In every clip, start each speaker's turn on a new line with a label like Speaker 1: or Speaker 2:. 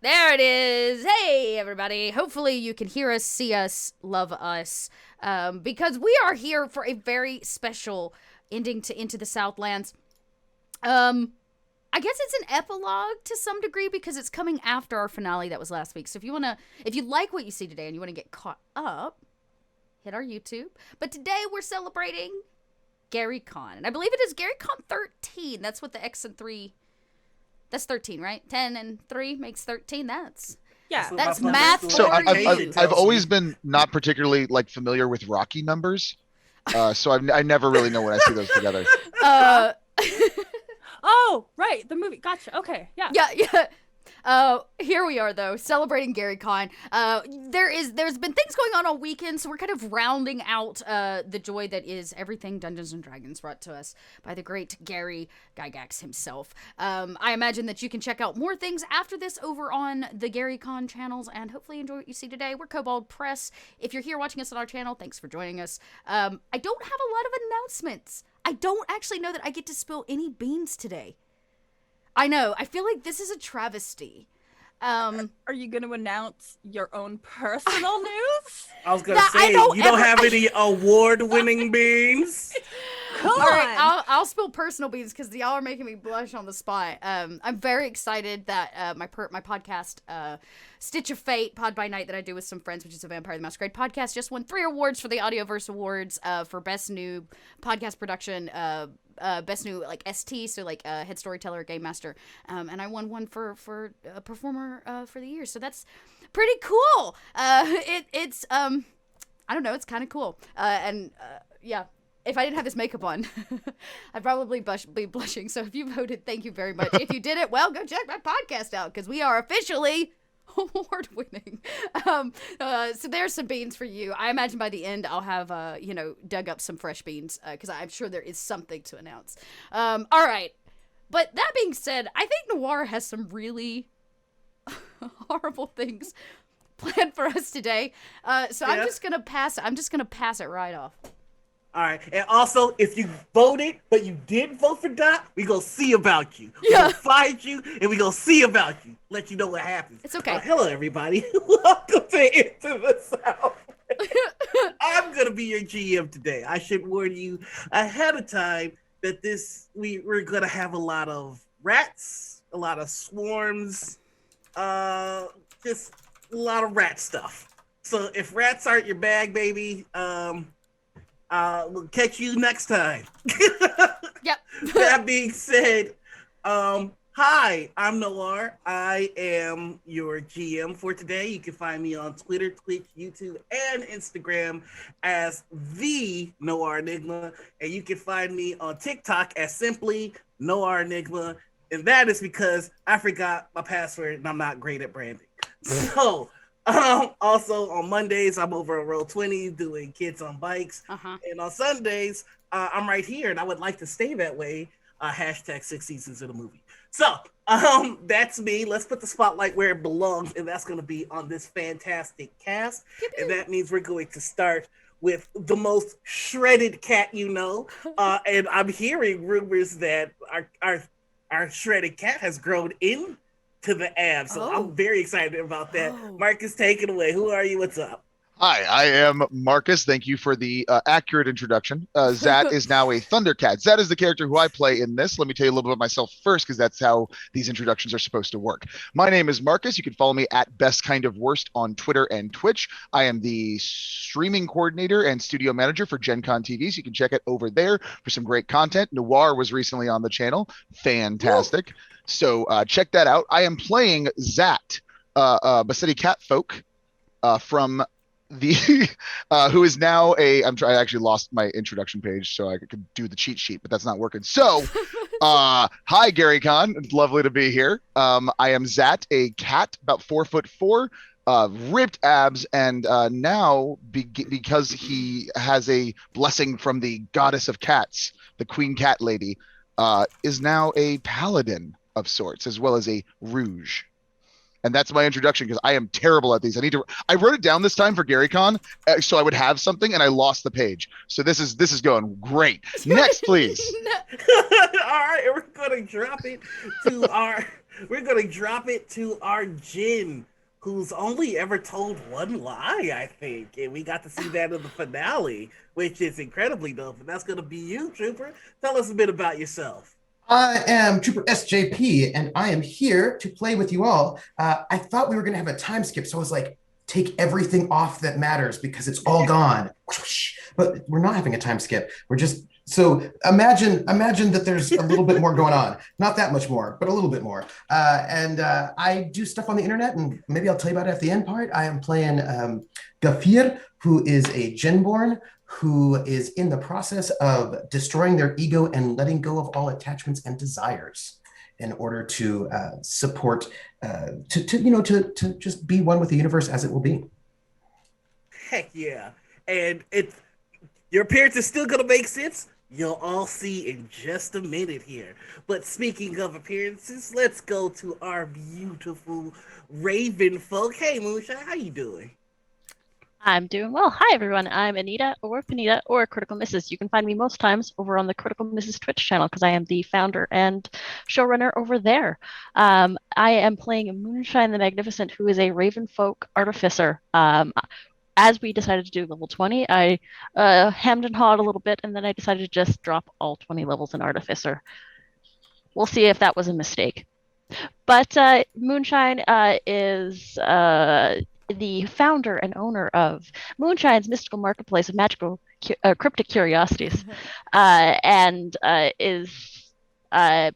Speaker 1: There it is. Hey, everybody. Hopefully you can hear us, see us, love us, because we are here for a very special ending to Into the Southlands. I guess it's an epilogue to some degree because it's coming after our finale that was last week. So if you like what you see today and you want to get caught up, hit our YouTube. But today we're celebrating Gary Con. And I believe it is Gary Con 13. That's what the X and 3... That's 13, right? 10 and 3 makes 13. That's math for
Speaker 2: So
Speaker 1: you.
Speaker 2: I've always been not particularly familiar with Rocky numbers. So I never really know when I see those together.
Speaker 3: Oh, right. The movie. Gotcha. Okay. Yeah.
Speaker 1: Yeah. Here we are though, celebrating Gary Con. There's been things going on all weekend, so we're kind of rounding out the joy that is everything Dungeons and Dragons brought to us by the great Gary Gygax himself. I imagine that you can check out more things after this over on the Gary Con channels and hopefully enjoy what you see today. We're Kobold Press. If you're here watching us on our channel, thanks for joining us. I don't have a lot of announcements. I don't actually know that I get to spill any beans today. I know. I feel like this is a travesty.
Speaker 3: Are you going to announce your own personal news?
Speaker 4: I was going to say, you don't have any award-winning beans?
Speaker 3: Come on.
Speaker 1: All right, I'll spill personal beans because y'all are making me blush on the spot. I'm very excited that my podcast, Stitch of Fate, Pod by Night, that I do with some friends, which is a Vampire the Masquerade podcast, just won 3 awards for the Audioverse Awards for Best New Podcast Production, Best New ST, so Head Storyteller, Game Master, and I won one for Performer for the Year. So that's pretty cool. It's I don't know, it's kind of cool. Yeah. If I didn't have this makeup on, I'd probably be blushing. So if you voted, thank you very much. If you didn't, well, go check my podcast out because we are officially award-winning. So there's some beans for you. I imagine by the end I'll have, dug up some fresh beans because I'm sure there is something to announce. All right. But that being said, I think Noir has some really horrible things planned for us today. So yeah. I'm just going to pass it right off.
Speaker 4: All right. And also, if you voted, but you didn't vote for Dot, we gonna see about you. We gonna find you, and we gonna see about you. Let you know what happens.
Speaker 1: It's okay.
Speaker 4: Hello, everybody. Welcome to Into the South. I'm gonna be your GM today. I should warn you ahead of time that we're gonna have a lot of rats, a lot of swarms, just a lot of rat stuff. So if rats aren't your bag, baby, we'll catch you next time.
Speaker 1: Yep.
Speaker 4: That being said, hi, I'm Noir. I am your GM for today. You can find me on Twitter, Twitch, YouTube, and Instagram as the Noir Enigma. And you can find me on TikTok as simply Noir Enigma. And that is because I forgot my password and I'm not great at branding. So, also on Mondays, I'm over on Roll20 doing Kids on Bikes. And on Sundays, I'm right here and I would like to stay that way. Hashtag 6 seasons of the movie. So, that's me. Let's put the spotlight where it belongs. And that's going to be on this fantastic cast. And that means we're going to start with the most shredded cat you know. And I'm hearing rumors that our shredded cat has grown in to the abs. So I'm very excited about that. Marcus, take it away. Who are you? What's up?
Speaker 2: Hi, I am Marcus. Thank you for the accurate introduction. Zat is now a Thundercat. Zat is the character who I play in this. Let me tell you a little bit about myself first, because that's how these introductions are supposed to work. My name is Marcus. You can follow me at Best Kind of Worst on Twitter and Twitch. I am the streaming coordinator and studio manager for Gen Con TV, so you can check it over there for some great content. Noir was recently on the channel. Fantastic. Woo! So check that out. I am playing Zat, Bassetti Catfolk from the who is now I actually lost my introduction page so I could do the cheat sheet, but that's not working. So hi Gary Con, it's lovely to be here. I am Zat, a cat about 4'4", ripped abs, and now because he has a blessing from the goddess of cats, the Queen Cat Lady, is now a paladin of sorts, as well as a rouge. And that's my introduction, because I am terrible at these. I wrote it down this time for GaryCon, so I would have something, and I lost the page. So this is going great. Next, please.
Speaker 4: All right, we're going gonna drop it to our Jin, who's only ever told one lie, I think, and we got to see that in the finale, which is incredibly dope. And that's gonna be you, Trooper. Tell us a bit about yourself.
Speaker 5: I am Trooper SJP, and I am here to play with you all. I thought we were going to have a time skip, so I was like, take everything off that matters because it's all gone. But we're not having a time skip. We're just so imagine that there's a little bit more going on. Not that much more, but a little bit more. And I do stuff on the internet, and maybe I'll tell you about it at the end part. I am playing Gafir, who is a Genborn who is in the process of destroying their ego and letting go of all attachments and desires in order to support, to just be one with the universe as it will be.
Speaker 4: Heck yeah. And your appearance is still going to make sense. You'll all see in just a minute here. But speaking of appearances, let's go to our beautiful Raven folk. Hey, Moonshine, how you doing?
Speaker 6: I'm doing well. Hi, everyone. I'm Anita, or Panita, or Critical Misses. You can find me most times over on the Critical Misses Twitch channel because I am the founder and showrunner over there. I am playing Moonshine the Magnificent, who is a Ravenfolk artificer. As we decided to do level 20, I hemmed and hawed a little bit, and then I decided to just drop all 20 levels in artificer. We'll see if that was a mistake. But Moonshine is the founder and owner of Moonshine's mystical marketplace of magical cryptic curiosities, and is about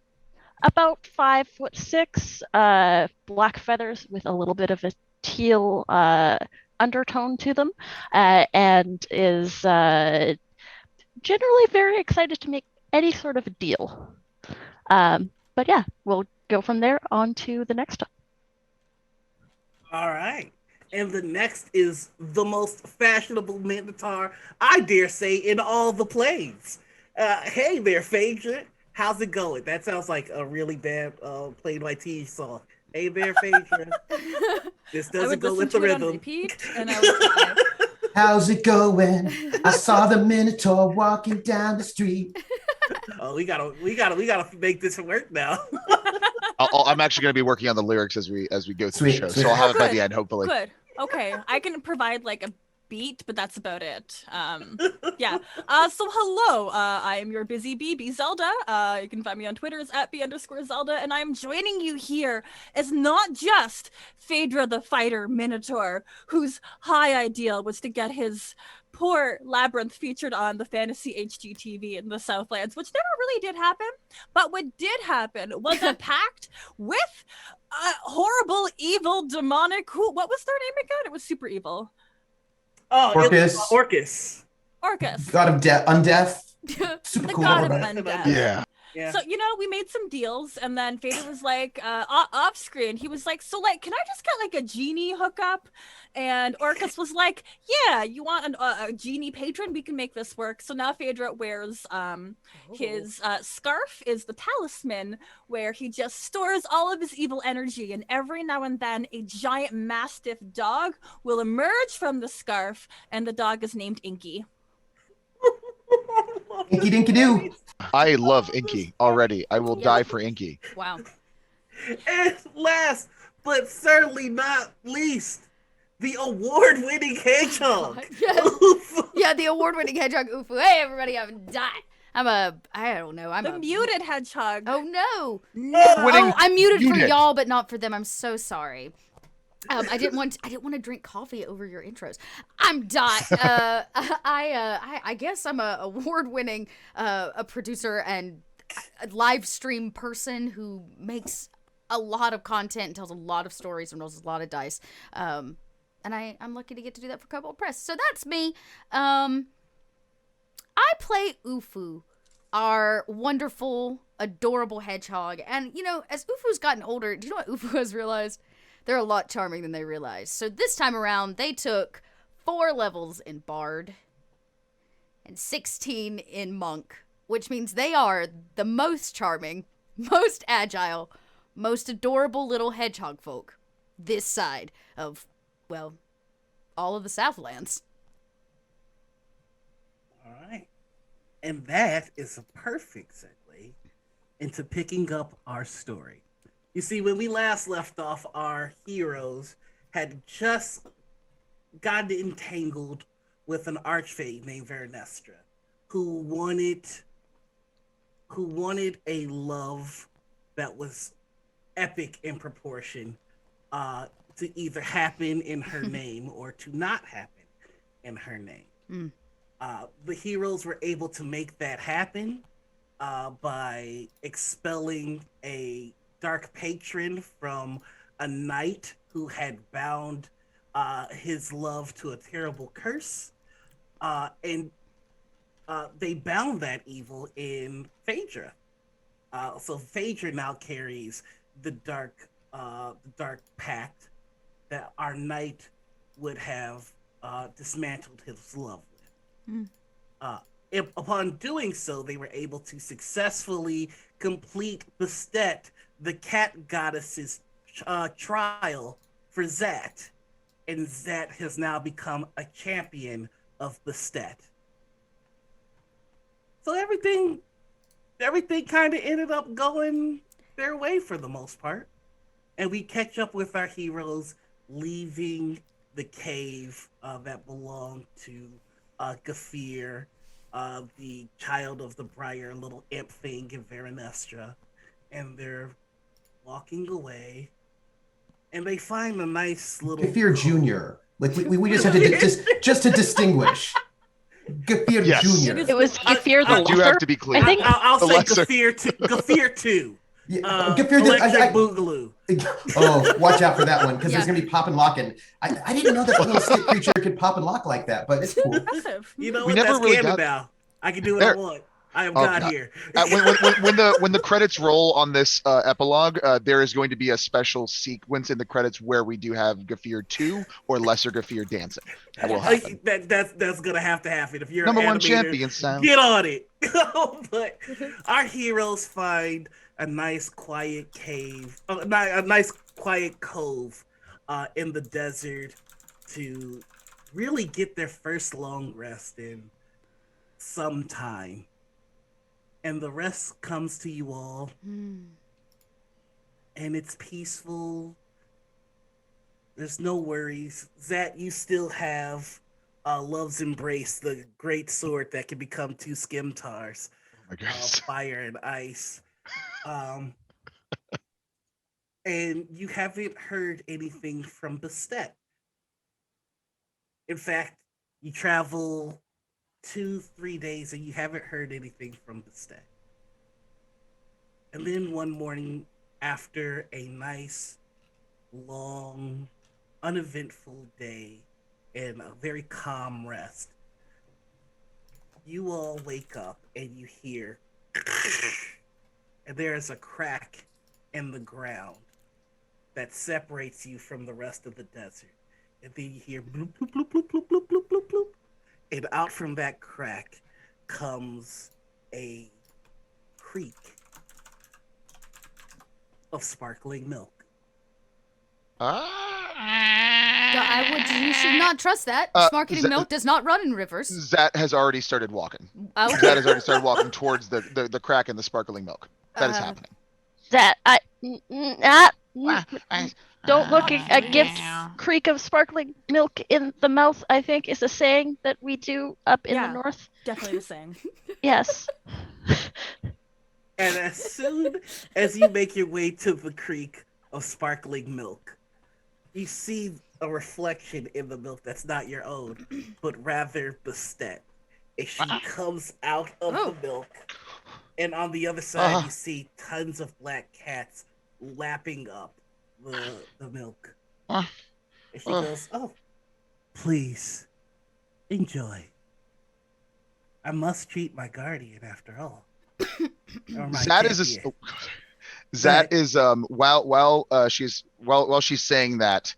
Speaker 6: 5'6", black feathers with a little bit of a teal undertone to them, and is generally very excited to make any sort of a deal. But yeah, we'll go from there on to the next one.
Speaker 4: All right. And the next is the most fashionable Minotaur, I dare say, in all the planes. Hey there, Phaedra. How's it going? That sounds like a really bad Played by T song. Hey there, Phaedra. This doesn't go with the rhythm.
Speaker 3: Repeat, and I was
Speaker 5: How's it going? I saw the Minotaur walking down the street.
Speaker 4: Oh, we gotta make this work now.
Speaker 2: I'm actually going to be working on the lyrics as we go through
Speaker 5: Sweet,
Speaker 2: the show,
Speaker 5: sweet.
Speaker 2: so I'll have it by
Speaker 3: Good,
Speaker 2: the end, hopefully.
Speaker 3: Good. Okay, I can provide like a beat, but that's about it. Yeah. So hello, I am your busy bee, Bee Zelda. You can find me on Twitter as @B_Zelda, and I'm joining you here as not just Phaedra the Fighter Minotaur, whose high ideal was to get his poor Labyrinth featured on the Fantasy HGTV in the Southlands, which never really did happen. But what did happen was a pact with a horrible, evil, demonic. What was their name again? It was super evil.
Speaker 4: Oh,
Speaker 5: Orcus.
Speaker 3: Orcus.
Speaker 5: God of undeath. Super
Speaker 3: The
Speaker 5: cool.
Speaker 3: god of
Speaker 5: About it.
Speaker 3: undeath.
Speaker 2: Yeah.
Speaker 4: Yeah.
Speaker 3: So, we made some deals, and then Phaedra was like, off screen, he was like, so, like, can I just get, like, a genie hookup? And Orcus was like, yeah, you want a genie patron? We can make this work. So now Phaedra wears his scarf is the talisman, where he just stores all of his evil energy, and every now and then a giant mastiff dog will emerge from the scarf, and the dog is named Inky.
Speaker 5: Inky dinky doo.
Speaker 2: I love Inky already. I will die for Inky.
Speaker 1: Wow.
Speaker 4: And last, but certainly not least, the award-winning hedgehog.
Speaker 1: Yes. Yeah, the award-winning hedgehog Ufu. Hey, everybody, I'm I don't know. I'm
Speaker 3: The
Speaker 1: a
Speaker 3: muted hedgehog.
Speaker 1: Oh no.
Speaker 2: Winning
Speaker 1: I'm muted for
Speaker 2: unit.
Speaker 1: y'all, but not for them. I'm so sorry. I didn't want to drink coffee over your intros. I'm Dot. I guess I'm a award-winning a producer and a live stream person who makes a lot of content and tells a lot of stories and rolls a lot of dice. And I'm lucky to get to do that for Kobold Press. So that's me. I play Ufu, our wonderful, adorable hedgehog. And, as Ufu's gotten older, do you know what Ufu has realized? They're a lot charming than they realize. So this time around, they took 4 levels in Bard and 16 in Monk, which means they are the most charming, most agile, most adorable little hedgehog folk this side of, well, all of the Southlands.
Speaker 4: All right. And that is a perfect segue into picking up our story. You see, when we last left off, our heroes had just gotten entangled with an archfey named Vernestra, who wanted a love that was epic in proportion, to either happen in her name or to not happen in her name. The heroes were able to make that happen by expelling a dark patron from a knight who had bound his love to a terrible curse. And they bound that evil in Phaedra. So Phaedra now carries the dark pact that our knight would have dismantled his love with. Upon doing so, they were able to successfully complete Bastet, the cat goddess's trial for Zat, and Zat has now become a champion of Bastet. So everything kind of ended up going their way for the most part. And we catch up with our heroes leaving the cave that belonged to Gafir, the child of the Briar, little imp thing in Vernestra. And they're walking away. And they find a nice little...
Speaker 5: Gafir Jr. Like, we just have to, just to distinguish. Gafir Jr.
Speaker 6: It was Gafir the
Speaker 2: I do have to be clear.
Speaker 6: I think
Speaker 4: I'll say
Speaker 2: lesser.
Speaker 4: Gafir 2.
Speaker 5: Yeah, Gafir
Speaker 4: Electric Boogaloo.
Speaker 5: Oh, watch out for that one, because there's going to be pop and locking. I didn't know that little stick creature could pop and lock like that, but it's cool.
Speaker 3: Impressive.
Speaker 4: You know
Speaker 2: We
Speaker 4: what?
Speaker 2: never
Speaker 4: That's
Speaker 2: really
Speaker 4: canon
Speaker 2: got-
Speaker 4: now. I can do what I want. I am God here.
Speaker 2: When the credits roll on this epilogue, there is going to be a special sequence in the credits where we do have Gafir 2 or Lesser Gafir dancing. That will happen.
Speaker 4: That's gonna have to happen. If you're
Speaker 2: Number
Speaker 4: an
Speaker 2: one
Speaker 4: animator,
Speaker 2: champion sound.
Speaker 4: get on it. But our heroes find a nice quiet cave, a nice quiet cove in the desert to really get their first long rest in some time. And the rest comes to you all. And it's peaceful. There's no worries. Zat, you still have Love's Embrace, the great sword that can become 2 skimtars.
Speaker 2: Oh my goodness.
Speaker 4: Fire and ice. And you haven't heard anything from Bastet. In fact, you travel 2-3 days and you haven't heard anything from Bastet. And then one morning, after a nice, long, uneventful day and a very calm rest, you all wake up and you hear, and there is a crack in the ground that separates you from the rest of the desert. And then you hear bloop, bloop, bloop, bloop, bloop, bloop, bloop, bloop, bloop. And out from that crack comes a creek of sparkling milk.
Speaker 1: You should not trust that. Sparkling milk does not run in rivers.
Speaker 2: Zat has already started walking.
Speaker 1: Okay.
Speaker 2: Zat has already started walking towards the crack in the sparkling milk. That is happening.
Speaker 6: that don't look a gift creek of sparkling milk in the mouth, I think, is a saying that we do up in the north.
Speaker 3: Definitely the same.
Speaker 6: Yes.
Speaker 4: And as soon as you make your way to the creek of sparkling milk, you see a reflection in the milk that's not your own, but rather Bastet. And she comes out of the milk, and on the other side you see tons of black cats lapping up the milk. And she goes, "Oh, please, enjoy. I must treat my guardian after all."
Speaker 2: Zat is while she's saying that,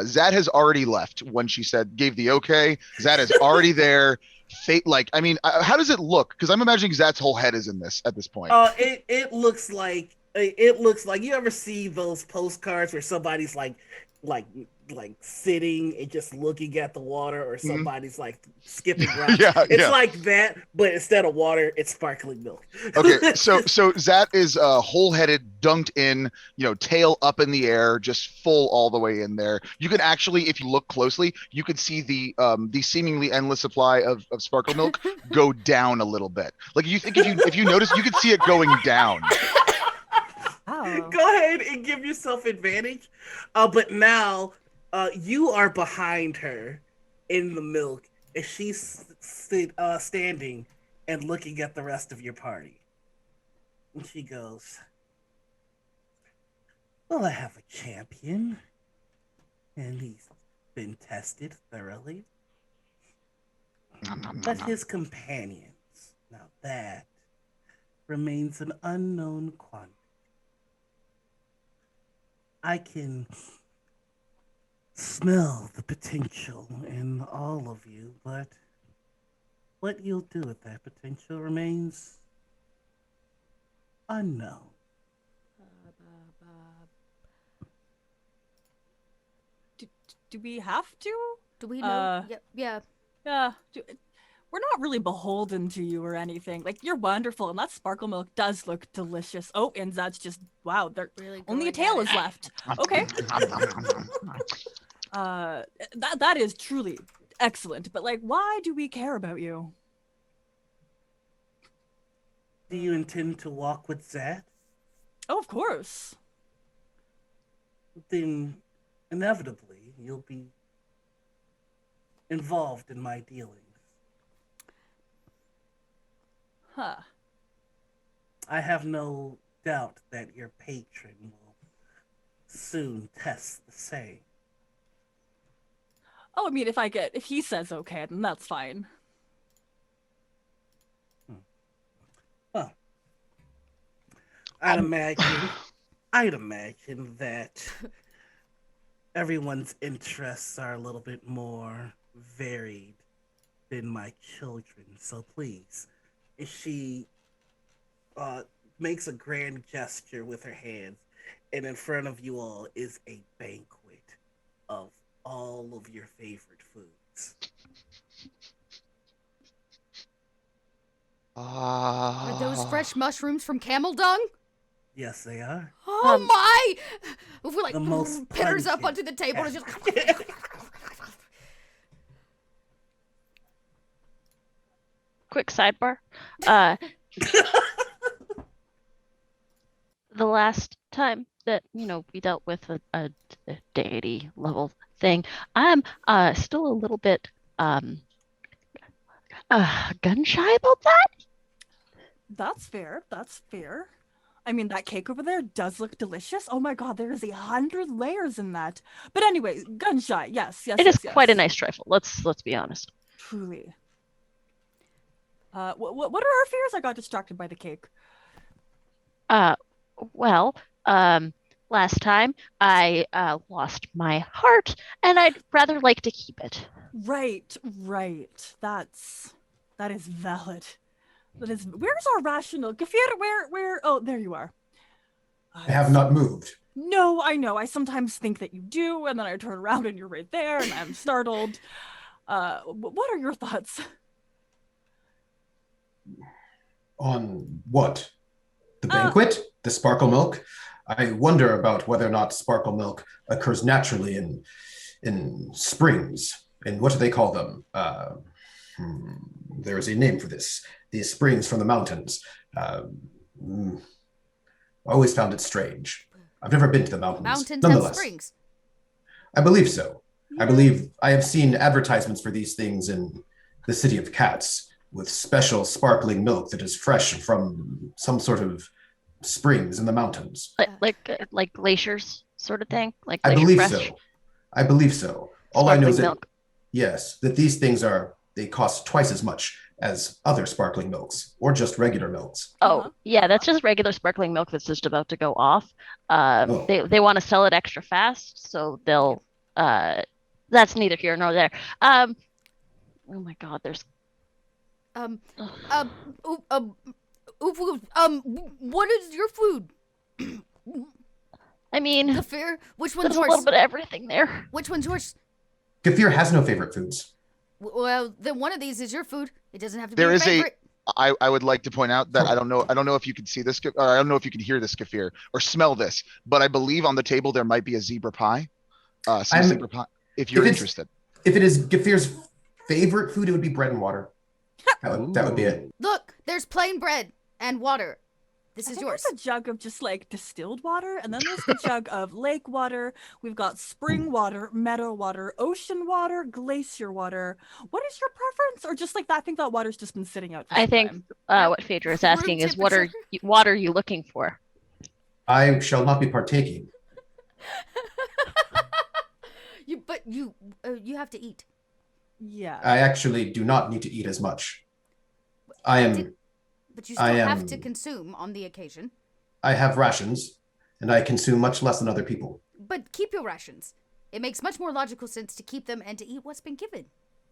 Speaker 2: Zat has already left when she gave the okay. Zat is already there. How does it look? Because I'm imagining Zat's whole head is in this at this point.
Speaker 4: It looks like you ever see those postcards where somebody's like like sitting and just looking at the water, or
Speaker 2: Mhm.
Speaker 4: somebody's like skipping rocks.
Speaker 2: Yeah,
Speaker 4: It's
Speaker 2: yeah.
Speaker 4: like that, but instead of water, it's sparkling milk.
Speaker 2: Okay, so Zat is whole-headed, dunked in, tail up in the air, just full all the way in there. You can actually, if you look closely, you could see the seemingly endless supply of sparkle milk go down a little bit. Like if you notice, you could see it going down.
Speaker 3: Wow.
Speaker 4: Go ahead and give yourself advantage. But now you are behind her in the milk, and she's standing and looking at the rest of your party. And she goes, well, I have a champion, and he's been tested thoroughly. But his companions, now that remains an unknown quantity. I can smell the potential in all of you, but what you'll do with that potential remains unknown.
Speaker 3: Do we have to?
Speaker 1: Do we know? Yeah.
Speaker 3: Yeah. We're not really beholden to you or anything. Like, you're wonderful, and that sparkle milk does look delicious. Oh, and that's just, wow, there
Speaker 1: Really
Speaker 3: only a
Speaker 1: going
Speaker 3: tail
Speaker 1: at
Speaker 3: is
Speaker 1: it.
Speaker 3: left. Okay. That is truly excellent. But like, why do we care about you?
Speaker 4: Do you intend to walk with Zat?
Speaker 3: Oh, of course.
Speaker 4: Then inevitably you'll be involved in my dealings.
Speaker 3: Huh.
Speaker 4: I have no doubt that your patron will soon test the same.
Speaker 3: Oh, I mean, if he says okay, then that's fine.
Speaker 4: Well, I'd imagine that everyone's interests are a little bit more varied than my children. So please, if she makes a grand gesture with her hands, and in front of you all is a banquet of all of your favorite foods.
Speaker 1: Are those fresh mushrooms from camel dung?
Speaker 4: Yes, they are.
Speaker 1: Oh my! If we like
Speaker 4: The most
Speaker 1: pitters up
Speaker 4: pungent.
Speaker 1: onto the table and just.
Speaker 6: Quick sidebar. The last time that we dealt with a deity level thing, I'm still a little bit gun shy about that.
Speaker 3: That's fair. That's fair. I mean, that cake over there does look delicious. Oh my god, there is 100 layers in that. But anyway, gun shy. Yes.
Speaker 6: It is quite a nice trifle. Let's be honest.
Speaker 3: Truly. What are our fears? I got distracted by the cake.
Speaker 6: Well, last time I lost my heart, and I'd rather like to keep it.
Speaker 3: Right. That is valid. Where's our rational? Gefir, where? Oh, there you are.
Speaker 5: I have not moved.
Speaker 3: No, I know. I sometimes think that you do, and then I turn around and you're right there, and I'm startled. What are your thoughts?
Speaker 5: On what? The banquet? The sparkle milk? I wonder about whether or not sparkle milk occurs naturally in springs. And what do they call them? There is a name for this. These springs from the mountains. I always found it strange. I've never been to the mountains.
Speaker 1: Mountains have springs.
Speaker 5: I believe so. I believe I have seen advertisements for these things in the city of cats with special sparkling milk that is fresh from some sort of springs in the mountains.
Speaker 6: Like glaciers sort of thing? Like
Speaker 5: I
Speaker 6: glacier
Speaker 5: believe
Speaker 6: fresh?
Speaker 5: so. I believe so. All I know is that,
Speaker 6: milk.
Speaker 5: yes, that these things they cost twice as much as other sparkling milks or just regular milks.
Speaker 6: Oh, yeah, that's just regular sparkling milk that's just about to go off.
Speaker 5: Oh.
Speaker 6: They want to sell it extra fast, so they'll that's neither here nor there. Oh my god, there's
Speaker 1: what is your food?
Speaker 6: I mean,
Speaker 1: Kafir, which one's
Speaker 6: there's a
Speaker 1: yours?
Speaker 6: little bit of everything there.
Speaker 1: Which one's yours?
Speaker 5: Gafir has no favorite foods.
Speaker 1: Well, then one of these is your food. It doesn't have to be
Speaker 2: There
Speaker 1: your
Speaker 2: is
Speaker 1: favorite.
Speaker 2: I would like to point out that I don't know if you can see this, or I don't know if you can hear this, Kafir, or smell this, but I believe on the table there might be a zebra pie. Some zebra pie, if you're interested.
Speaker 5: If it is Gafir's favorite food, it would be bread and water. That would be it.
Speaker 1: Look, there's plain bread and water. This
Speaker 3: I
Speaker 1: is
Speaker 3: think
Speaker 1: yours.
Speaker 3: There's a jug of just like distilled water, and then there's the jug of lake water. We've got spring water, meadow water, ocean water, glacier water. What is your preference, or just like that? I think that water's just been sitting out. For
Speaker 6: I
Speaker 3: some
Speaker 6: think
Speaker 3: time.
Speaker 6: what Phaedra is asking is, what are you looking for?
Speaker 5: I shall not be partaking.
Speaker 1: you have to eat.
Speaker 3: Yeah.
Speaker 5: I actually do not need to eat as much.
Speaker 1: But you still have to consume on the occasion.
Speaker 5: I have rations, and I consume much less than other people.
Speaker 1: But keep your rations. It makes much more logical sense to keep them and to eat what's been given.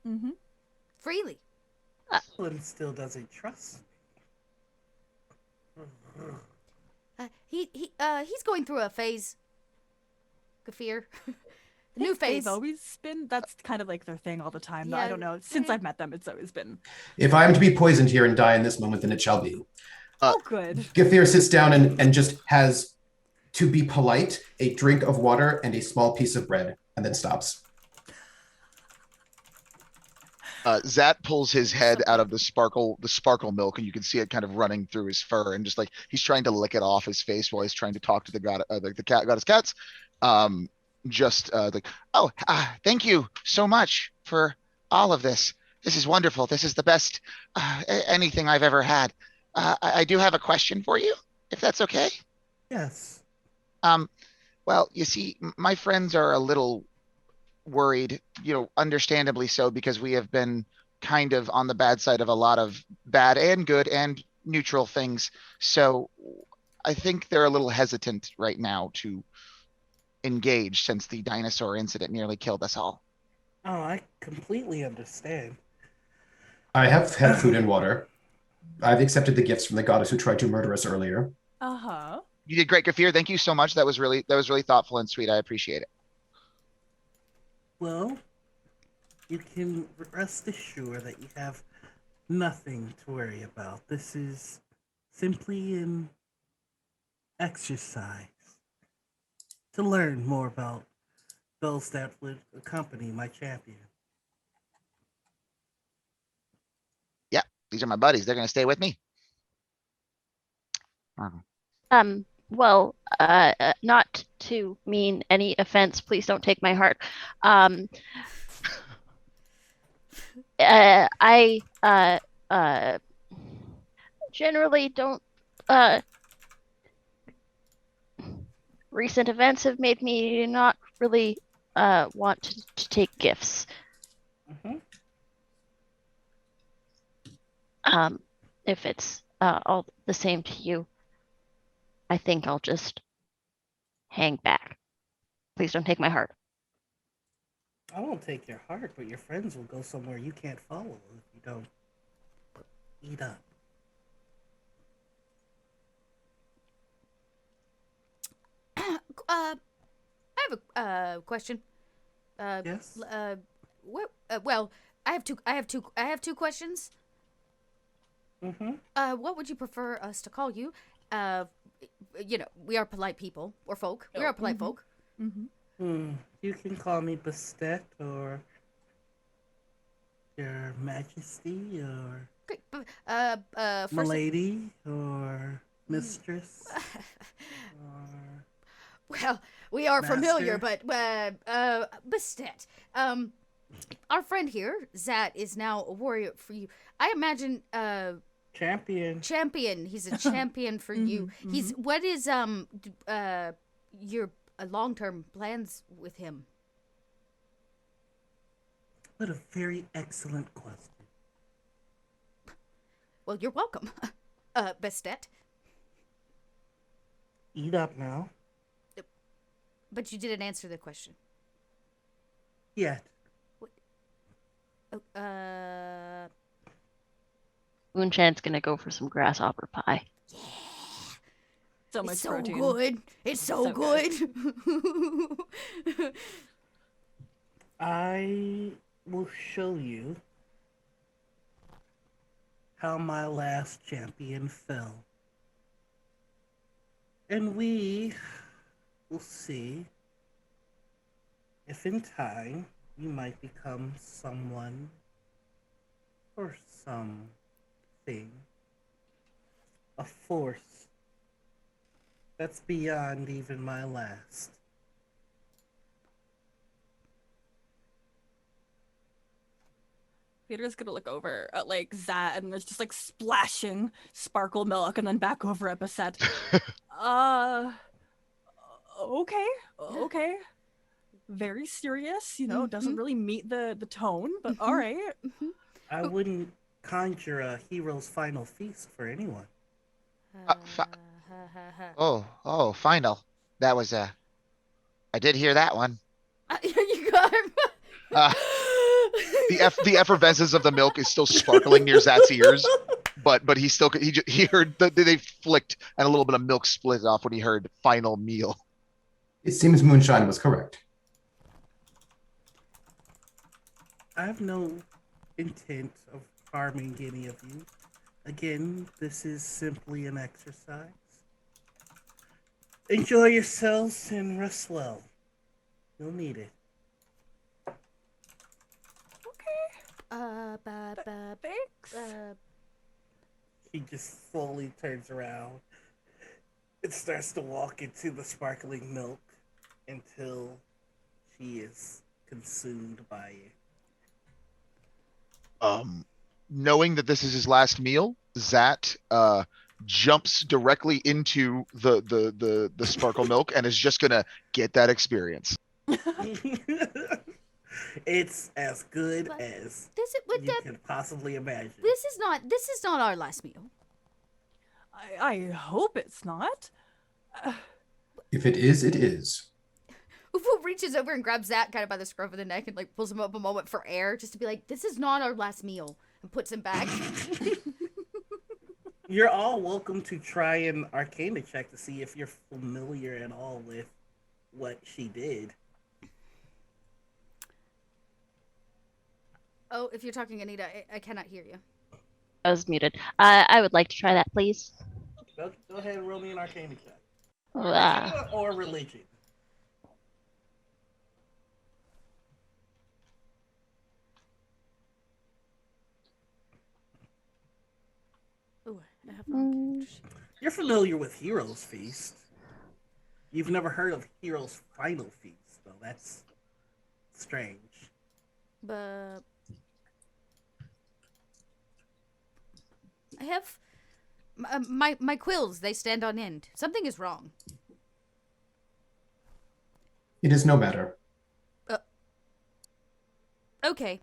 Speaker 3: Mm-hmm.
Speaker 1: Freely.
Speaker 4: One still doesn't trust.
Speaker 1: He's going through a phase. Kafir. New phase.
Speaker 3: They've always been. That's kind of like their thing all the time.
Speaker 1: Yeah,
Speaker 3: I don't know. Since I've met them, it's always been.
Speaker 5: If I am to be poisoned here and die in this moment, then it shall be.
Speaker 3: Oh, good.
Speaker 5: Gafir sits down and just has, to be polite, a drink of water and a small piece of bread, and then stops.
Speaker 2: Zat pulls his head out of the sparkle milk, and you can see it kind of running through his fur, and just like he's trying to lick it off his face while he's trying to talk to the goddess cats. Thank you so much for all of this. This is wonderful. This is the best anything I've ever had. I do have a question for you, if that's okay.
Speaker 4: Yes.
Speaker 2: Well, you see, my friends are a little worried, understandably so, because we have been kind of on the bad side of a lot of bad and good and neutral things. So I think they're a little hesitant right now to engage since the dinosaur incident nearly killed us all.
Speaker 4: Oh, I completely understand.
Speaker 5: I have had food and water. I've accepted the gifts from the goddess who tried to murder us earlier.
Speaker 3: Uh-huh.
Speaker 2: You did great, Gafir. Thank you so much. That was really thoughtful and sweet. I appreciate it.
Speaker 4: Well, you can rest assured that you have nothing to worry about. This is simply an exercise to learn more about those that would accompany my champion.
Speaker 2: Yeah, these are my buddies. They're going to stay with me.
Speaker 6: Well, not to mean any offense, please don't take my heart. I generally don't. Recent events have made me not really want to take gifts.
Speaker 4: Mm-hmm.
Speaker 6: If it's all the same to you, I think I'll just hang back. Please don't take my heart.
Speaker 4: I won't take your heart, but your friends will go somewhere you can't follow if you don't eat up.
Speaker 1: I have a question.
Speaker 4: Yes.
Speaker 1: Well, I have two questions.
Speaker 4: Mm-hmm.
Speaker 1: What would you prefer us to call you? We are polite people or folk. We are polite folk.
Speaker 3: Mm-hmm.
Speaker 4: You can call me Bastet or Your Majesty or
Speaker 1: Great. First
Speaker 4: Milady or Mistress.
Speaker 1: Well, we are familiar,
Speaker 4: Master.
Speaker 1: but Bastet. Our friend here, Zat, is now a warrior for you. I imagine
Speaker 4: Champion.
Speaker 1: He's a champion for you. He's what is your long-term plans with him?
Speaker 4: What a very excellent question.
Speaker 1: Well, you're welcome, Bastet.
Speaker 4: Eat up now.
Speaker 1: But you didn't answer the question.
Speaker 4: Yet.
Speaker 6: Moonshan's gonna go for some grasshopper pie.
Speaker 3: So much
Speaker 1: It's so
Speaker 3: protein.
Speaker 1: good. It's so
Speaker 3: So good.
Speaker 1: good.
Speaker 4: I will show you how my last champion fell. And we will see if in time you might become someone or something. A force that's beyond even my last.
Speaker 3: Peter's gonna look over at like Zat, and there's just like splashing sparkle milk, and then back over at Basset. Okay. Very serious, doesn't really meet the tone, but all right.
Speaker 4: I wouldn't conjure a hero's final feast for anyone.
Speaker 7: Oh, final. That was I did hear that one.
Speaker 1: You got him.
Speaker 2: Uh, the effervescence of the milk is still sparkling near Zat's ears, but he heard they flicked and a little bit of milk split off when he heard final meal.
Speaker 5: It seems Moonshine was correct.
Speaker 4: I have no intent of harming any of you. Again, this is simply an exercise. Enjoy yourselves and rest well. You'll need it.
Speaker 3: Thanks.
Speaker 4: He just slowly turns around and starts to walk into the sparkling milk until she is consumed by it.
Speaker 2: Knowing that this is his last meal, Zat jumps directly into the sparkle milk and is just gonna get that experience.
Speaker 4: It's as good
Speaker 1: But
Speaker 4: as
Speaker 1: you
Speaker 4: can possibly imagine.
Speaker 1: This is not our last meal.
Speaker 3: I hope it's not.
Speaker 5: If it is, it is.
Speaker 1: Ufu reaches over and grabs Zat kind of by the scruff of the neck and like pulls him up a moment for air, just to be like, "This is not our last meal," and puts him back.
Speaker 4: You're all welcome to try an Arcana check to see if you're familiar at all with what she did.
Speaker 1: Oh, if you're talking, Anita, I cannot hear you.
Speaker 6: I was muted. I would like to try that, please.
Speaker 4: Go ahead and roll me an Arcana check.
Speaker 6: Ah.
Speaker 4: Arcana or religion.
Speaker 1: Ooh, I have
Speaker 4: You're familiar with Heroes Feast. You've never heard of Heroes Final Feast, though. That's strange.
Speaker 1: But I have my quills. They stand on end. Something is wrong.
Speaker 5: It is no matter.
Speaker 1: Okay.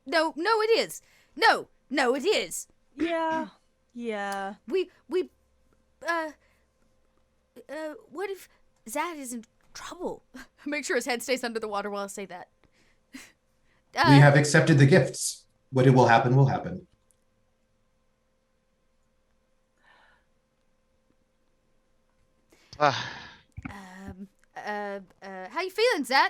Speaker 1: No, it is. No, it is.
Speaker 3: Yeah.
Speaker 1: We what if Zad is in trouble? Make sure his head stays under the water while I say that.
Speaker 5: We have accepted the gifts. What it will happen will happen.
Speaker 1: How you feeling, Zat?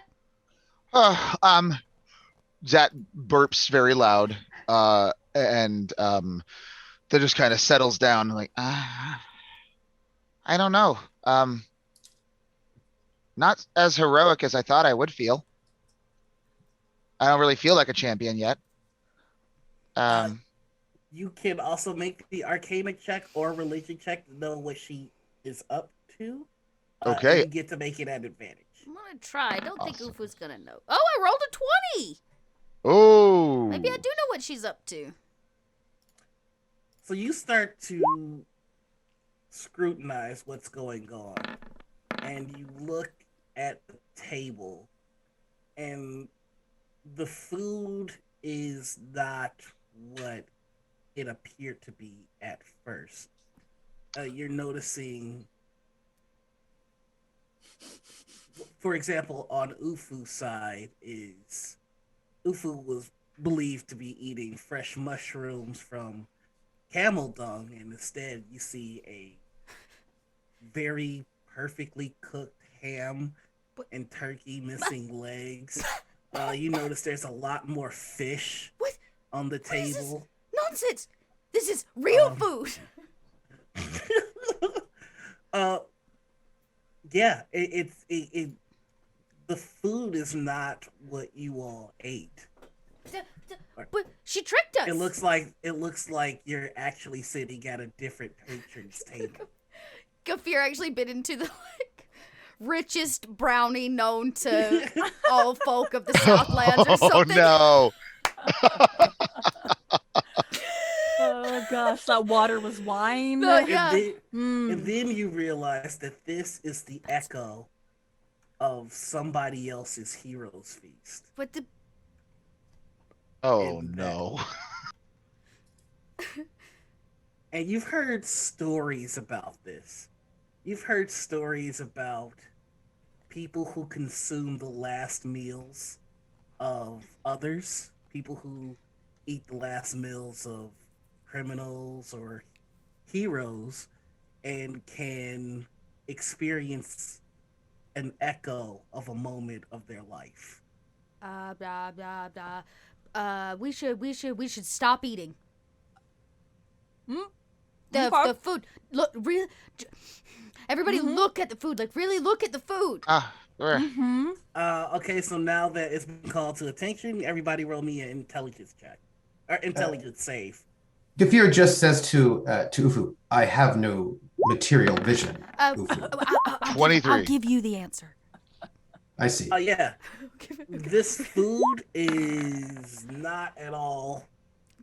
Speaker 2: Zat burps very loud, and then just kind of settles down, like, I don't know. Not as heroic as I thought I would feel. I don't really feel like a champion yet.
Speaker 4: You can also make the Arcana check or religion check to know what she is up to.
Speaker 2: Okay.
Speaker 4: You get to make it at advantage.
Speaker 1: I'm gonna try. I don't think
Speaker 2: Awesome.
Speaker 1: Ufu's gonna know. Oh, I rolled a 20!
Speaker 2: Oh.
Speaker 1: Maybe I do know what she's up to.
Speaker 4: So you start to scrutinize what's going on, and you look at the table, and the food is not what it appeared to be at first. You're noticing, for example, on Ufu's side is Ufu was believed to be eating fresh mushrooms from camel dung, and instead you see a very perfectly cooked ham and turkey missing legs. You notice there's a lot more fish
Speaker 1: What?
Speaker 4: on the
Speaker 1: What is this
Speaker 4: table.
Speaker 1: nonsense? This is real
Speaker 4: Um,
Speaker 1: food.
Speaker 4: uh, yeah, the food is not what you all ate.
Speaker 1: But she tricked us.
Speaker 4: It looks like you're actually sitting at a different patron's table.
Speaker 1: Gafir actually bit into the richest brownie known to all folk of the Southlands or
Speaker 2: Oh
Speaker 1: something.
Speaker 2: no.
Speaker 3: Oh gosh, that water was wine.
Speaker 1: No, yeah.
Speaker 4: And then you realize that this is the echo of somebody else's hero's feast.
Speaker 1: But the
Speaker 2: Oh
Speaker 4: And
Speaker 2: no.
Speaker 4: And you've heard stories about this. You've heard stories about people who consume the last meals of others, people who eat the last meals of criminals or heroes, and can experience an echo of a moment of their life.
Speaker 1: blah blah blah. We should stop eating. The
Speaker 3: Okay.
Speaker 1: the food. Look, really. Everybody, look at the food. Like, really look at the food.
Speaker 2: Sure.
Speaker 3: Mm-hmm.
Speaker 4: Okay, so now that it's been called to attention, everybody roll me an intelligence check. Or intelligence save.
Speaker 5: Gafir just says to Ufu, I have no material vision, Ufu.
Speaker 1: I'll
Speaker 2: 23.
Speaker 1: give you the answer.
Speaker 5: I see.
Speaker 4: Oh yeah. This food is not at all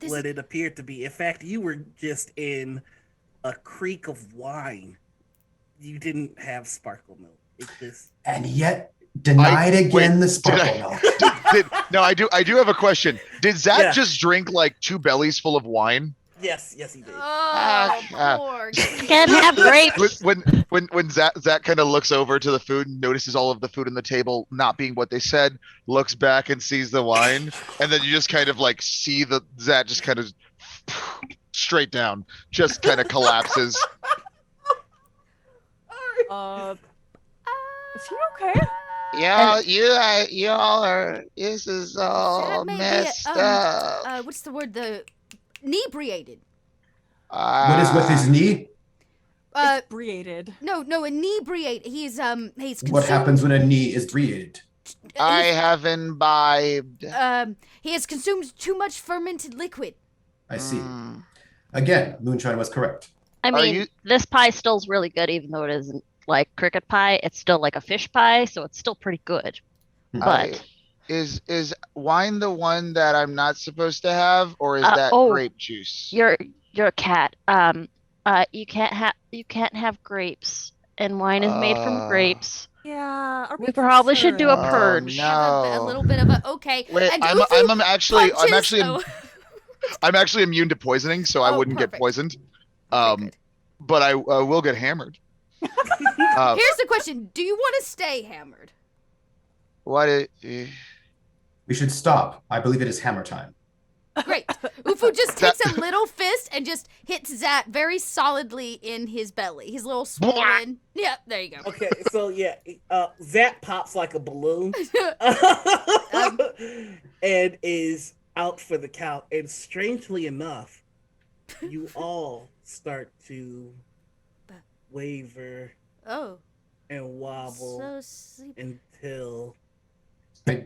Speaker 4: what it appeared to be. In fact, you were just in a creek of wine. You didn't have sparkle milk. It just
Speaker 5: And yet denied again the
Speaker 2: did
Speaker 5: sparkle milk.
Speaker 2: No, I do have a question. Did Zach
Speaker 4: Yeah.
Speaker 2: just drink like 2 bellies full of wine?
Speaker 4: yes, he did.
Speaker 1: Oh, poor
Speaker 6: Can't have grapes.
Speaker 2: When Zach kind of looks over to the food and notices all of the food on the table not being what they said, looks back and sees the wine, and then you just kind of like see the Zach just kind of straight down, just kind of collapses.
Speaker 3: Is he okay?
Speaker 7: You all are. This is all
Speaker 1: That may be
Speaker 7: messed up.
Speaker 1: what's the word? The inebriated.
Speaker 5: What is with his knee?
Speaker 3: Breated.
Speaker 1: No, inebriate. He's consumed.
Speaker 5: What happens when a knee is breated?
Speaker 7: I have imbibed.
Speaker 1: He has consumed too much fermented liquid.
Speaker 5: I see. Again, Moonshine was correct.
Speaker 6: I
Speaker 2: Are
Speaker 6: mean,
Speaker 2: you-
Speaker 6: this pie still's really good, even though it isn't like cricket pie. It's still like a fish pie, so it's still pretty good. But
Speaker 7: Is wine the one that I'm not supposed to have, or is that grape juice?
Speaker 6: you're a cat. You can't have grapes, and wine is made from grapes.
Speaker 3: Yeah.
Speaker 6: We probably should do a
Speaker 7: Oh,
Speaker 6: purge.
Speaker 7: no.
Speaker 1: Have a little bit of a okay.
Speaker 2: Wait,
Speaker 1: and
Speaker 2: I'm
Speaker 1: Ufu
Speaker 2: actually
Speaker 1: punches-
Speaker 2: I'm actually immune to poisoning, so I wouldn't get
Speaker 1: perfect.
Speaker 2: poisoned.
Speaker 1: Okay, good.
Speaker 2: But I will get hammered.
Speaker 1: Here's the question: do you want to stay hammered?
Speaker 7: What?
Speaker 5: We should stop. I believe it is hammer time.
Speaker 1: Great. Ufu just takes a little fist and just hits Zat very solidly in his belly. His little swollen. Yeah, there you go.
Speaker 4: Okay, so yeah, Zap pops like a balloon and is out for the count. And strangely enough, you all start to waver
Speaker 1: Oh,
Speaker 4: and wobble
Speaker 1: so sleepy.
Speaker 4: until
Speaker 5: I-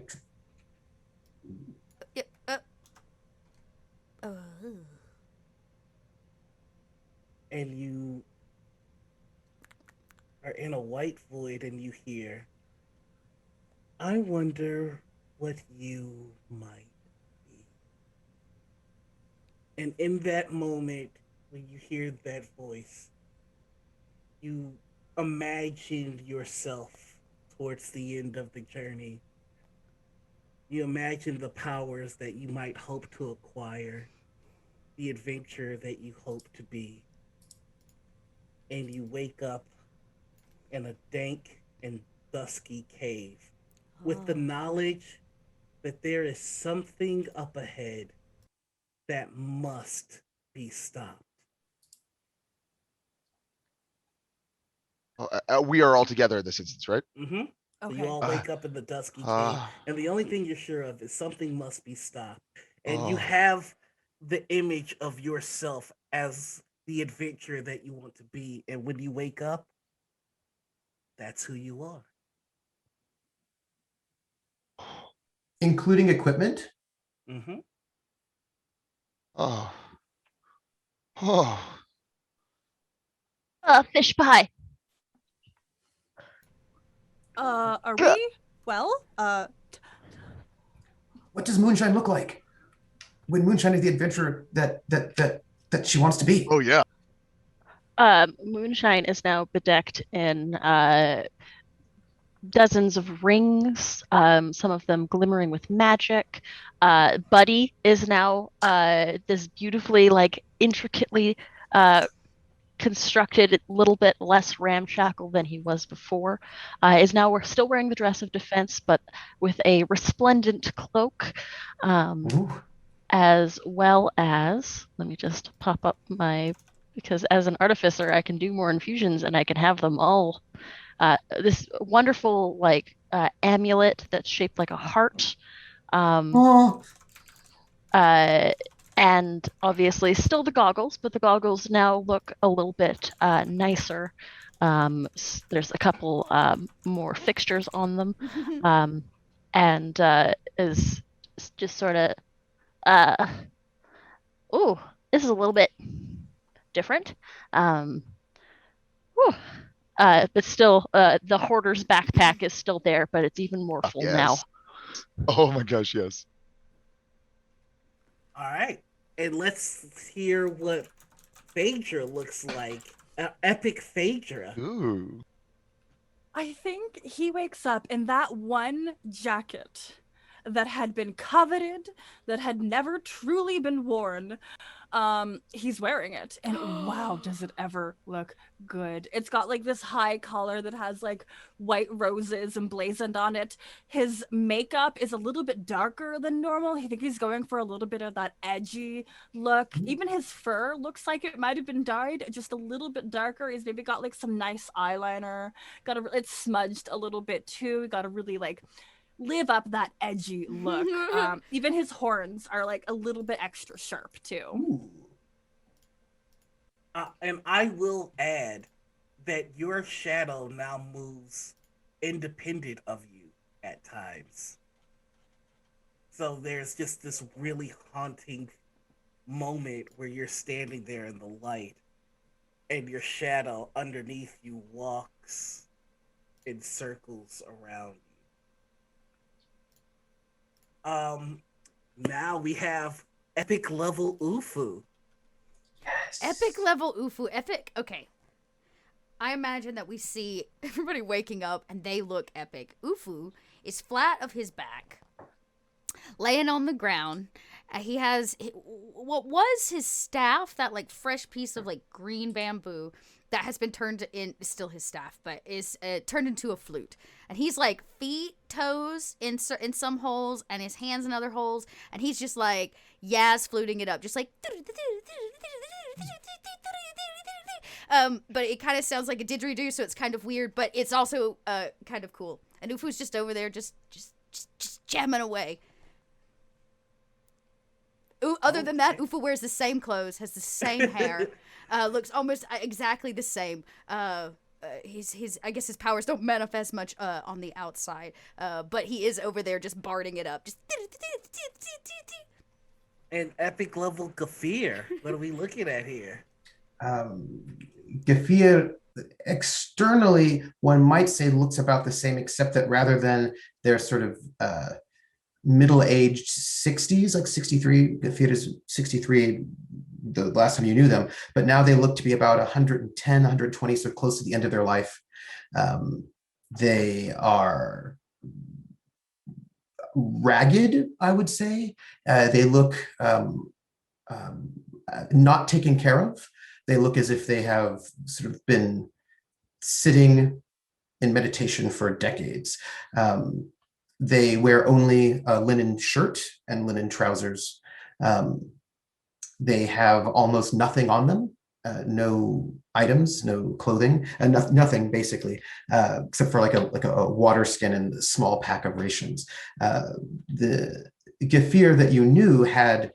Speaker 4: and you are in a white void and you hear, I wonder what you might be. And in that moment, when you hear that voice, you imagine yourself towards the end of the journey. You imagine the powers that you might hope to acquire, the adventure that you hope to be. And you wake up in a dank and dusky cave with the knowledge that there is something up ahead that must be stopped.
Speaker 2: We are all together in this instance, right?
Speaker 4: Mm-hmm. So
Speaker 3: Okay.
Speaker 4: you all wake up in the dusky cave, and the only thing you're sure of is something must be stopped. And you have the image of yourself as the adventurer that you want to be. And when you wake up, that's who you are.
Speaker 5: Including equipment?
Speaker 4: Mm-hmm.
Speaker 2: Oh. Oh.
Speaker 6: Fish pie.
Speaker 3: Are we? Well,
Speaker 5: What does Moonshine look like? When Moonshine is the adventurer that she wants to be.
Speaker 2: Oh yeah.
Speaker 6: Moonshine is now bedecked in dozens of rings, some of them glimmering with magic. Buddy is now this beautifully, like, intricately constructed, a little bit less ramshackle than he was before. Is now still wearing the dress of defense, but with a resplendent cloak. As well as, let me just pop up because as an artificer, I can do more infusions and I can have them all. This wonderful, like, amulet that's shaped like a heart. And obviously still the goggles, but the goggles now look a little bit nicer. There's a couple more fixtures on them. And is just sort of, this is a little bit different. But still, the hoarder's backpack is still there, but it's even more full now.
Speaker 2: Oh my gosh, yes.
Speaker 4: All right. And let's hear what Phaedra looks like. Epic Phaedra.
Speaker 2: Ooh.
Speaker 3: I think he wakes up in that one jacket that had been coveted, that had never truly been worn. He's wearing it, and wow, does it ever look good. It's got like this high collar that has like white roses emblazoned on it. His makeup is a little bit darker than normal. I think he's going for a little bit of that edgy look. Even his fur looks like it might have been dyed just a little bit darker. He's maybe got like some nice eyeliner. It's smudged a little bit too. Got to really like live up that edgy look. Even his horns are like a little bit extra sharp too.
Speaker 4: And I will add that your shadow now moves independent of you at times. So there's just this really haunting moment where you're standing there in the light and your shadow underneath you walks in circles around you. Now we have epic level Ufu.
Speaker 5: Yes.
Speaker 1: Epic level Ufu. Epic. Okay. I imagine that we see everybody waking up and they look epic. Ufu is flat of his back, laying on the ground. He has what was his staff, that like fresh piece of like green bamboo that has been turned in, still his staff, but is turned into a flute. And he's like feet, toes in some holes, and his hands in other holes, and he's just like fluting it up, just like. But it kind of sounds like a didgeridoo, so it's kind of weird, but it's also kind of cool. And Ufu's just over there, just jamming away. Other than that, Ufu wears the same clothes, has the same hair, looks almost exactly the same. His I guess his powers don't manifest much on the outside, but he is over there just barding it up, just.
Speaker 4: And epic level Gafir. What are we looking at here?
Speaker 5: Gafir, externally, one might say looks about the same, except that rather than their sort of middle-aged 60s, like 63, Gafir is 63 the last time you knew them, but now they look to be about 110, 120, so close to the end of their life. They are ragged, I would say. They look not taken care of. They look as if they have sort of been sitting in meditation for decades. They wear only a linen shirt and linen trousers. They have almost nothing on them. no items, no clothing, and nothing basically, except for like a water skin and a small pack of rations. The Gefir that you knew had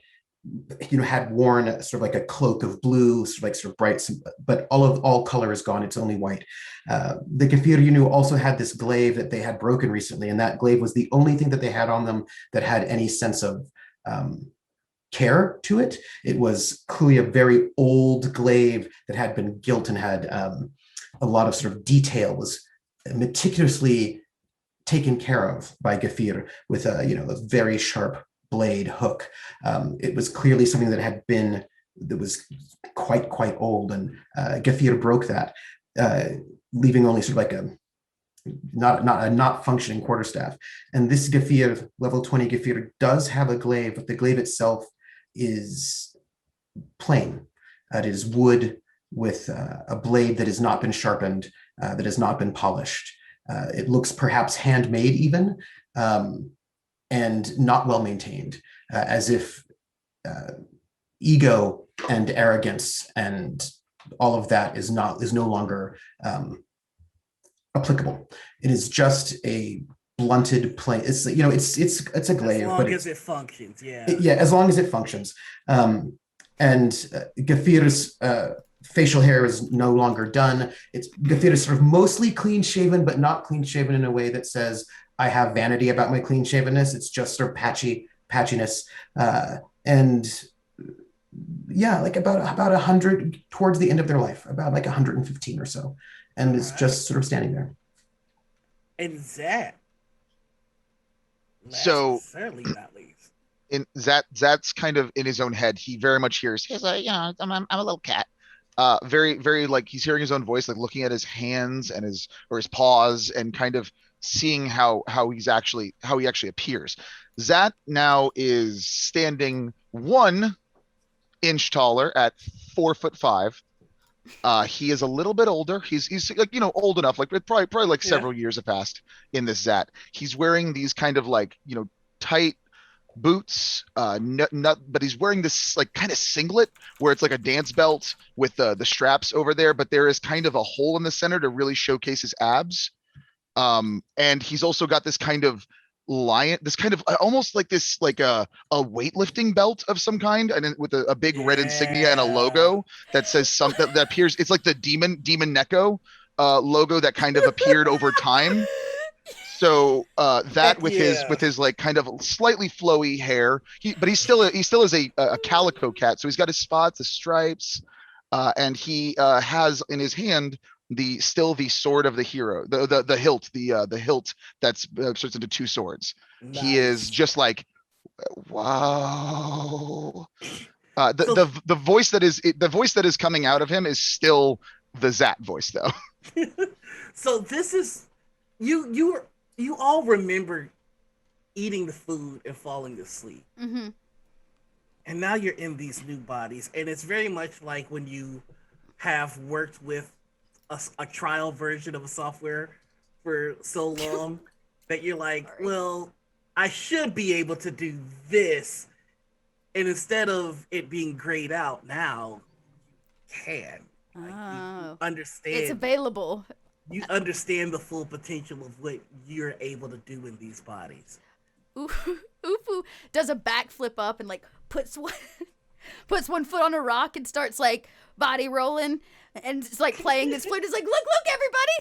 Speaker 5: worn sort of like a cloak of blue, sort of bright, but all color is gone. It's only white. The Gefir you knew also had this glaive that they had broken recently, and that glaive was the only thing that they had on them that had any sense of care to it. It was clearly a very old glaive that had been gilt and had a lot of sort of detail, was meticulously taken care of by Gefir with a very sharp blade hook. It was clearly something that was quite old, and Gefir broke that, leaving only sort of like a not functioning quarterstaff. And this Gefir, level 20 Gefir, does have a glaive, but the glaive itself is plain. It is wood with a blade that has not been sharpened, that has not been polished. It looks perhaps handmade even, and not well maintained, as if ego and arrogance and all of that is no longer applicable. It is just a blunted plain. It's a glaive,
Speaker 4: as long as it functions.
Speaker 5: As long as it functions. And Gefir's facial hair is no longer done. Gefir is sort of mostly clean shaven, but not clean shaven in a way that says I have vanity about my clean shavenness. It's just sort of patchiness, and like about 100 towards the end of their life, about like 115 or so, and it's just sort of standing there.
Speaker 4: And Zat.
Speaker 2: So
Speaker 4: certainly not least.
Speaker 2: Zat's kind of in his own head. He very much hears. He's like, I'm a little cat. Very, very like he's hearing his own voice, like looking at his hands and his paws, and kind of seeing how he actually appears. Zat now is standing 1 inch taller at 4'5". He is a little bit older. He's like, old enough, like probably like several years have passed in this Zat. He's wearing these kind of like, tight boots, but he's wearing this like kind of singlet where it's like a dance belt with the straps over there, but there is kind of a hole in the center to really showcase his abs. And he's also got this kind of almost like this, like a weightlifting belt of some kind, and with a big red insignia and a logo that says something that appears. It's like the demon Neko logo that kind of appeared over time. So that with his like kind of slightly flowy hair, but he still is a calico cat. So he's got his spots, the stripes, and he has in his hand the sword of the hero, the hilt, the hilt that's starts into 2 swords. Nice. He is just like, wow. The voice that is coming out of him is still the Zat voice, though.
Speaker 4: So this is you all remember eating the food and falling asleep.
Speaker 1: Mm-hmm.
Speaker 4: And now you're in these new bodies, and it's very much like when you have worked with a trial version of a software for so long that you're like, well, I should be able to do this, and instead of it being grayed out, now you can. You understand.
Speaker 1: It's available.
Speaker 4: You understand the full potential of what you're able to do in these bodies.
Speaker 1: Ufu does a backflip up and like puts one foot on a rock and starts like body rolling, and it's like playing this flute. It's like, look, everybody!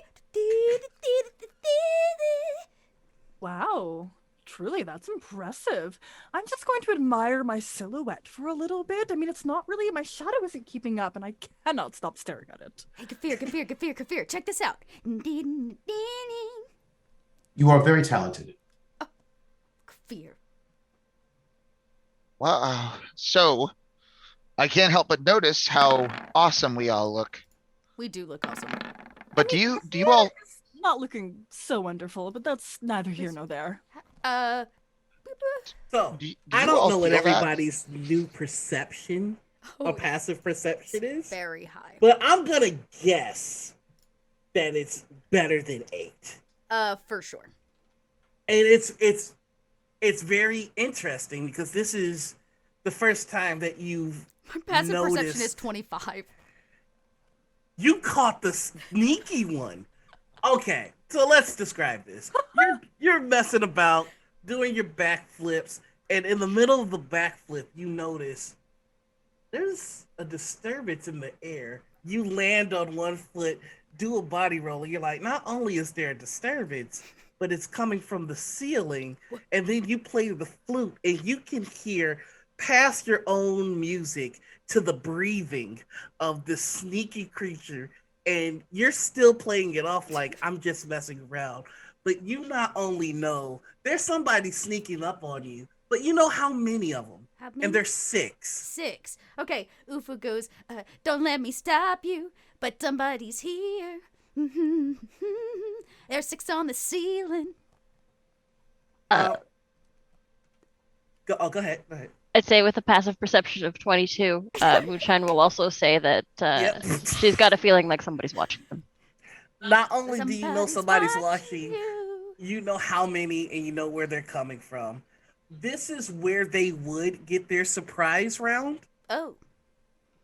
Speaker 3: Wow, truly, that's impressive. I'm just going to admire my silhouette for a little bit. I mean, it's not really, my shadow isn't keeping up, and I cannot stop staring at it.
Speaker 1: Hey, Kafir, check this out.
Speaker 5: You are very talented.
Speaker 1: Oh, Kafir.
Speaker 2: Wow. So I can't help but notice how awesome we all look.
Speaker 1: We do look awesome.
Speaker 2: But do you all?
Speaker 3: It's not looking so wonderful, but that's neither here nor there.
Speaker 4: So I don't know what everybody's new perception or passive perception is.
Speaker 1: Very high.
Speaker 4: But I'm gonna guess that it's better than 8.
Speaker 1: For sure.
Speaker 4: And it's very interesting because this is the first time that you've
Speaker 1: My passive
Speaker 4: noticed
Speaker 1: perception is 25.
Speaker 4: You caught the sneaky one. Okay, so let's describe this. You're messing about, doing your backflips, and in the middle of the backflip, you notice there's a disturbance in the air. You land on one foot, do a body roll, and you're like, not only is there a disturbance, but it's coming from the ceiling. And then you play the flute, and you can hear past your own music to the breathing of this sneaky creature. And you're still playing it off like I'm just messing around. But you not only know there's somebody sneaking up on you, but you know how many of them. And there's 6.
Speaker 1: 6. Okay, Ufu goes, don't let me stop you, but somebody's here. There's 6 on the ceiling.
Speaker 4: Go ahead.
Speaker 6: I'd say with a passive perception of 22, Moonshine will also say that she's got a feeling like somebody's watching them.
Speaker 4: Not only do you know somebody's watching, you know how many and you know where they're coming from. This is where they would get their surprise round.
Speaker 1: Oh.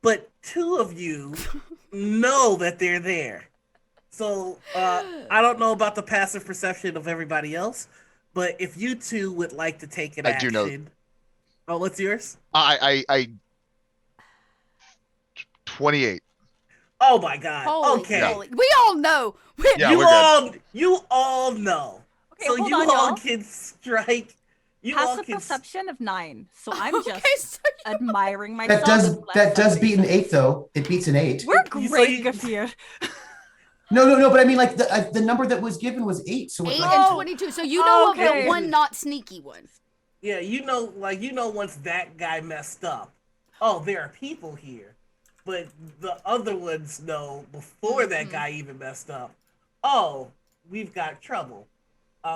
Speaker 4: But 2 of you know that they're there. So I don't know about the passive perception of everybody else, but if you 2 would like to take an action.
Speaker 2: I do know.
Speaker 4: Oh, what's yours?
Speaker 2: I 28.
Speaker 4: Oh my God.
Speaker 1: Holy,
Speaker 4: okay.
Speaker 1: Holy. We all know.
Speaker 2: Yeah,
Speaker 4: you all know.
Speaker 3: Okay,
Speaker 4: so
Speaker 3: hold
Speaker 4: you
Speaker 3: on,
Speaker 4: all
Speaker 3: y'all.
Speaker 4: can strike.
Speaker 3: Passive perception of 9. So I'm just admiring myself.
Speaker 5: That does beat an 8 though. It beats an 8.
Speaker 3: We're great here.
Speaker 5: No. But I mean, like the number that was given was 8. So
Speaker 1: 8 and 22. So you know of the one not sneaky one.
Speaker 4: Yeah, you know once that guy messed up. Oh, there are people here, but the other ones know before that guy even messed up. Oh, we've got trouble.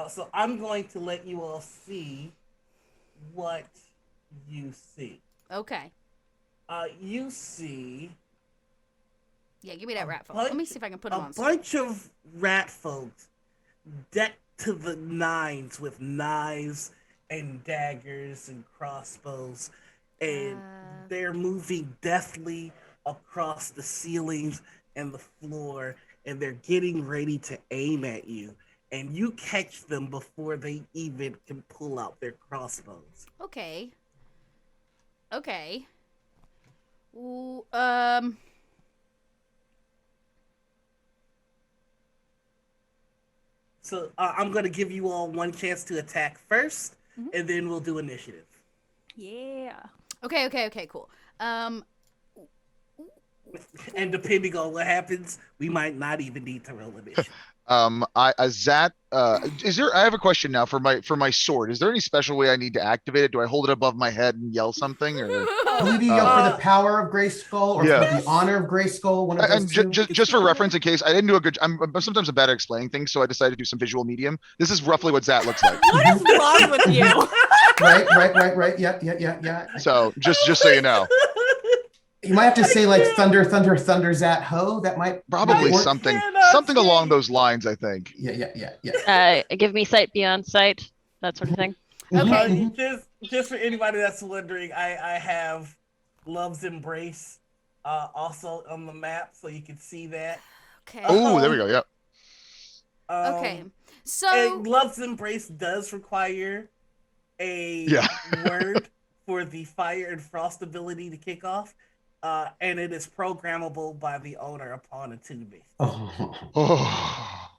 Speaker 4: So I'm going to let you all see what you see.
Speaker 1: Okay.
Speaker 4: You see.
Speaker 1: Yeah, give me that rat folk. Let me see if I can put them on.
Speaker 4: A bunch of rat folks decked to the nines with knives and daggers and crossbows, and they're moving deftly across the ceilings and the floor, and they're getting ready to aim at you. And you catch them before they even can pull out their crossbows.
Speaker 1: Okay. Ooh,
Speaker 4: So I'm going to give you all one chance to attack first, and then we'll do initiative.
Speaker 3: Yeah.
Speaker 1: Okay, cool.
Speaker 4: And depending on what happens, we might not even need to roll initiative.
Speaker 2: Is there? I have a question now for my sword. Is there any special way I need to activate it? Do I hold it above my head and yell something, or?
Speaker 5: I believe you yell for the power of Grayskull or for the honor of Grayskull. One of those two.
Speaker 2: Just for reference, in case I didn't do a good. I'm sometimes bad at explaining things, so I decided to do some visual medium. This is roughly what Zat looks like.
Speaker 3: What is wrong with you?
Speaker 5: Right. Yeah.
Speaker 2: So just so you know.
Speaker 5: You might have to say like thunder, Zat ho. That might
Speaker 2: probably something along those lines. I think.
Speaker 5: Yeah.
Speaker 6: Give me sight beyond sight, that sort of thing.
Speaker 1: Okay.
Speaker 4: Just for anybody that's wondering, I have Love's Embrace also on the map, so you can see that.
Speaker 1: Okay.
Speaker 2: Oh, there we go. Yep.
Speaker 1: Okay. So
Speaker 4: Love's Embrace does require a word for the fire and frost ability to kick off. And it is programmable by the owner upon attunement.
Speaker 2: Oh.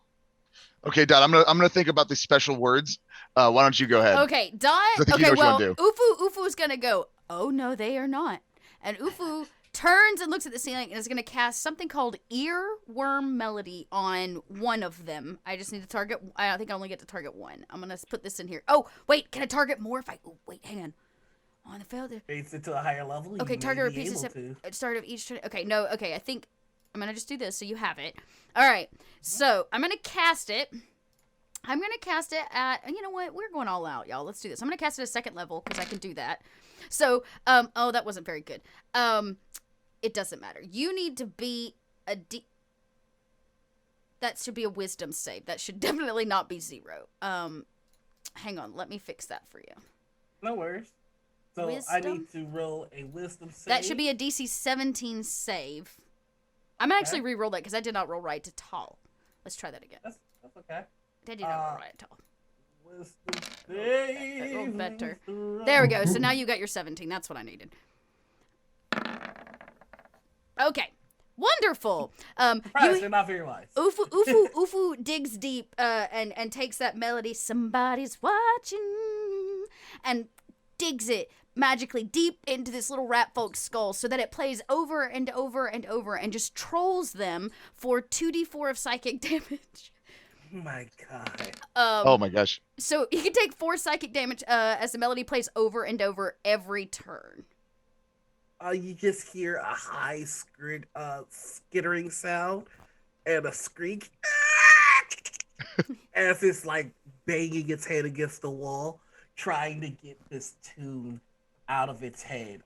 Speaker 2: Okay, Dot. I'm gonna think about these special words. Why don't you go ahead?
Speaker 1: Okay, Dot. Okay, well, Ufu's gonna go. Oh no, they are not. And Ufu turns and looks at the ceiling and is gonna cast something called Earworm Melody on one of them. I just need to target. I think I only get to target one. I'm gonna put this in here. Oh wait, can I target more if I? Oh, wait, hang on. On the failed.
Speaker 4: Raise it to a higher level.
Speaker 1: Okay, target repeats at the start of each turn. Okay, no. Okay, I think I'm gonna just do this so you have it. All right. So I'm gonna cast it. I'm gonna cast it at. You know what? We're going all out, y'all. Let's do this. I'm gonna cast it at 2nd level because I can do that. So, oh, that wasn't very good. It doesn't matter. You need to be a D. That should be a wisdom save. That should definitely not be 0. Hang on. Let me fix that for you.
Speaker 4: No worries. So wisdom? I need to roll a wisdom save.
Speaker 1: That should be a DC 17 save. I'm actually re-roll that because I did not roll right at all. Let's try that again.
Speaker 4: That's okay.
Speaker 1: I did not roll right at all.
Speaker 4: I
Speaker 1: rolled better. There we go. So now you got your 17. That's what I needed. Okay. Wonderful.
Speaker 4: They're not very wise.
Speaker 1: Ufu digs deep and takes that melody, somebody's watching, and digs it magically deep into this little rat folk's skull so that it plays over and over and over and just trolls them for 2d4 of psychic damage.
Speaker 4: Oh my god.
Speaker 2: Oh my gosh.
Speaker 1: So you can take 4 psychic damage as the melody plays over and over every turn.
Speaker 4: You just hear a high skittering sound and a screech as it's like banging its head against the wall, trying to get this tune out of its head.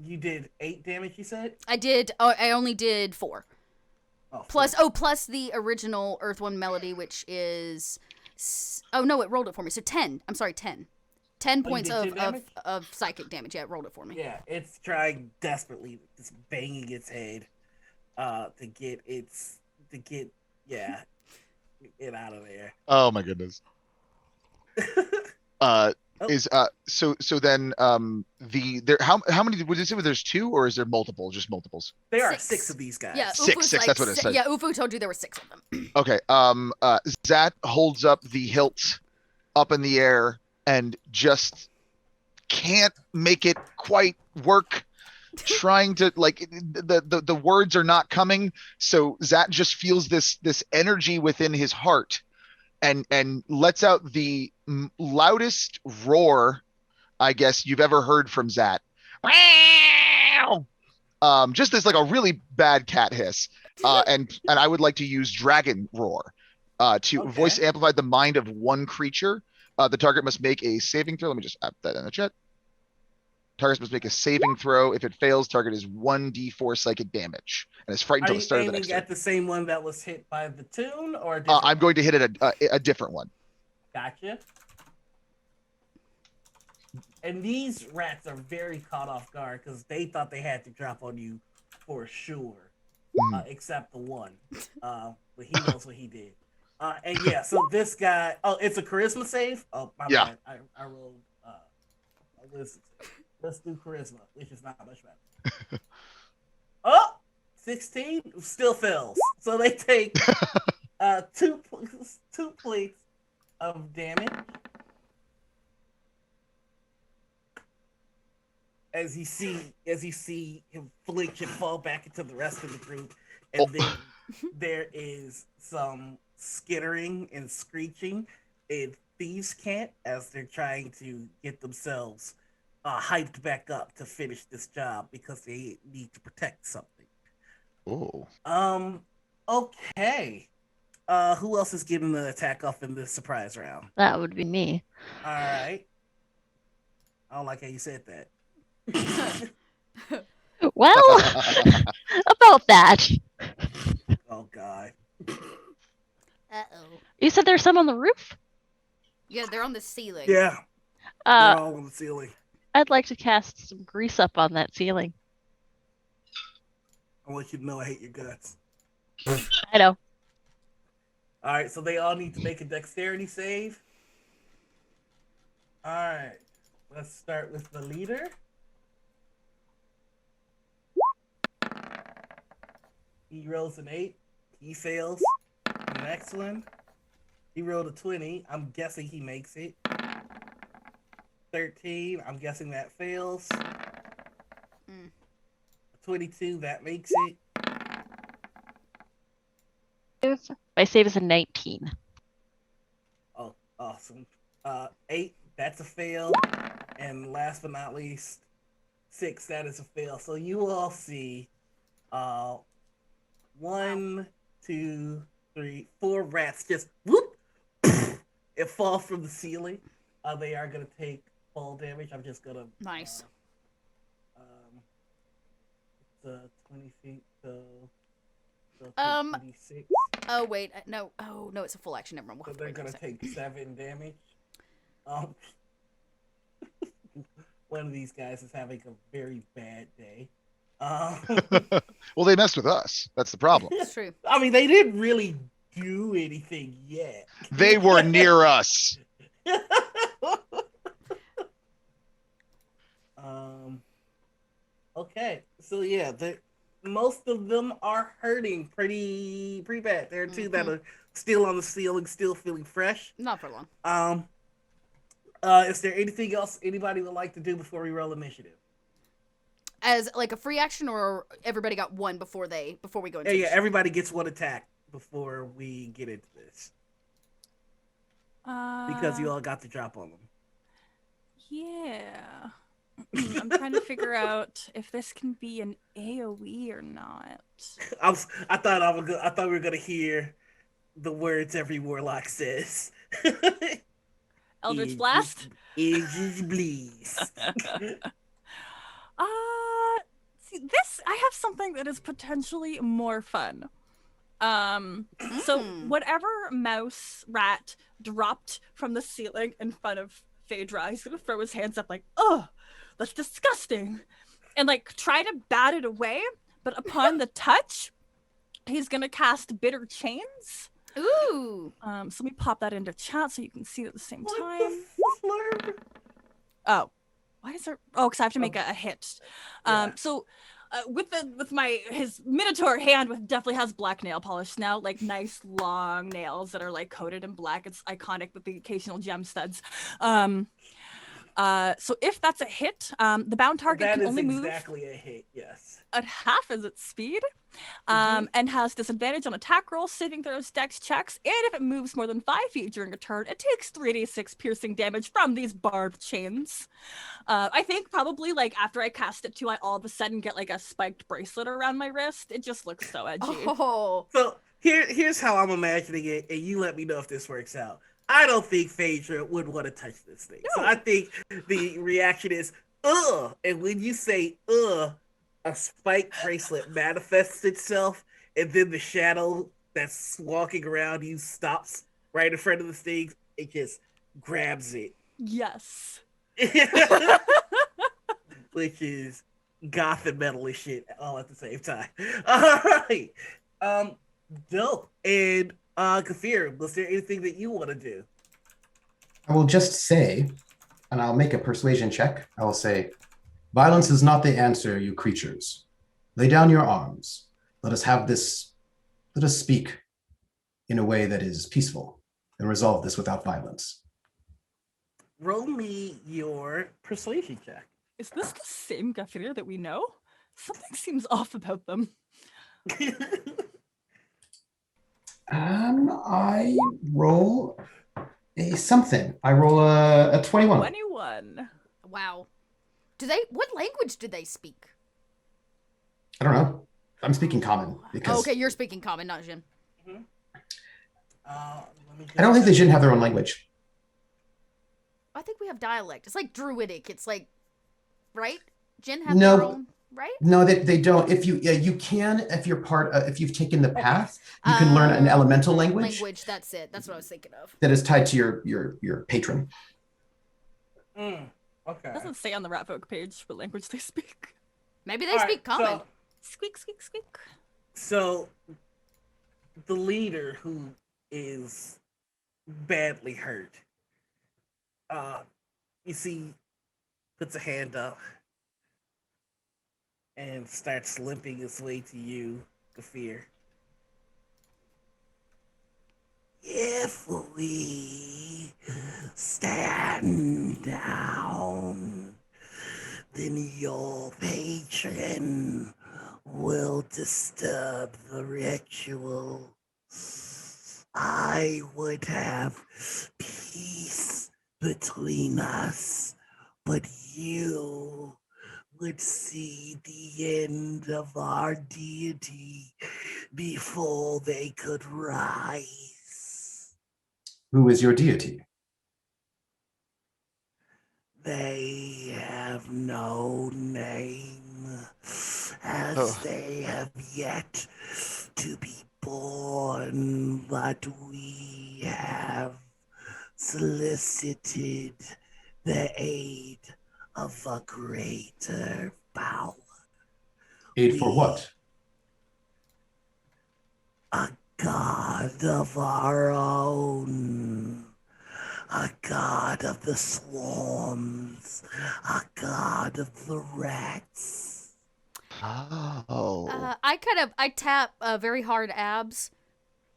Speaker 4: You did 8 damage, you said?
Speaker 1: I did. Oh, I only did 4.
Speaker 4: Oh,
Speaker 1: Plus the original Earth One melody, which is... Oh, no, it rolled it for me. So 10. I'm sorry, 10. 10 points of psychic damage. Yeah, it rolled it for me.
Speaker 4: Yeah, it's trying desperately, just banging its head to get it out of there.
Speaker 2: Oh my goodness. So then how many would you say there's 2 or is there multiple, just multiples?
Speaker 4: There are 6 of these guys.
Speaker 1: Yeah,
Speaker 2: six, that's what it said.
Speaker 1: Yeah, Ufu told you there were 6 of them.
Speaker 2: Okay. Zat holds up the hilt up in the air and just can't make it quite work. Trying to the words are not coming, so Zat just feels this energy within his heart and lets out the loudest roar I guess you've ever heard from Zat. Just this like a really bad cat hiss. And I would like to use dragon roar to voice amplify the mind of one creature. The target must make a saving throw. Let me just add that in the chat. Target must make a saving throw. If it fails, target is 1d4 psychic damage and is frightened until the start of the next turn.
Speaker 4: Are you aiming at the same one that was hit by the tune, or a
Speaker 2: I'm going to hit it a different one.
Speaker 4: Gotcha. And these rats are very caught off guard because they thought they had to drop on you for sure, except the one. But he knows what he did. And yeah, so this guy, it's a charisma save? Oh, my bad. I rolled, let's do charisma, which is not much better. 16 still fails. So they take 2 plates of damage. As you see him flinch and fall back into the rest of the group, and then there is some skittering and screeching in Thieves' Cant as they're trying to get themselves hyped back up to finish this job because they need to protect something.
Speaker 2: Oh.
Speaker 4: Okay. Who else is getting an attack off in this surprise round?
Speaker 6: That would be me.
Speaker 4: All right. I don't like how you said that.
Speaker 6: Well, about that.
Speaker 4: Oh God.
Speaker 1: Uh-oh.
Speaker 6: You said there's some on the roof?
Speaker 1: Yeah, they're on the ceiling.
Speaker 4: Yeah. They're all on the ceiling.
Speaker 6: I'd like to cast some grease up on that ceiling.
Speaker 4: I want you to know I hate your guts.
Speaker 6: I know.
Speaker 4: All right, so they all need to make a dexterity save. All right, let's start with the leader. He rolls an 8. He fails. The next one, he rolled a 20. I'm guessing he makes it. 13. I'm guessing that fails. 22. That makes it.
Speaker 6: My save is a 19.
Speaker 4: Oh, awesome. 8. That's a fail. And last but not least, 6. That is a fail. So you all see 1, 2, 3, 4 rats just whoop, it falls from the ceiling. They are gonna take fall damage. I'm just gonna
Speaker 1: nice.
Speaker 4: It's 20 feet, so 26.
Speaker 1: Oh wait, no. Oh no, it's a full action. Never mind.
Speaker 4: So they're gonna take 7 damage. One of these guys is having a very bad day. Um,
Speaker 2: Well, they messed with us. That's the problem.
Speaker 1: It's true.
Speaker 4: I mean, they didn't really do anything yet.
Speaker 2: They were near us.
Speaker 4: Okay, so yeah, most of them are hurting pretty bad. There are two that are still on the ceiling, still feeling fresh.
Speaker 1: Not for long.
Speaker 4: Is there anything else anybody would like to do before we roll initiative?
Speaker 1: As like a free action, or everybody got one before we go into
Speaker 4: Yeah, everybody gets one attack before we get into this. Because you all got the drop on them.
Speaker 3: Yeah. I'm trying to figure out if this can be an AoE or not.
Speaker 4: I thought we were gonna hear the words every warlock says.
Speaker 3: Eldritch Blast?
Speaker 4: Eldritch Blast.
Speaker 3: See, this, I have something that is potentially more fun. So whatever mouse rat dropped from the ceiling in front of Phaedra, he's gonna throw his hands up like, oh, that's disgusting, and like try to bat it away, but upon the touch, he's gonna cast Bitter Chains.
Speaker 1: Ooh.
Speaker 3: So let me pop that into chat so you can see it at the same time. Oh, why is there? Oh, because I have to make a hit. So with his Minotaur hand, with definitely has black nail polish now, like nice long nails that are like coated in black. It's iconic with the occasional gem studs. So if that's a hit, the bound target can only move
Speaker 4: exactly a hit. Yes.
Speaker 3: At half as its speed, and has disadvantage on attack rolls, saving throws, dex checks, and if it moves more than 5 feet during a turn, it takes 3d6 piercing damage from these barbed chains. I think probably like after I cast it too, I all of a sudden get like a spiked bracelet around my wrist. It just looks so edgy.
Speaker 1: Oh.
Speaker 4: So here's how I'm imagining it, and you let me know if this works out. I don't think Phaedra would want to touch this thing. No. So I think the reaction is, ugh. And when you say, ugh, a spike bracelet manifests itself, and then the shadow that's walking around you stops right in front of the thing. It just grabs it.
Speaker 3: Yes.
Speaker 4: Which is goth and metal as shit all at the same time. All right. Dope. And Kafir, was there anything that you want to do?
Speaker 5: I will just say, and I'll make a persuasion check. I will say, violence is not the answer, you creatures. Lay down your arms. Let us speak in a way that is peaceful and resolve this without violence.
Speaker 4: Roll me your persuasion check.
Speaker 3: Is this the same Gafir that we know? Something seems off about them.
Speaker 5: I roll a something. I roll a 21.
Speaker 3: 21.
Speaker 1: Wow. What language do they speak?
Speaker 5: I don't know. I'm speaking common because.
Speaker 1: Okay, you're speaking common, not Jin.
Speaker 4: Mm-hmm.
Speaker 5: I don't think they shouldn't have their own language.
Speaker 1: I think we have dialect. It's like Druidic. It's like, right? Jin have their own, right?
Speaker 5: No, they don't. If you can, if you're if you've taken the path, you can learn an elemental language.
Speaker 1: That's it. That's what I was thinking of.
Speaker 5: That is tied to your patron.
Speaker 4: Okay.
Speaker 3: It doesn't say on the Ratfolk page what language they speak.
Speaker 1: Maybe they speak common.
Speaker 4: So,
Speaker 3: squeak, squeak, squeak.
Speaker 4: So, the leader who is badly hurt, you see, puts a hand up and starts limping his way to you, Kafir. If we stand down, then your patron will disturb the ritual. I would have peace between us, but you would see the end of our deity before they could rise.
Speaker 5: Who is your deity?
Speaker 4: They have no name, as they have yet to be born, but we have solicited the aid of a greater power.
Speaker 5: Aid for what?
Speaker 4: A god of our own. A god of the swarms. A god of the rats.
Speaker 2: Oh.
Speaker 1: I tap very hard abs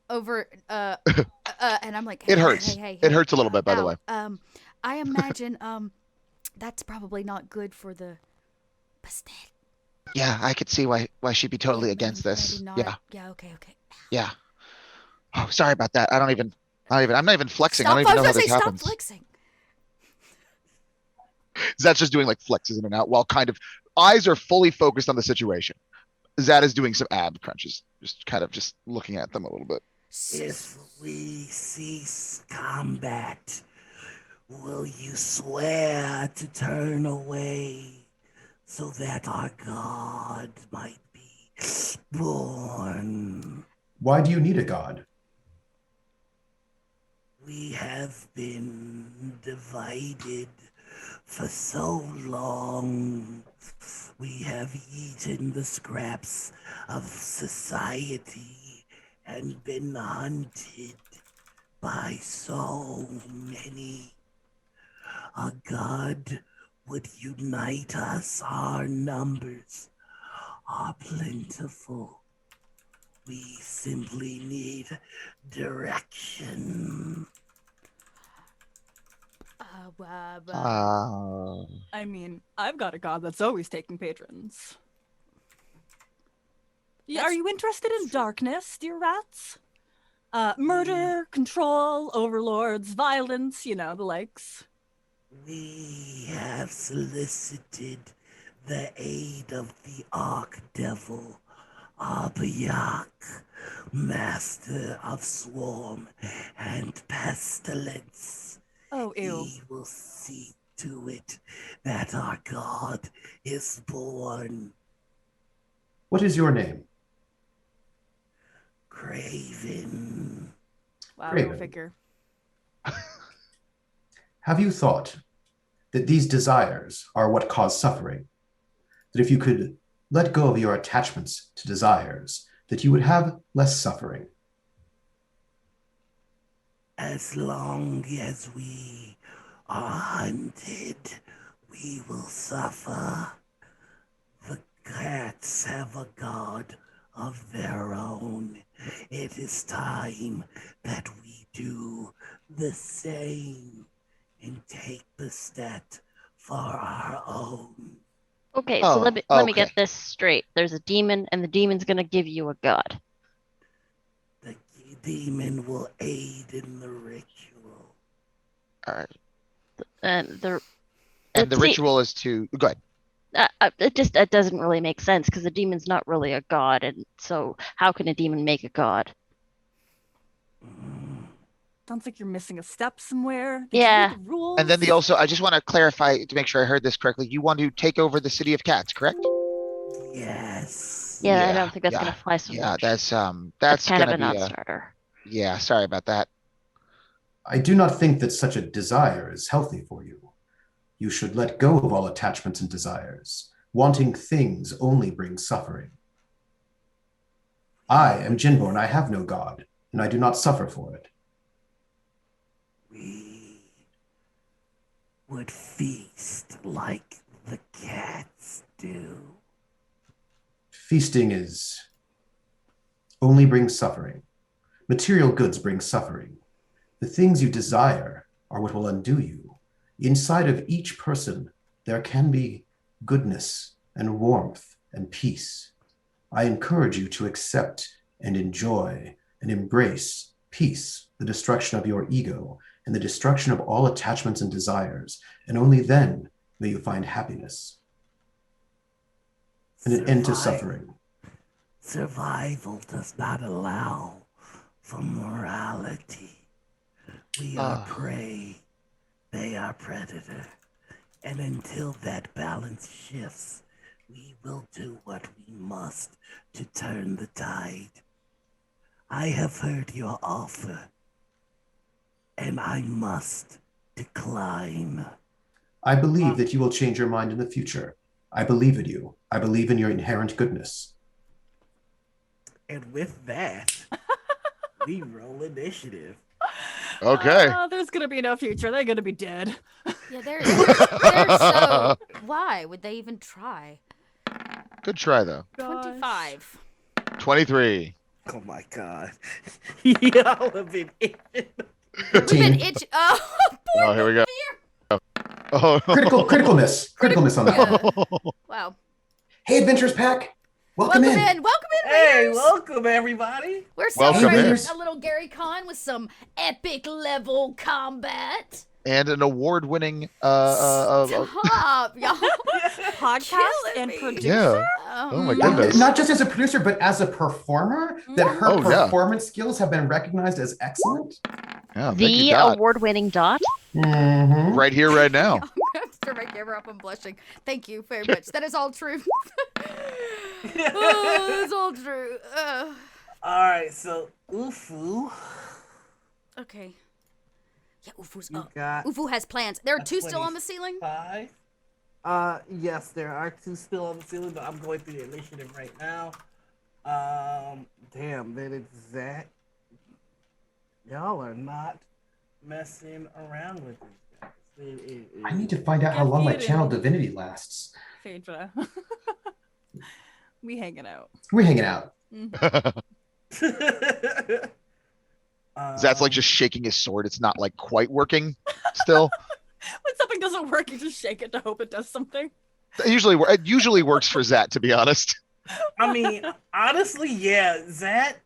Speaker 1: over and I'm like,
Speaker 2: It hurts. It hurts a little bit, by the way.
Speaker 1: I imagine that's probably not good for the pastel.
Speaker 7: Yeah, I could see why she'd be totally against this.
Speaker 1: Maybe not.
Speaker 7: Yeah.
Speaker 1: Yeah, okay.
Speaker 7: Yeah. Oh, sorry about that. I'm not even flexing.
Speaker 1: Stop,
Speaker 7: I don't even know how this
Speaker 1: stop
Speaker 7: happens.
Speaker 1: flexing.
Speaker 2: Zat's just doing like flexes in and out while kind of eyes are fully focused on the situation. Zat is doing some ab crunches, just kind of just looking at them a little bit.
Speaker 4: If we cease combat, will you swear to turn away so that our god might be born?
Speaker 5: Why do you need a god?
Speaker 4: We have been divided for so long. We have eaten the scraps of society and been hunted by so many. A god would unite us. Our numbers are plentiful. We simply need direction.
Speaker 3: I mean, I've got a god that's always taking patrons. Are you interested in darkness, dear rats? Murder, control, overlords, violence, the likes.
Speaker 4: We have solicited the aid of the Archdevil, Abiyak, master of swarm and pestilence.
Speaker 3: Oh, ew.
Speaker 4: He will see to it that our god is born.
Speaker 5: What is your name?
Speaker 4: Craven.
Speaker 3: Wow,
Speaker 5: Craven.
Speaker 3: go figure.
Speaker 5: Have you thought that these desires are what cause suffering? That if you could let go of your attachments to desires, that you would have less suffering?
Speaker 4: As long as we are hunted, we will suffer. The cats have a god of their own. It is time that we do the same and take the step for our own.
Speaker 6: Okay, so let me get this straight. There's a demon, and the demon's gonna give you a god.
Speaker 4: The demon will aid in the ritual.
Speaker 7: All right.
Speaker 6: And
Speaker 7: the ritual is to go ahead.
Speaker 6: It doesn't really make sense because the demon's not really a god, and so how can a demon make a god?
Speaker 3: Sounds like you're missing a step somewhere.
Speaker 6: Did you read
Speaker 3: the rules?
Speaker 7: And then I just want to clarify to make sure I heard this correctly. You want to take over the city of cats, correct?
Speaker 4: Yes.
Speaker 6: Yeah, I don't think that's gonna fly so much.
Speaker 7: That's
Speaker 6: kind of
Speaker 7: gonna
Speaker 6: a
Speaker 7: be
Speaker 6: non-starter.
Speaker 7: Yeah, sorry about that.
Speaker 5: I do not think that such a desire is healthy for you. You should let go of all attachments and desires. Wanting things only brings suffering. I am Jinborn. I have no god, and I do not suffer for it.
Speaker 4: We would feast like the cats do.
Speaker 5: Feasting only brings suffering. Material goods bring suffering. The things you desire are what will undo you. Inside of each person, there can be goodness and warmth and peace. I encourage you to accept and enjoy and embrace peace, the destruction of your ego, and the destruction of all attachments and desires, and only then may you find happiness and an end to suffering.
Speaker 4: Survival does not allow for morality. We are prey, they are predator, and until that balance shifts, we will do what we must to turn the tide. I have heard your offer, and I must decline.
Speaker 5: I believe that you will change your mind in the future. I believe in you. I believe in your inherent goodness.
Speaker 4: And with that, we roll initiative.
Speaker 2: Okay.
Speaker 3: There's gonna be no future. They're gonna be dead.
Speaker 1: Yeah, they're so. Why would they even try?
Speaker 2: Good try though.
Speaker 1: 25.
Speaker 2: 23.
Speaker 4: Oh my god. Y'all have been itching.
Speaker 1: We've been itching. Oh,
Speaker 2: Oh, here we go. Oh.
Speaker 5: Critical miss on that one.
Speaker 1: yeah. Wow.
Speaker 5: Hey, Adventures Pack. Welcome in.
Speaker 1: Welcome in,
Speaker 4: Hey,
Speaker 1: Raiders.
Speaker 4: welcome everybody.
Speaker 1: We're
Speaker 2: Welcome
Speaker 1: celebrating
Speaker 5: in.
Speaker 1: a little Gary Con with some epic level combat.
Speaker 2: And an award-winning
Speaker 1: Stop, y'all.
Speaker 3: Podcast
Speaker 1: Killing
Speaker 3: and
Speaker 1: me.
Speaker 3: producer.
Speaker 2: yeah. Oh my
Speaker 5: Not,
Speaker 2: goodness.
Speaker 5: not just as a producer, but as a performer, that her
Speaker 2: Oh, yeah.
Speaker 5: performance skills have been recognized as excellent.
Speaker 2: Yeah, thank
Speaker 6: The
Speaker 2: you, Dot.
Speaker 6: award-winning Dot.
Speaker 5: Mm-hmm.
Speaker 2: Right here, right now.
Speaker 1: I'm gonna turn my camera up. I'm blushing. Thank you very much. That is all true. Oh, it's all true.
Speaker 4: Alright, so Ufu.
Speaker 1: Okay. Yeah, Ufu's
Speaker 4: You
Speaker 1: up.
Speaker 4: got
Speaker 1: Ufu has plans. There are
Speaker 4: a
Speaker 1: two still on the ceiling.
Speaker 4: 5. Yes, there are 2 still on the ceiling, but I'm going through the initiative right now. Damn, then it's that. Y'all are not messing around with these guys.
Speaker 5: I need to find out how long my channel divinity lasts.
Speaker 3: Phaedra. We hanging out.
Speaker 5: We're hanging out.
Speaker 2: Zat's like just shaking his sword. It's not like quite working still.
Speaker 3: When something doesn't work, you just shake it to hope it does something.
Speaker 2: It usually works for Zat, to be honest.
Speaker 4: I mean, honestly, yeah, Zat.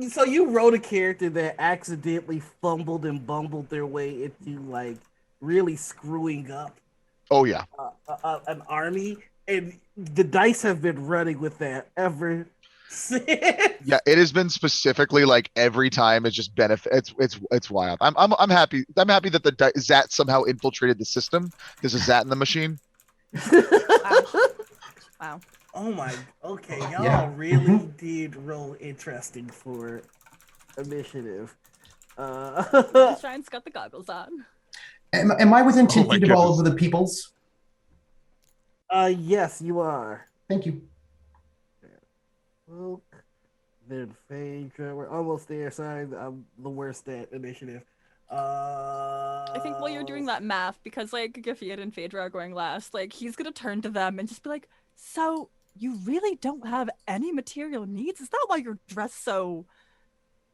Speaker 4: So you wrote a character that accidentally fumbled and bumbled their way into like really screwing up
Speaker 2: Oh yeah.
Speaker 4: an army, and the dice have been running with that ever since.
Speaker 2: Yeah, it has been specifically like every time it's just benefit. It's wild. I'm happy. I'm happy that the Zat somehow infiltrated the system. There's a Zat in the machine.
Speaker 3: Wow.
Speaker 4: Oh my. Okay, y'all
Speaker 5: Yeah.
Speaker 4: really did roll interesting for initiative.
Speaker 3: Shine's got the goggles on.
Speaker 5: Am I within 10
Speaker 2: Oh my
Speaker 5: feet of all
Speaker 2: goodness.
Speaker 5: of the peoples?
Speaker 4: Yes, you are.
Speaker 5: Thank you.
Speaker 4: Luke, then Phaedra. We're almost there. Sorry, I'm the worst at initiative.
Speaker 3: I think while you're doing that math, because like Gafiat and Phaedra are going last, like he's gonna turn to them and just be like, "So you really don't have any material needs? Is that why you're dressed so?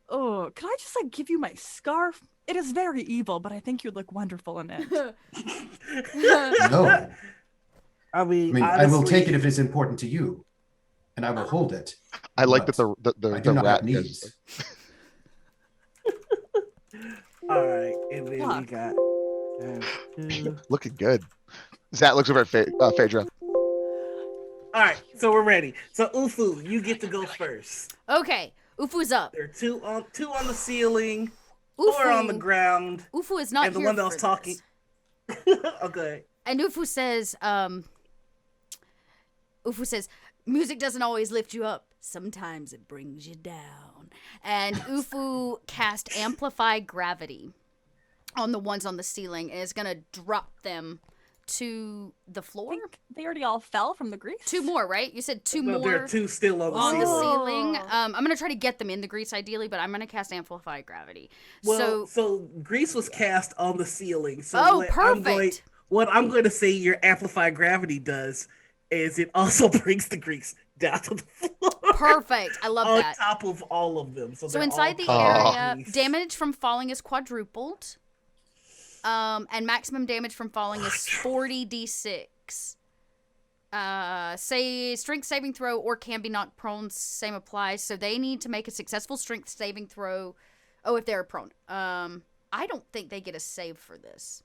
Speaker 3: Oh, can I just like give you my scarf? It is very evil, but I think you look wonderful in it."
Speaker 5: No.
Speaker 4: I mean,
Speaker 5: I will
Speaker 4: honestly,
Speaker 5: take it if it's important to you, and I will hold it.
Speaker 2: I like that
Speaker 5: But
Speaker 2: the
Speaker 5: I do not
Speaker 2: rat
Speaker 5: have
Speaker 2: does-
Speaker 5: needs.
Speaker 4: All right, and then we
Speaker 3: Fuck.
Speaker 4: got two.
Speaker 2: looking good. Zat looks over at Phaedra.
Speaker 4: All right, so we're ready. So Ufu, you get to go first.
Speaker 1: Okay, Ufu's up.
Speaker 4: There are two on the ceiling,
Speaker 1: Ufu,
Speaker 4: 4 on the ground,
Speaker 1: Ufu is not
Speaker 4: and the
Speaker 1: here
Speaker 4: one that
Speaker 1: for
Speaker 4: was talking.
Speaker 1: this.
Speaker 4: Okay.
Speaker 1: And Ufu says, music doesn't always lift you up. Sometimes it brings you down. And Ufu cast Amplify Gravity on the ones on the ceiling and is going to drop them to the
Speaker 3: I
Speaker 1: floor.
Speaker 3: think they already all fell from the grease.
Speaker 1: 2 more, right? You said 2
Speaker 4: No,
Speaker 1: more
Speaker 4: there are 2 still on the
Speaker 1: on the
Speaker 4: ceiling.
Speaker 1: ceiling. I'm going to try to get them in the grease ideally, but I'm going to cast Amplify Gravity.
Speaker 4: Well,
Speaker 1: so
Speaker 4: so grease was cast on the ceiling. So
Speaker 1: Oh, perfect.
Speaker 4: What I'm going to say your Amplify Gravity does is it also brings the grease down to the floor.
Speaker 1: perfect. I love
Speaker 4: on
Speaker 1: that.
Speaker 4: top of all of them. So
Speaker 1: So
Speaker 4: they're
Speaker 1: inside the
Speaker 4: all covered in
Speaker 1: area,
Speaker 4: grease.
Speaker 1: damage from falling is quadrupled. And maximum damage from falling is 40d6. Say strength saving throw or can be knocked prone, same applies. So they need to make a successful strength saving throw. Oh, if they're prone. I don't think they get a save for this.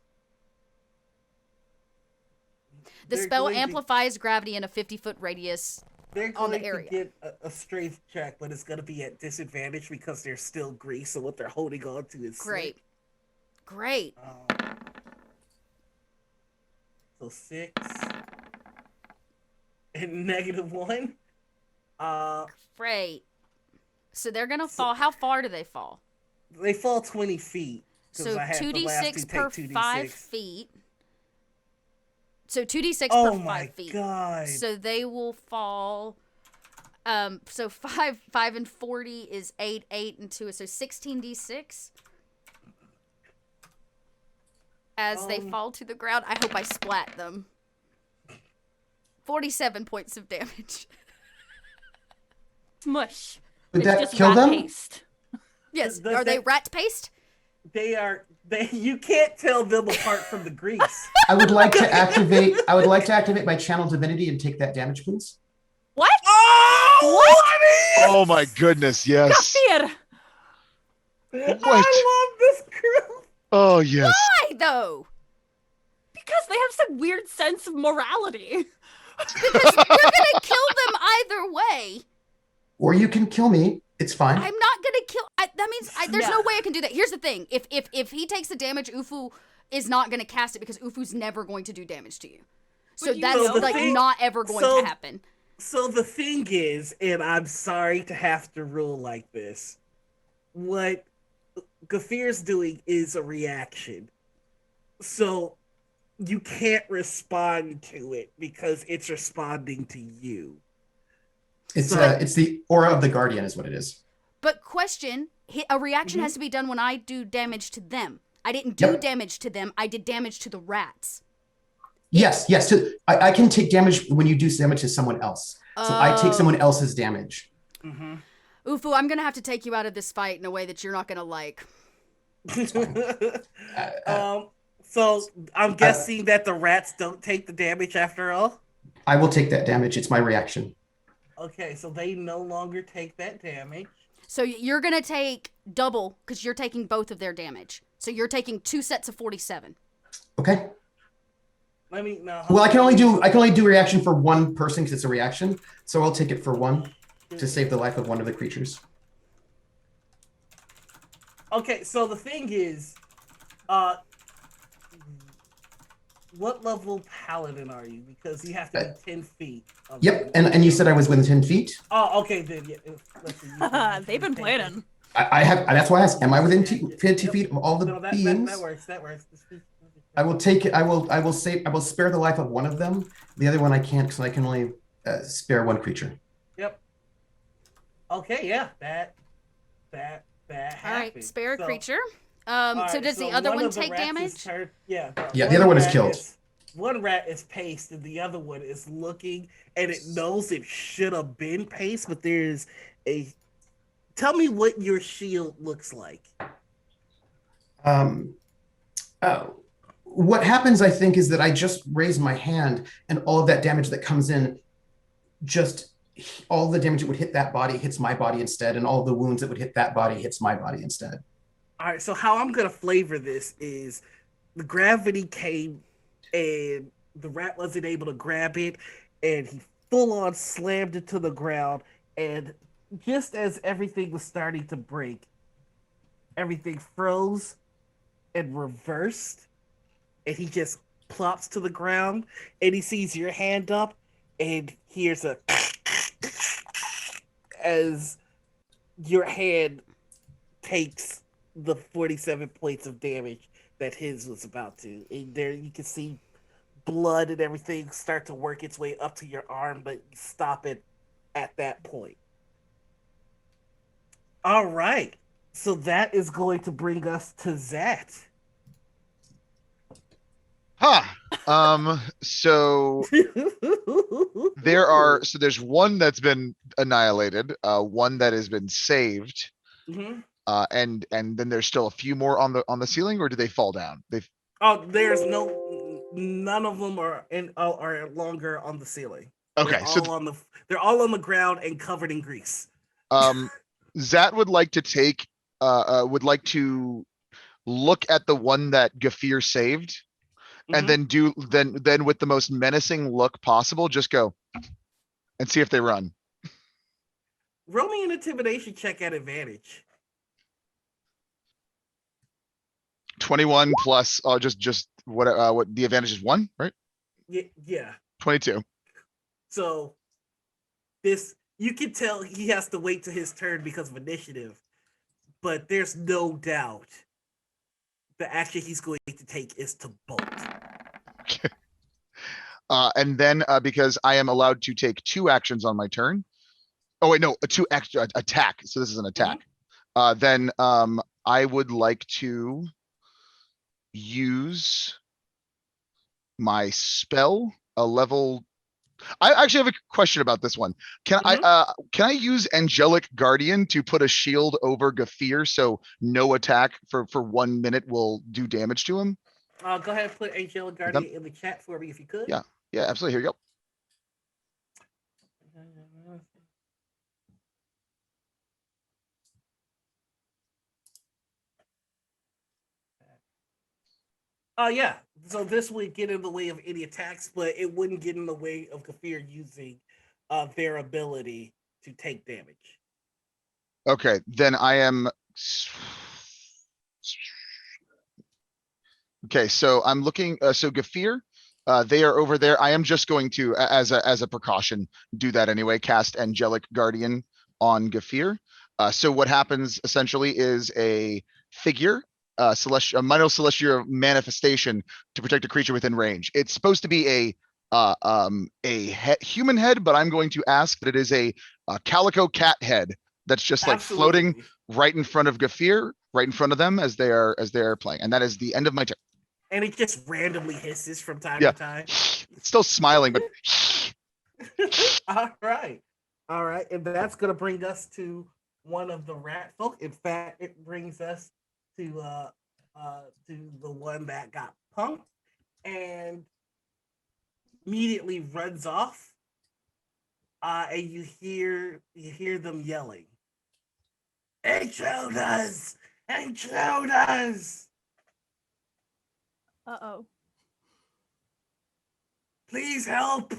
Speaker 1: The
Speaker 4: They're
Speaker 1: spell
Speaker 4: going to-
Speaker 1: amplifies gravity in a 50-foot radius.
Speaker 4: They're
Speaker 1: on the
Speaker 4: going
Speaker 1: area.
Speaker 4: to get a strength check, but it's going to be at disadvantage because they're still grease. So what they're holding on to is
Speaker 1: Great.
Speaker 4: slick.
Speaker 1: Great.
Speaker 4: So 6 and -1.
Speaker 1: Great. So they're going to fall. How far do they fall?
Speaker 4: They fall 20 feet. 'cause
Speaker 1: So
Speaker 4: I had the last
Speaker 1: 2d6
Speaker 4: two
Speaker 1: per
Speaker 4: take 2d6.
Speaker 1: 5 feet. So 2d6
Speaker 4: Oh
Speaker 1: per 5
Speaker 4: my
Speaker 1: feet.
Speaker 4: god.
Speaker 1: So they will fall. So 5 and 40 is 8, 8 and 2 is so 16d6. As they fall to the ground, I hope I splat them. 47 points of damage.
Speaker 3: Smush.
Speaker 5: Would
Speaker 3: It's
Speaker 5: that
Speaker 3: just
Speaker 5: kill
Speaker 3: rat
Speaker 5: them?
Speaker 3: paste.
Speaker 1: Yes.
Speaker 4: Does
Speaker 1: Are they
Speaker 4: that-
Speaker 1: rat paste?
Speaker 4: You can't tell them apart from the grease.
Speaker 5: I would like to activate my channel divinity and take that damage, please.
Speaker 3: What?
Speaker 2: Oh my goodness, yes.
Speaker 3: Gafir!
Speaker 2: What?
Speaker 4: I love this crew.
Speaker 2: Oh yes.
Speaker 1: Why though?
Speaker 3: Because they have some weird sense of morality.
Speaker 1: Because you're gonna kill them either way.
Speaker 5: Or you can kill me. It's fine.
Speaker 1: I'm not gonna kill. That means there's no way I can do that. Here's the thing: if he takes the damage, Ufu is not gonna cast it because Ufu's never going to do damage to you. So
Speaker 3: you
Speaker 1: that's
Speaker 3: know
Speaker 1: like
Speaker 3: that?
Speaker 1: not ever going to happen.
Speaker 4: So the thing is, and I'm sorry to have to rule like this, what Gafir's doing is a reaction. So you can't respond to it because it's responding to you.
Speaker 5: It's the aura of the guardian is what it is.
Speaker 1: But question: a reaction has to be done when I do damage to them. I didn't do damage to them. I did damage to the rats.
Speaker 5: Yes. So I can take damage when you do damage to someone else. So I take someone else's damage.
Speaker 4: Mm-hmm.
Speaker 1: Ufu, I'm gonna have to take you out of this fight in a way that you're not gonna like.
Speaker 4: So I'm guessing that the rats don't take the damage after all?
Speaker 5: I will take that damage. It's my reaction.
Speaker 4: Okay, so they no longer take that damage.
Speaker 1: So you're gonna take double because you're taking both of their damage. So you're taking 2 sets of 47.
Speaker 5: Okay.
Speaker 4: Let me know.
Speaker 5: Well, I can only do reaction for one person because it's a reaction. So I'll take it for one to save the life of one of the creatures.
Speaker 4: Okay, so the thing is, what level paladin are you? Because you have to be 10 feet.
Speaker 5: Yep, and you said I was within 10 feet?
Speaker 4: Oh, okay, then. Yeah,
Speaker 3: They've been planning.
Speaker 5: I have. That's why I asked. Am I within 50 feet of all the beings?
Speaker 4: That works.
Speaker 5: I will take it. I will spare the life of one of them. The other one I can't because I can only spare one creature.
Speaker 4: Yep. Okay, yeah, that happens.
Speaker 1: All right, spare a creature. So does the other one take damage?
Speaker 4: Yeah,
Speaker 5: the other one is killed.
Speaker 4: One rat is paced and the other one is looking and it knows it should have been paced, but there's a... Tell me what your shield looks like.
Speaker 5: What happens, I think, is that I just raise my hand and all of that damage that comes in, just all the damage that would hit that body hits my body instead, and all the wounds that would hit that body hits my body instead.
Speaker 4: All right, so how I'm going to flavor this is the gravity came and the rat wasn't able to grab it, and he full on slammed it to the ground, and just as everything was starting to break, everything froze and reversed, and he just plops to the ground, and he sees your hand up, and hears a as your hand takes the 47 points of damage that his was about to. And there you can see blood and everything start to work its way up to your arm, but stop it at that point. All right. So that is going to bring us to Zat.
Speaker 2: So there's one that's been annihilated, one that has been saved.
Speaker 4: Mm-hmm.
Speaker 2: And then there's still a few more on the ceiling, or do they fall down?
Speaker 4: There's none of them are longer on the ceiling.
Speaker 2: Okay,
Speaker 4: they're all on the ground and covered in grease.
Speaker 2: Zat would like to look at the one that Gafir saved, and then with the most menacing look possible, just go and see if they run.
Speaker 4: Roll me an intimidation check at advantage.
Speaker 2: 21 plus just what the advantage is 1, right?
Speaker 4: Yeah.
Speaker 2: 22.
Speaker 4: So this, you can tell he has to wait to his turn because of initiative, but there's no doubt the action he's going to take is to bolt.
Speaker 2: Okay. And then because I am allowed to take 2 actions on my turn. Oh wait, no, a 2 extra attack. So this is an attack. Then I would like to use my spell, a level. I actually have a question about this one. Can I use Angelic Guardian to put a shield over Gafir so no attack for 1 minute will do damage to him?
Speaker 4: Go ahead and put Angelic Guardian in the chat for me if you could.
Speaker 2: Yeah, absolutely. Here you go.
Speaker 4: Yeah. So this would get in the way of any attacks, but it wouldn't get in the way of Kafir using their ability to take damage.
Speaker 2: Okay, then I am. Okay, so I'm looking. So Gafir, they are over there. I am just going to, as a precaution, do that anyway. Cast Angelic Guardian on Gafir. So what happens essentially is a figure, a minor celestial manifestation to protect a creature within range. It's supposed to be a human head, but I'm going to ask that it is a calico cat head that's just like floating right in front of Gafir, right in front of them as they are playing, and that is the end of my turn.
Speaker 4: And it just randomly hisses from time to time.
Speaker 2: It's still smiling, but
Speaker 4: all right, and that's gonna bring us to one of the rat folk. In fact, it brings us to the one that got punked and immediately runs off. And you hear them yelling, "Intruders! Intruders!
Speaker 3: Uh-oh.
Speaker 4: Please help!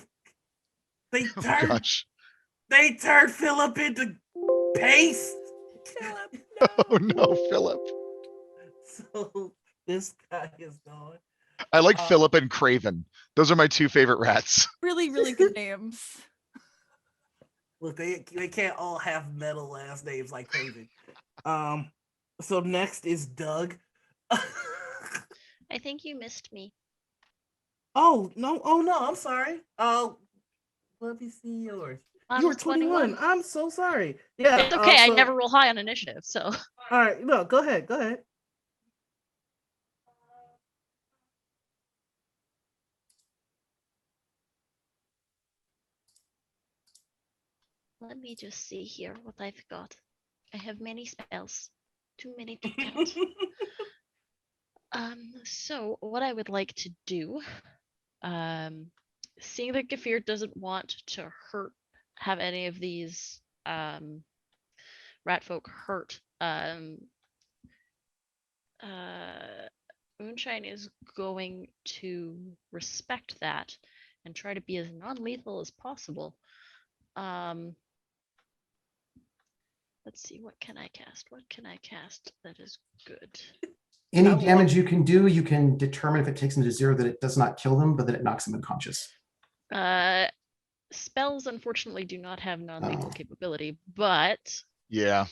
Speaker 4: They
Speaker 2: They
Speaker 4: turned Philip into paste."
Speaker 3: Philip, no.
Speaker 2: Oh no, Philip.
Speaker 4: So this guy is gone.
Speaker 2: I like Philip and Craven. Those are my 2 favorite rats.
Speaker 3: Really, really good names.
Speaker 4: Look, they can't all have metal last names like Craven. So next is Doug.
Speaker 6: I think you missed me.
Speaker 4: Oh no, I'm sorry. Let me see yours. You were 21. I'm so sorry. Yeah.
Speaker 6: It's okay, I never roll high on initiative, so.
Speaker 4: All right, no, go ahead.
Speaker 6: Let me just see here what I've got. I have many spells. Too many to count. So what I would like to do, seeing that Gafir doesn't want to have any of these rat folk hurt, Moonshine is going to respect that and try to be as non-lethal as possible. Let's see, what can I cast? What can I cast that is good?
Speaker 5: Any damage you can do, you can determine if it takes them to 0 that it does not kill them, but that it knocks them unconscious.
Speaker 6: Spells, unfortunately, do not have non-lethal capability, but...
Speaker 2: Yeah.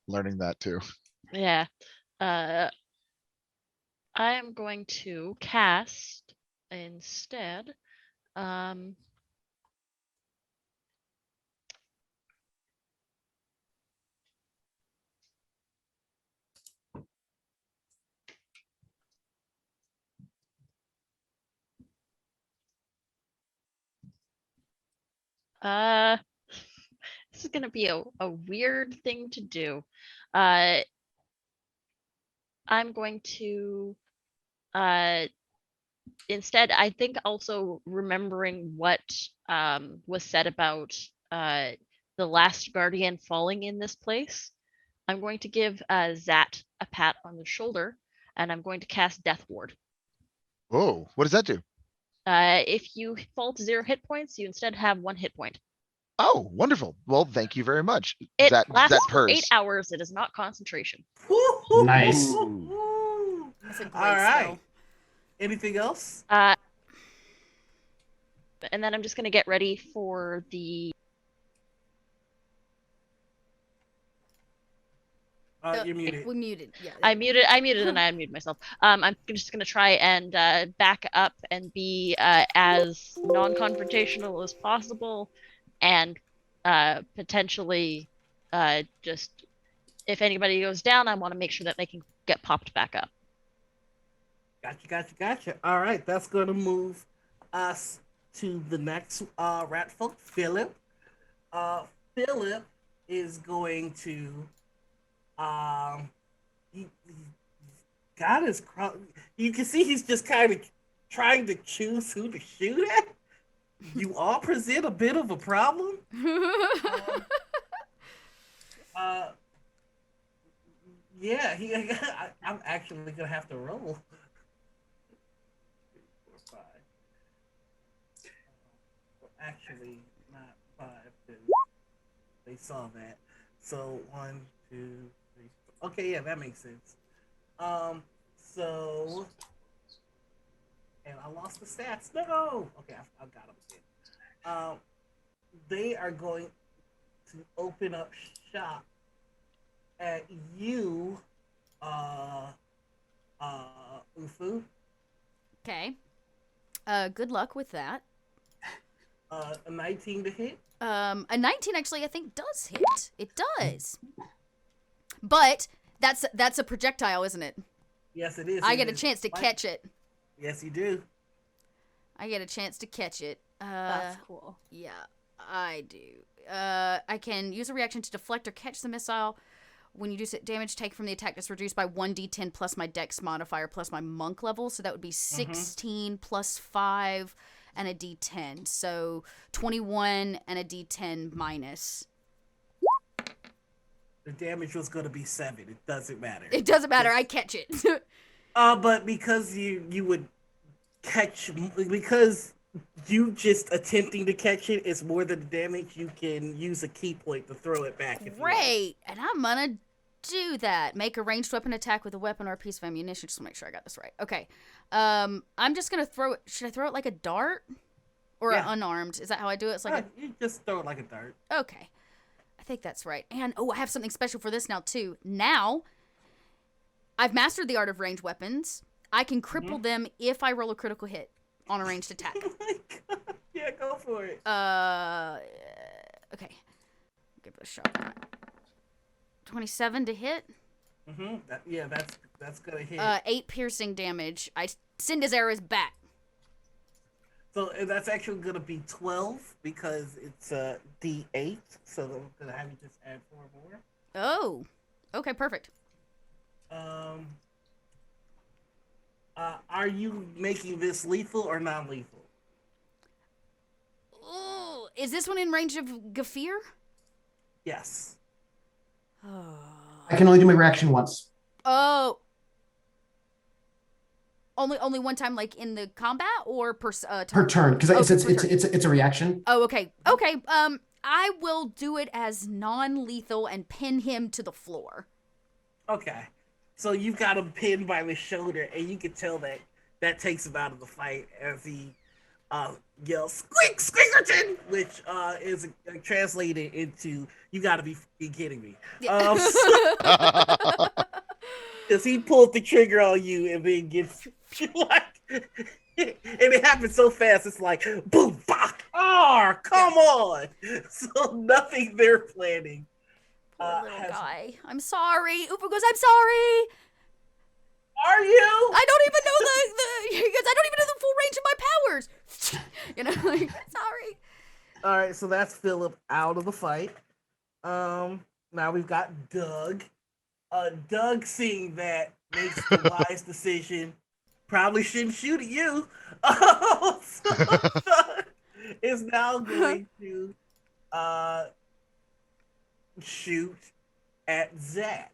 Speaker 2: Learning that too.
Speaker 6: Yeah. I am going to cast instead... this is gonna be a weird thing to do. I'm going to instead, I think also remembering what was said about the last guardian falling in this place, I'm going to give Zat a pat on the shoulder, and I'm going to cast Death Ward.
Speaker 2: Oh, what does that do?
Speaker 6: If you fall to 0 hit points, you instead have 1 hit point.
Speaker 2: Oh, wonderful. Well, thank you very much.
Speaker 6: It lasts for 8 hours. It is not concentration.
Speaker 5: Nice.
Speaker 1: That's a great
Speaker 4: All right.
Speaker 1: spell.
Speaker 4: Anything else?
Speaker 6: And then I'm just going to get ready for the...
Speaker 4: You're muted.
Speaker 1: We muted. Yeah.
Speaker 6: I muted and I unmuted myself. I'm just gonna try and back up and be as non-confrontational as possible, and potentially just if anybody goes down, I want to make sure that they can get popped back up.
Speaker 4: Gotcha. All right, that's gonna move us to the next rat folk, Philip. Philip is going to he got his you can see he's just kind of trying to choose who to shoot at. You all present a bit of a problem. Yeah, I'm actually gonna have to roll. 3, 4, 5. Actually, not 5. They saw that. So 1, 2, 3. Okay, yeah, that makes sense. So, and I lost the stats. No. Okay, I got them again. They are going to open up shop at you, Ufu.
Speaker 1: Okay. Good luck with that.
Speaker 4: A 19 to hit.
Speaker 1: A 19 actually I think does hit. It does. But that's a projectile, isn't it?
Speaker 4: Yes, it is.
Speaker 1: I get a chance to catch it.
Speaker 4: Yes, you do.
Speaker 1: I get a chance to catch it.
Speaker 3: That's cool.
Speaker 1: Yeah, I do. I can use a reaction to deflect or catch the missile. When you do damage taken from the attack, it's reduced by 1d10 plus my dex modifier plus my monk level. So that would be 16 plus 5 and a d10. So 21 and a d10 minus.
Speaker 4: The damage was going to be 7. It doesn't matter.
Speaker 1: It doesn't matter. I catch it.
Speaker 4: But because you would catch, because you just attempting to catch it is more than the damage, you can use a key point to throw it back.
Speaker 1: Great. And I'm going to do that. Make a ranged weapon attack with a weapon or a piece of ammunition. Just to make sure I got this right. Okay. I'm just going to throw it. Should I throw it like a dart? Or unarmed? Is that how I do it? It's like
Speaker 4: you just throw it like a dart.
Speaker 1: Okay. I think that's right. And, I have something special for this now, too. Now, I've mastered the art of ranged weapons. I can cripple them if I roll a critical hit on a ranged attack.
Speaker 4: Oh my god. Yeah, go for it.
Speaker 1: Okay. Give it a shot. 27 to hit.
Speaker 4: That's gonna hit.
Speaker 1: 8 piercing damage. I send his arrows back.
Speaker 4: So that's actually gonna be 12 because it's D8. So I'm gonna have you just add 4 more.
Speaker 1: Oh. Okay, perfect.
Speaker 4: Are you making this lethal or non-lethal?
Speaker 1: Oh, is this one in range of Gafir?
Speaker 4: Yes.
Speaker 5: I can only do my reaction once.
Speaker 1: Oh. Only one time, like in the combat or per turn?
Speaker 5: Per turn, because it's a reaction.
Speaker 1: Oh, okay. Okay. I will do it as non-lethal and pin him to the floor.
Speaker 4: Okay. So you've got him pinned by the shoulder, and you can tell that takes him out of the fight as he yells, "Squeak, Squeakerton!" which is translated into, "You gotta be kidding me." Because he pulled the trigger on you and then gets like, and it happens so fast, it's like, boom, bop, come on! So nothing they're planning.
Speaker 1: Poor little guy. I'm sorry. Ufa goes, I'm sorry.
Speaker 4: Are you?
Speaker 1: I don't even know because I don't even know the full range of my powers. Sorry.
Speaker 4: All right, so that's Philip out of the fight. Now we've got Doug. Doug, seeing that, makes the wise decision. Probably shouldn't shoot at you. So Doug is now going to shoot at Zat.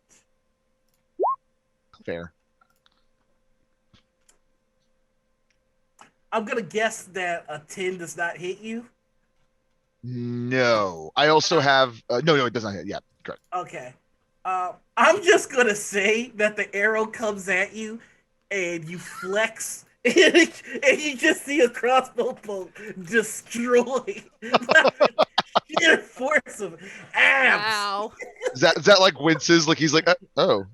Speaker 2: Fair.
Speaker 4: I'm gonna guess that a 10 does not hit you.
Speaker 2: No, I also have no, it does not hit. Yeah, correct.
Speaker 4: Okay. I'm just gonna say that the arrow comes at you, and you flex, and you just see a crossbow bolt destroy sheer force of abs.
Speaker 1: Wow.
Speaker 2: Is that like winces? Like he's like, oh.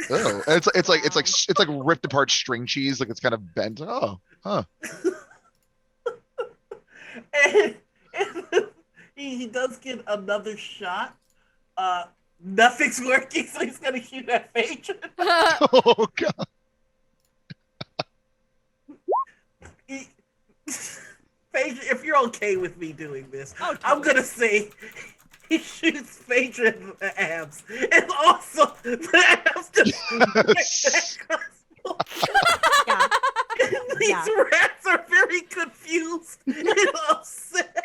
Speaker 2: And it's like ripped apart string cheese. Like it's kind of bent. Oh, huh.
Speaker 4: And he does get another shot. Nothing's working, so he's gonna shoot at Phaedra.
Speaker 2: Oh god.
Speaker 4: Phaedra, if you're okay with me doing this,
Speaker 3: Oh, totally.
Speaker 4: I'm gonna say he shoots Phaedra in the abs, and also the abs just
Speaker 3: Yeah.
Speaker 4: These rats are very confused and upset.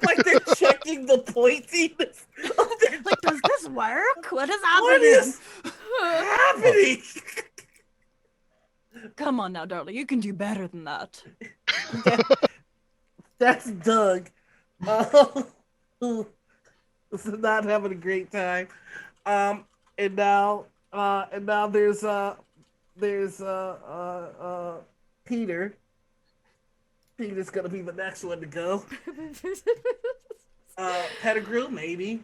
Speaker 4: Like they're checking the pointiness of their
Speaker 3: Like, does this work? What is
Speaker 4: What
Speaker 3: happening?
Speaker 4: is happening?
Speaker 3: Come on now, darling. You can do better than that.
Speaker 4: That's Doug. This is not having a great time. And now there's Peter. Peter's gonna be the next one to go. Pettigrew, maybe.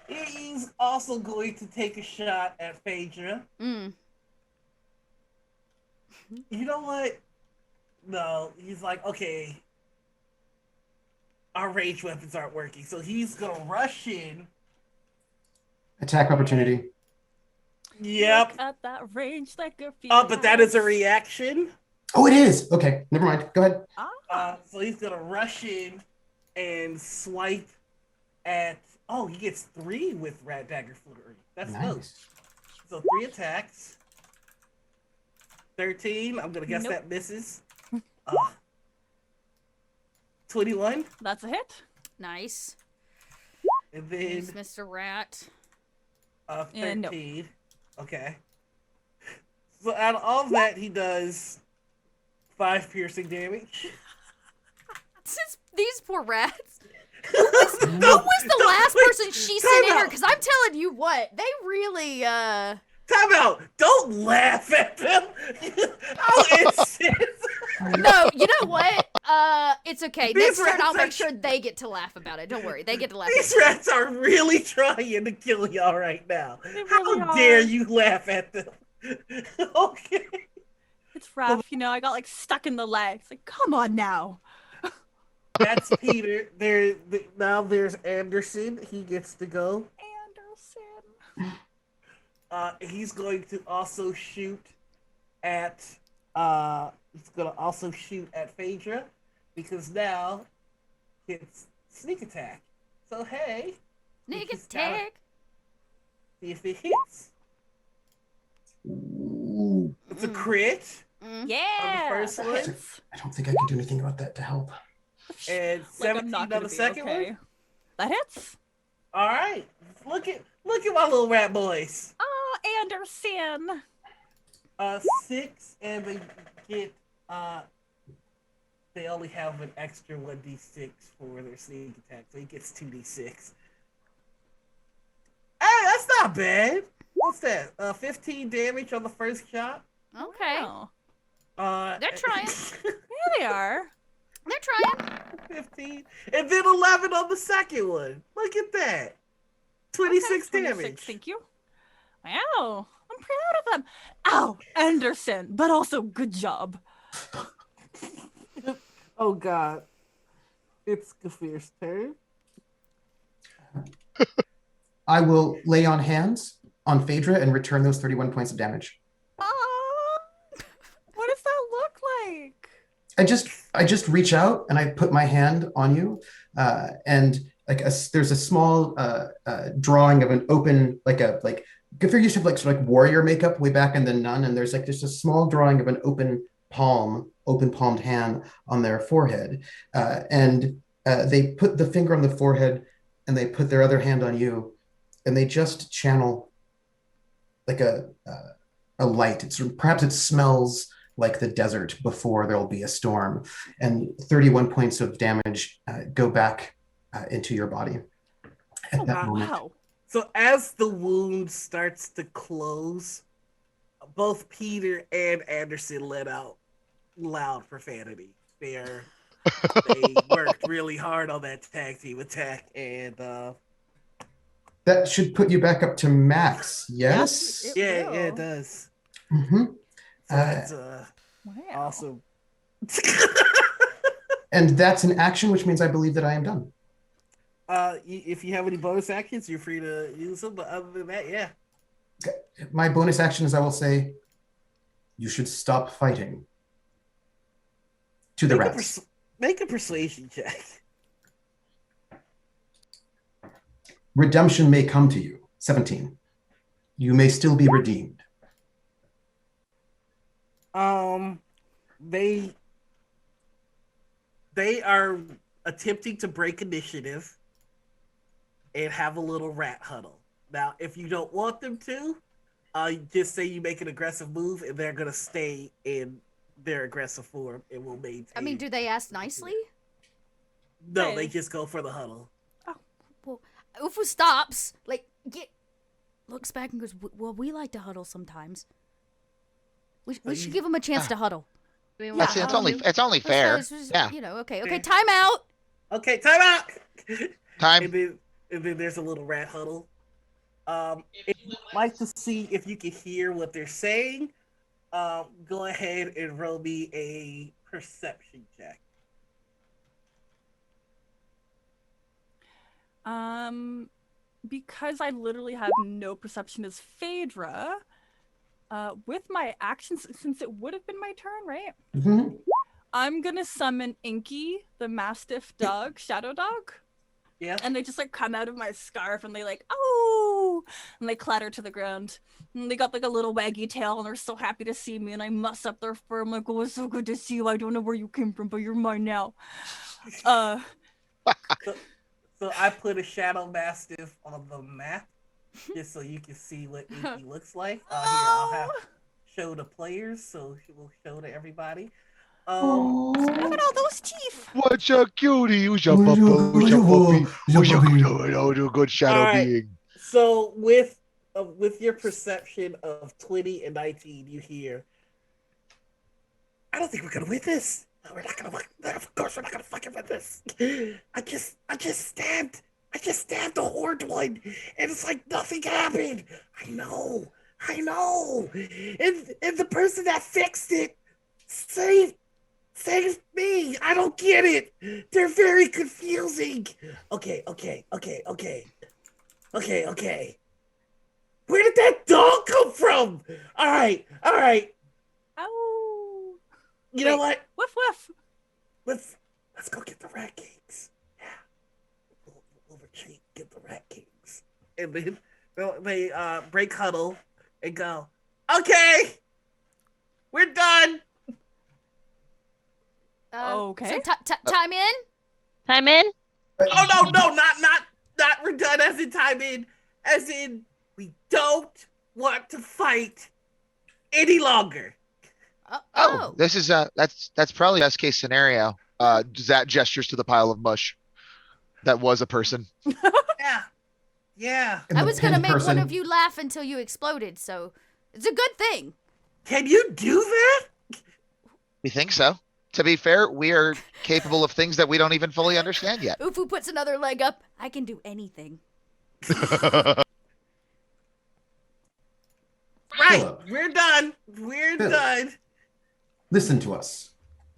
Speaker 4: He's also going to take a shot at Phaedra.
Speaker 1: Mm.
Speaker 4: You know what? No, he's like, okay, our ranged weapons aren't working, so he's gonna rush in.
Speaker 5: Attack opportunity.
Speaker 4: Yep.
Speaker 3: Look at that range that good
Speaker 4: But that is a reaction.
Speaker 5: Oh, it is. Okay, never mind. Go ahead.
Speaker 4: So he's gonna rush in and swipe at. Oh, he gets 3 with Rat Dagger Flurry. That's dope.
Speaker 5: Nice.
Speaker 4: So 3 attacks. 13. I'm gonna guess that misses. 21.
Speaker 3: That's a hit.
Speaker 1: Nice.
Speaker 4: And then
Speaker 1: He's Mr. Rat.
Speaker 4: 13.
Speaker 3: And no.
Speaker 4: Okay. So out of all that, he does 5 piercing damage.
Speaker 1: These poor rats. Who was the last person she sent in here? Because I'm telling you what, they really
Speaker 4: Time out! Don't laugh at them. How insane!
Speaker 1: No, you know what? It's okay.
Speaker 4: These
Speaker 1: Next turn, I'll
Speaker 4: rats
Speaker 1: make
Speaker 4: are-
Speaker 1: sure they get to laugh about it. Don't worry, they get to laugh.
Speaker 4: These rats are really trying to kill y'all right now.
Speaker 3: really
Speaker 4: How
Speaker 3: are.
Speaker 4: dare you laugh at them? Okay.
Speaker 3: It's rough, you know. I got like stuck in the legs. Like, come on now.
Speaker 4: That's Peter. Now there's Anderson. He gets to go.
Speaker 3: Anderson.
Speaker 4: He's going to also shoot at Phaedra because now it's sneak attack. So hey,
Speaker 1: Sneak
Speaker 4: He's got it.
Speaker 1: attack.
Speaker 4: see if it hits.
Speaker 5: Ooh.
Speaker 4: It's a crit
Speaker 3: Yeah.
Speaker 4: first
Speaker 3: that
Speaker 4: one?
Speaker 3: hits.
Speaker 5: I don't think I can do anything about that to help.
Speaker 4: and
Speaker 3: Like,
Speaker 4: 17
Speaker 3: I'm not
Speaker 4: on
Speaker 3: gonna
Speaker 4: the
Speaker 3: be
Speaker 4: second
Speaker 3: okay.
Speaker 4: one.
Speaker 3: That hits.
Speaker 4: All right, look at my little rat boys.
Speaker 3: Oh, Anderson.
Speaker 4: 6, and they get they only have an extra 1d6 for their sneak attack, so he gets 2d6. Hey, that's not bad. What's that? 15 damage on the first shot.
Speaker 1: Okay,
Speaker 3: Oh.
Speaker 1: They're trying.
Speaker 3: Yeah, they are.
Speaker 1: they're trying.
Speaker 4: 15, and then 11 on the second one. Look at that. 26
Speaker 3: Okay,
Speaker 4: damage.
Speaker 3: 26, thank you. Wow. I'm proud of them. Ow, Anderson, but also good job.
Speaker 4: Oh God, it's Kafir's turn.
Speaker 5: I will lay on hands on Phaedra and return those 31 points of damage.
Speaker 3: What does that look like?
Speaker 5: I just reach out and I put my hand on you, and there's a small drawing of an open like Gafir used to have like sort of like warrior makeup way back in the Nun, and there's like just a small drawing of an open palmed hand on their forehead, and they put the finger on the forehead and they put their other hand on you, and they just channel like a light. Perhaps it smells like the desert before there'll be a storm, and 31 points of damage go back into your body at that moment.
Speaker 3: Wow.
Speaker 4: So as the wound starts to close, both Peter and Anderson let out loud profanity. They're They worked really hard on that tag team attack, and
Speaker 5: that should put you back up to max. Yes.
Speaker 3: It
Speaker 4: yeah,
Speaker 3: will.
Speaker 4: it does.
Speaker 5: Mm-hmm.
Speaker 4: So that's
Speaker 3: Wow.
Speaker 4: awesome.
Speaker 5: And that's an action, which means I believe that I am done.
Speaker 4: If you have any bonus actions, you're free to use them. But other than that, yeah.
Speaker 5: My bonus action is I will say, you should stop fighting. To the rats.
Speaker 4: Make a persuasion check.
Speaker 5: Redemption may come to you. 17. You may still be redeemed.
Speaker 4: They are attempting to break initiative and have a little rat huddle. Now, if you don't want them to, just say you make an aggressive move and they're gonna stay in their aggressive form and will maintain.
Speaker 1: I mean, do they ask nicely?
Speaker 4: No, they just go for the huddle.
Speaker 1: Oh, well, Ufu stops, looks back and goes, well, we like to huddle sometimes. We should give him a chance to huddle.
Speaker 2: It's only fair. Yeah.
Speaker 1: Okay, time out.
Speaker 4: Okay, time out.
Speaker 2: Time.
Speaker 4: And then there's a little rat huddle. If you'd like to see if you can hear what they're saying, go ahead and roll me a perception check.
Speaker 3: Because I literally have no perception as Phaedra, with my actions, since it would have been my turn, right?
Speaker 5: Mm-hmm.
Speaker 3: I'm gonna summon Inky, the Mastiff dog, Shadow Dog.
Speaker 4: Yeah.
Speaker 3: And they just come out of my scarf and they oh, and they clatter to the ground. And they got a little waggy tail and they're so happy to see me and I muss up their fur. I'm like, oh, it's so good to see you. I don't know where you came from, but you're mine now.
Speaker 4: So I put a Shadow Mastiff on the map just so you can see what Inky looks like. Here, I'll have show the players, so we'll show to everybody.
Speaker 3: Look at all those teeth.
Speaker 2: What a cutie. Who's your puppy? Who's your puppy? Who's your good shadow being?
Speaker 4: So with your perception of 20 and 19, you hear, I don't think we're gonna win this. No, we're not gonna win. Of course we're not gonna fucking win this. I just stabbed the horned one, and it's like nothing happened. I know. And the person that fixed it saved me. I don't get it. They're very confusing. Okay. Where did that dog come from? All right.
Speaker 3: Oh.
Speaker 4: You know what?
Speaker 3: Woof woof.
Speaker 4: Let's go get the rat cakes. Yeah. We'll retreat, get the rat cakes. And then they break huddle and go, okay, we're done.
Speaker 3: Okay.
Speaker 1: So time in?
Speaker 6: Time in?
Speaker 4: Oh no, not we're done as in time in. As in we don't want to fight any longer.
Speaker 2: This is that's probably best case scenario. Zat gestures to the pile of mush that was a person.
Speaker 4: Yeah.
Speaker 1: I was gonna make one of you laugh until you exploded, so it's a good thing.
Speaker 4: Can you do that?
Speaker 2: We think so. To be fair, we are capable of things that we don't even fully understand yet.
Speaker 1: Ufu puts another leg up. I can do anything.
Speaker 4: Right, we're done. We're done.
Speaker 5: Listen to us.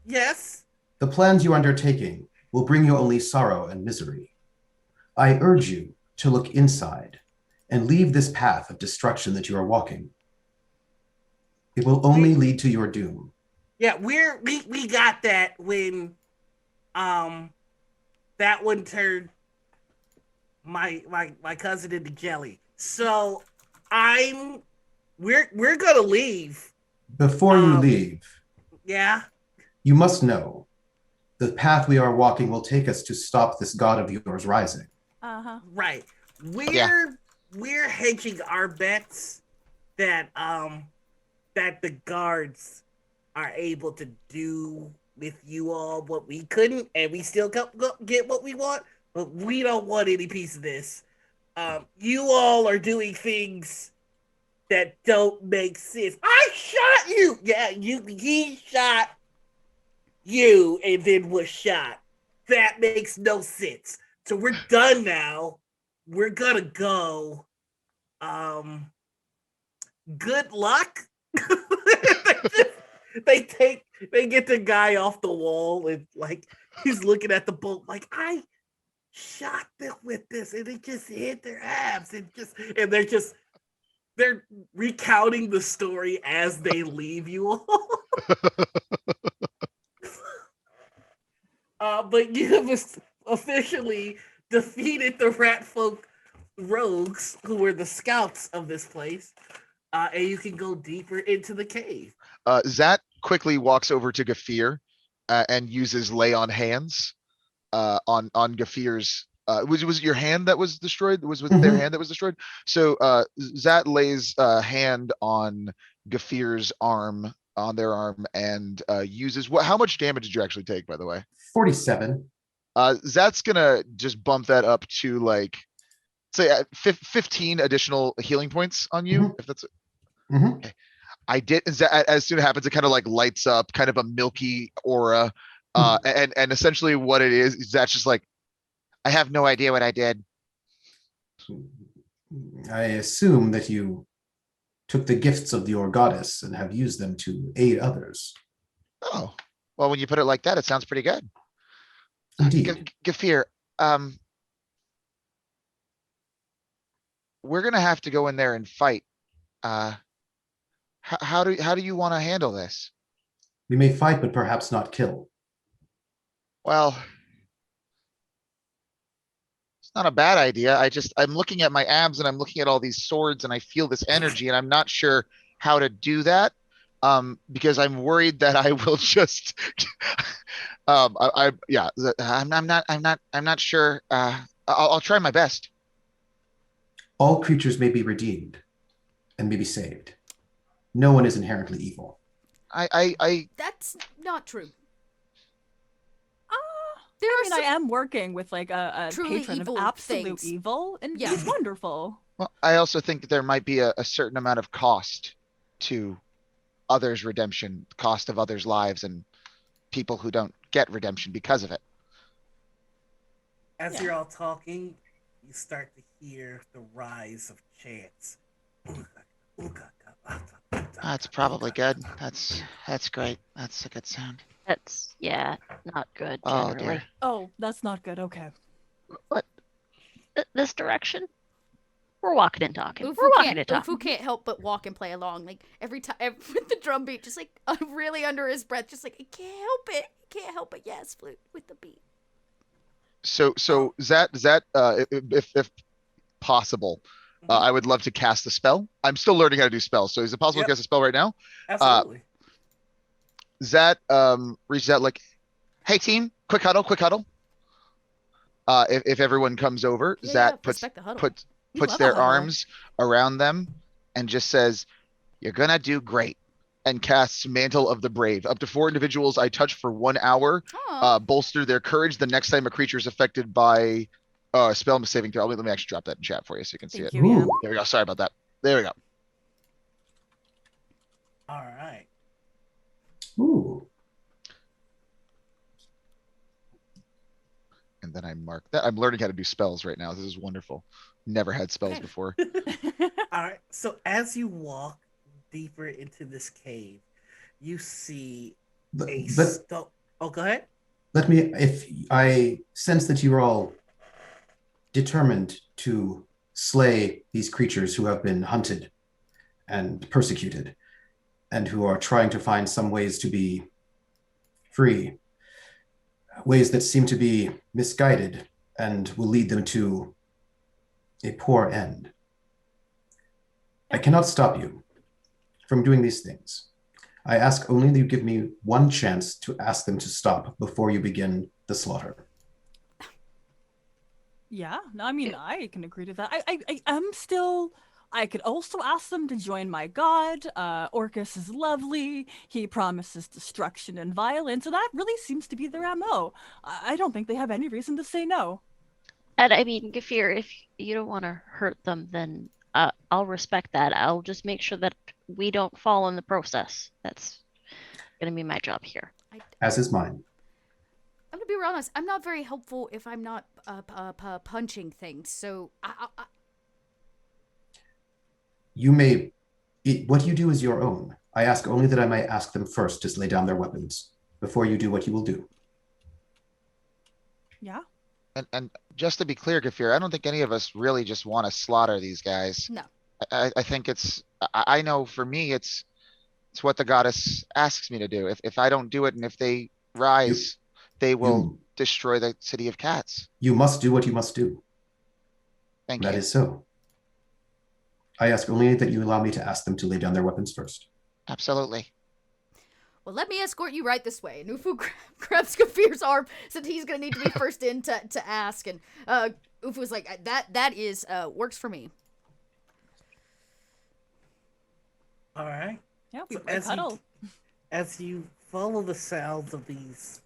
Speaker 4: Yes.
Speaker 5: The plans you're undertaking will bring you only sorrow and misery. I urge you to look inside and leave this path of destruction that you are walking. It will only lead to your doom.
Speaker 4: Yeah, we got that when that one turned my cousin into jelly. So we're gonna leave.
Speaker 5: Before you leave,
Speaker 4: yeah,
Speaker 5: you must know the path we are walking will take us to stop this god of yours rising.
Speaker 4: Right. We're hedging our bets that the guards are able to do with you all what we couldn't, and we still get what we want, but we don't want any piece of this. You all are doing things that don't make sense. I shot you! Yeah, he shot you and then was shot. That makes no sense. So we're done now. We're gonna go. Good luck. they get the guy off the wall and like he's looking at the bolt like I shot them with this and it just hit their abs and they're recounting the story as they leave you all. But you have officially defeated the rat folk rogues who were the scouts of this place. And you can go deeper into the cave.
Speaker 2: Zat quickly walks over to Gafir and uses lay on hands on Gafir's. Was it your hand that was destroyed? Was their hand that was destroyed? So Zat lays a hand on Gafir's arm, on their arm, and uses what? How much damage did you actually take, by the way?
Speaker 5: 47.
Speaker 2: Zat's gonna just bump that up to like, say, 15 additional healing points on you, if that's. Okay. I did. As soon as it happens, it kind of like lights up, kind of a milky aura, and essentially what it is that's just like, I have no idea what I did.
Speaker 5: I assume that you took the gifts of your goddess and have used them to aid others.
Speaker 2: Oh, well, when you put it like that, it sounds pretty good.
Speaker 5: Indeed.
Speaker 2: Gafir, we're gonna have to go in there and fight. How do you want to handle this?
Speaker 5: We may fight, but perhaps not kill.
Speaker 2: Well, it's not a bad idea. I'm looking at my abs and I'm looking at all these swords and I feel this energy and I'm not sure how to do that. Because I'm worried that I will just, I'm not sure. I'll try my best.
Speaker 5: All creatures may be redeemed and may be saved. No one is inherently evil.
Speaker 1: That's not true.
Speaker 3: I am working with like a patron of absolute evil, and he's wonderful.
Speaker 2: Well, I also think that there might be a certain amount of cost to others' redemption, cost of others' lives, and people who don't get redemption because of it.
Speaker 4: As you're all talking, you start to hear the rise of chants.
Speaker 7: That's probably good. That's great. That's a good sound.
Speaker 6: That's not good
Speaker 7: Oh,
Speaker 6: generally.
Speaker 7: dear.
Speaker 3: Oh, that's not good. Okay.
Speaker 6: What? This direction? We're walking and talking.
Speaker 1: Ufu can't help but walk and play along. Like every time with the drum beat, just like really under his breath, just like, I can't help it. Can't help it. Yes, flute with the beat.
Speaker 2: So Zat, if possible, I would love to cast a spell. I'm still learning how to do spells. So is it possible to cast a spell right now?
Speaker 4: Absolutely.
Speaker 2: Zat reaches out like, hey team, quick huddle. If everyone comes over, Zat puts their arms around them and just says, you're gonna do great, and casts Mantle of the Brave. Up to 4 individuals I touch for 1 hour bolster their courage the next time a creature is affected by spell saving throw. Let me actually drop that in chat for you so you can see it.
Speaker 3: Thank you,
Speaker 2: There we go. Sorry about that. There we go.
Speaker 4: All right.
Speaker 5: Ooh.
Speaker 2: And then I mark that. I'm learning how to do spells right now. This is wonderful. Never had spells before.
Speaker 4: All right. So as you walk deeper into this cave, you see Oh, go ahead.
Speaker 5: If I sense that you're all determined to slay these creatures who have been hunted and persecuted and who are trying to find some ways to be free, ways that seem to be misguided and will lead them to a poor end. I cannot stop you from doing these things. I ask only that you give me one chance to ask them to stop before you begin the slaughter.
Speaker 3: Yeah, no, I mean, I can agree to that. I am still... I could also ask them to join my god. Orcus is lovely. He promises destruction and violence, and that really seems to be their MO. I don't think they have any reason to say no.
Speaker 6: And I mean, Gafir, if you don't want to hurt them, then I'll respect that. I'll just make sure that we don't fall in the process. That's going to be my job here.
Speaker 5: As is mine.
Speaker 1: I'm gonna be real honest. I'm not very helpful if I'm not punching things. So
Speaker 5: You may. What you do is your own. I ask only that I might ask them first to lay down their weapons before you do what you will do.
Speaker 3: Yeah.
Speaker 7: And just to be clear, Gafir, I don't think any of us really just want to slaughter these guys.
Speaker 1: no.
Speaker 7: I think I know for me, it's what the goddess asks me to do. If I don't do it and if they rise, they will destroy the city of cats.
Speaker 5: You must do what you must do.
Speaker 7: Thank
Speaker 5: That
Speaker 7: you.
Speaker 5: is so. I ask only that you allow me to ask them to lay down their weapons first.
Speaker 7: Absolutely.
Speaker 1: Well, let me escort you right this way. And Ufu grabs Gafir's arm, since he's gonna need to be first in to ask. And Ufu's like, that is works for me.
Speaker 4: All right.
Speaker 3: Yeah, we
Speaker 4: So
Speaker 3: cuddle.
Speaker 4: as you follow the sounds of these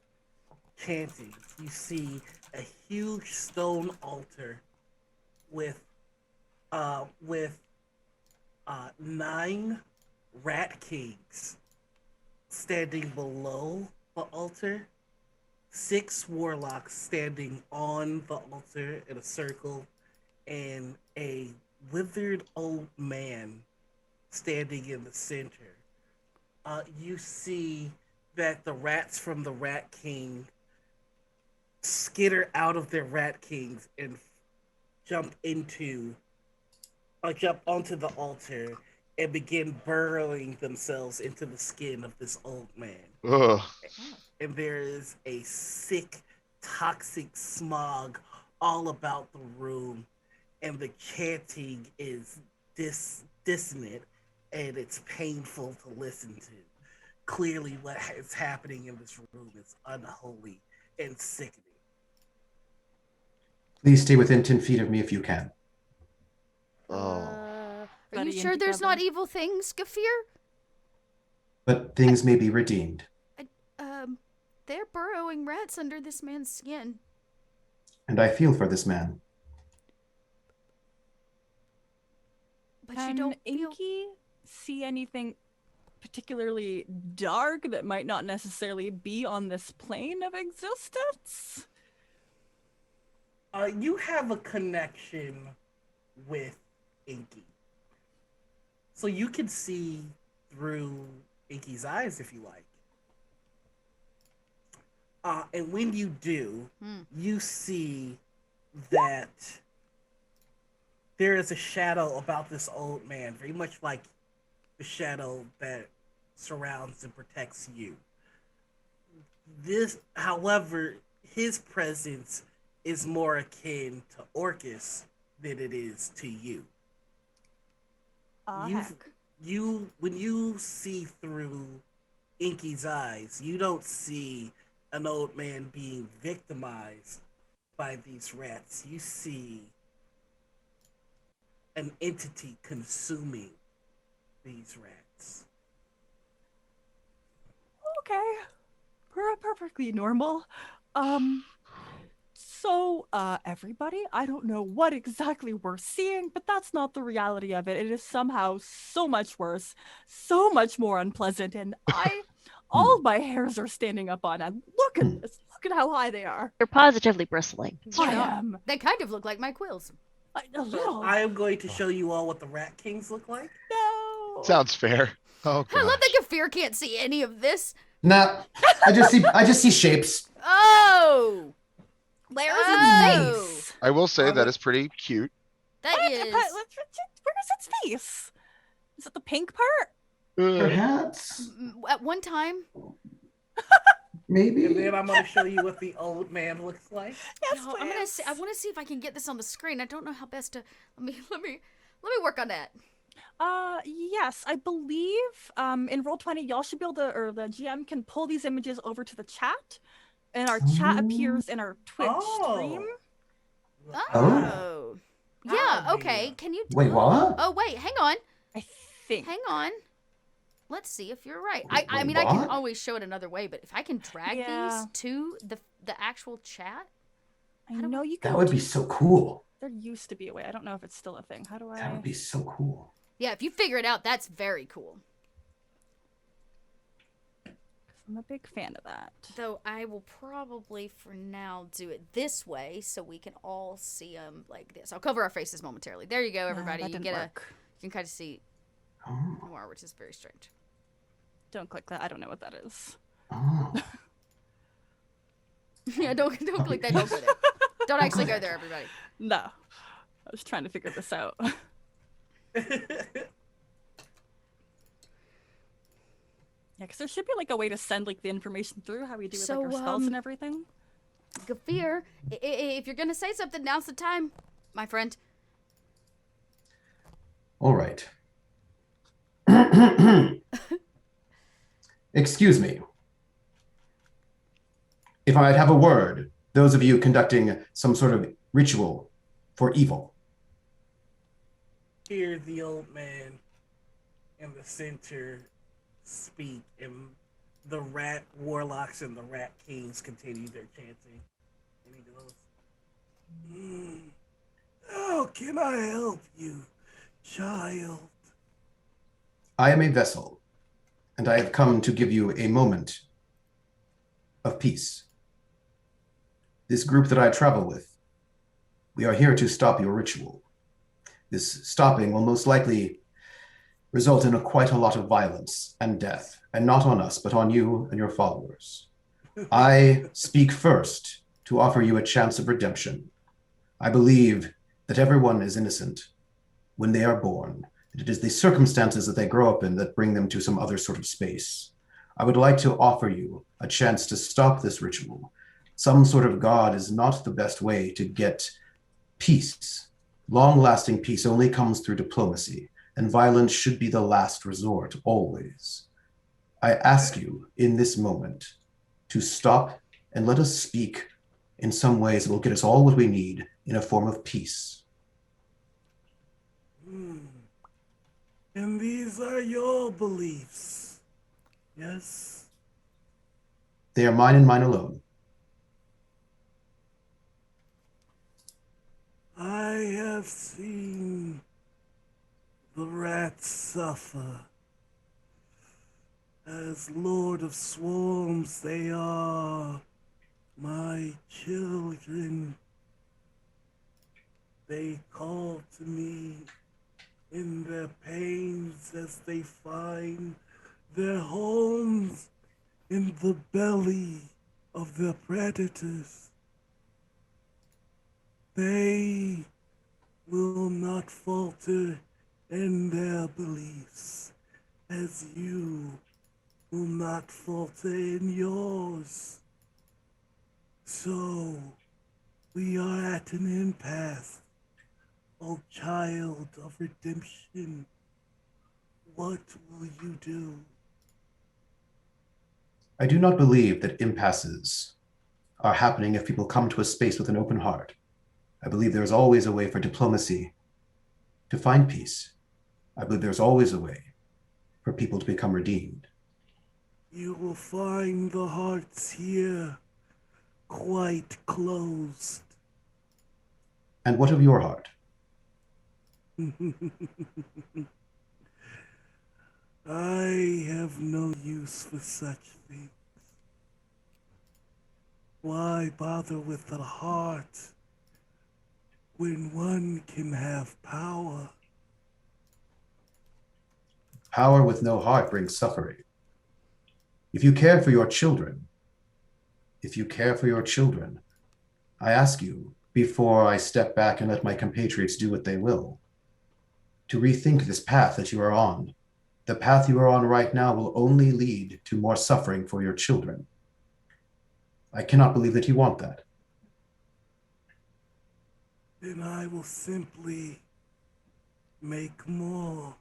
Speaker 4: chantings, you see a huge stone altar with 9 rat kings standing below the altar, 6 warlocks standing on the altar in a circle, and a withered old man standing in the center. You see that the rats from the Rat King skitter out of their Rat Kings and jump onto the altar and begin burrowing themselves into the skin of this old man.
Speaker 7: Ugh.
Speaker 4: And there is a sick, toxic smog all about the room, and the chanting is dissonant, and it's painful to listen to. Clearly, what is happening in this room is unholy and sickening.
Speaker 5: Please stay within 10 feet of me if you can.
Speaker 7: Oh.
Speaker 1: Are you
Speaker 3: Studying
Speaker 1: sure there's not
Speaker 3: together.
Speaker 1: evil things, Gafir?
Speaker 5: But things may be redeemed.
Speaker 1: They're burrowing rats under this man's skin.
Speaker 5: And I feel for this man.
Speaker 1: But
Speaker 3: Can
Speaker 1: you don't feel...
Speaker 3: Inky see anything particularly dark that might not necessarily be on this plane of existence?
Speaker 4: You have a connection with Inky. So you can see through Inky's eyes if you like. And when you do, you see that there is a shadow about this old man, very much like the shadow that surrounds and protects you. However, his presence is more akin to Orcus than it is to you.
Speaker 3: Heck.
Speaker 4: When you see through Inky's eyes, you don't see an old man being victimized by these rats. You see an entity consuming these rats.
Speaker 3: Okay. Perfectly normal. So, everybody, I don't know what exactly we're seeing, but that's not the reality of it. It is somehow so much worse, so much more unpleasant, and all of my hairs are standing up on end. Look at this. Look at how high they are.
Speaker 6: You're positively bristling.
Speaker 3: I am.
Speaker 1: They kind of look like my quills.
Speaker 3: A little.
Speaker 4: I am going to show you all what the Rat Kings look like.
Speaker 3: No.
Speaker 7: Sounds fair. Oh,
Speaker 1: I love
Speaker 7: gosh.
Speaker 1: that Gafir can't see any of this.
Speaker 5: Nah, I just see shapes.
Speaker 1: Oh!
Speaker 3: There's
Speaker 1: Oh.
Speaker 3: a face.
Speaker 7: I will say that is pretty cute.
Speaker 1: That
Speaker 3: Where
Speaker 1: is...
Speaker 3: is its face? Is it the pink part?
Speaker 5: Perhaps.
Speaker 1: At one time...
Speaker 5: Maybe.
Speaker 4: And then I'm going to show you what the old man looks like.
Speaker 3: Yes,
Speaker 1: No,
Speaker 3: please.
Speaker 1: I want to see if I can get this on the screen. I don't know how best to... Let me work on that.
Speaker 3: Yes, I believe in Roll20 y'all should be able to, or the GM can pull these images over to the chat, and our chat appears in our Twitch stream.
Speaker 1: Oh. Yeah,
Speaker 4: Ah,
Speaker 1: okay.
Speaker 4: yeah.
Speaker 1: Can you...
Speaker 5: Wait, what?
Speaker 1: Oh, wait, hang on.
Speaker 3: I think.
Speaker 1: Hang on. Let's see if you're right.
Speaker 5: Wait,
Speaker 1: I mean, I can
Speaker 5: what?
Speaker 1: always show it another way, but if I can drag
Speaker 3: Yeah.
Speaker 1: these to the actual chat...
Speaker 3: I know you can.
Speaker 5: That would be so cool.
Speaker 3: There used to be a way. I don't know if it's still a thing. How do I?
Speaker 5: That would be so cool.
Speaker 1: Yeah, if you figure it out, that's very cool.
Speaker 3: I'm a big fan of that.
Speaker 1: Though I will probably, for now, do it this way so we can all see them like this. I'll cover our faces momentarily. There you go, everybody.
Speaker 3: That
Speaker 1: You
Speaker 3: didn't work.
Speaker 1: you can kind of see
Speaker 5: Oh.
Speaker 1: more, which is very strange.
Speaker 3: Don't click that. I don't know what that is.
Speaker 5: Oh.
Speaker 1: Yeah, don't click that. Don't go there. Don't actually go there, everybody.
Speaker 3: No. I was trying to figure this out. Yeah, because there should be like a way to send like the information through how we do with like our spells and everything.
Speaker 1: Gafir, if you're gonna say something, now's the time, my friend.
Speaker 5: All right. Excuse me. If I'd have a word, those of you conducting some sort of ritual for evil.
Speaker 4: Hear the old man in the center speak, and the rat warlocks and the rat kings continue their chanting. And he goes, how can I help you, child?
Speaker 5: I am a vessel, and I have come to give you a moment of peace. This group that I travel with, we are here to stop your ritual. This stopping will most likely result in quite a lot of violence and death, and not on us, but on you and your followers. I speak first to offer you a chance of redemption. I believe that everyone is innocent when they are born. It is the circumstances that they grow up in that bring them to some other sort of space. I would like to offer you a chance to stop this ritual. Some sort of god is not the best way to get peace. Long-lasting peace only comes through diplomacy, and violence should be the last resort, always. I ask you in this moment to stop and let us speak in some ways that will get us all what we need in a form of peace.
Speaker 4: And these are your beliefs, yes?
Speaker 5: They are mine and mine alone.
Speaker 4: I have seen the rats suffer. As Lord of Swarms, they are my children. They call to me in their pains as they find their homes in the belly of their predators. They will not falter in their beliefs, as you will not falter in yours. So, we are at an impasse. O child of redemption, what will you do?
Speaker 5: I do not believe that impasses are happening if people come to a space with an open heart. I believe there's always a way for diplomacy to find peace. I believe there's always a way for people to become redeemed.
Speaker 4: You will find the hearts here quite closed.
Speaker 5: And what of your heart?
Speaker 4: I have no use for such things. Why bother with the heart when one can have power?
Speaker 5: Power with no heart brings suffering. If you care for your children, I ask you, before I step back and let my compatriots do what they will, to rethink this path that you are on. The path you are on right now will only lead to more suffering for your children. I cannot believe that you want that.
Speaker 4: Then I will simply make more.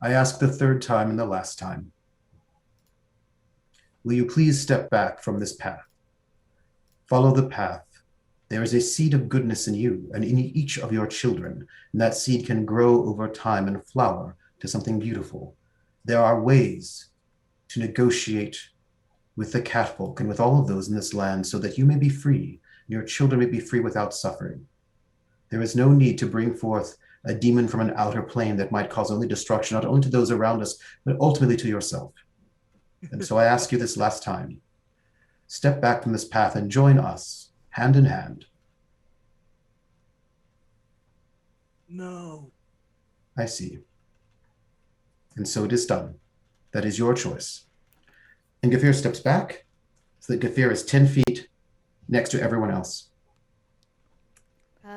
Speaker 5: I ask the third time and the last time. Will you please step back from this path? Follow the path. There is a seed of goodness in you and in each of your children, and that seed can grow over time and flower to something beautiful. There are ways to negotiate with the catfolk and with all of those in this land so that you may be free, and your children may be free without suffering. There is no need to bring forth a demon from an outer plane that might cause only destruction, not only to those around us, but ultimately to yourself. And so I ask you this last time, step back from this path and join us, hand in hand.
Speaker 4: No.
Speaker 5: I see. And so it is done. That is your choice. And Gafir steps back so that Gafir is 10 feet next to everyone else.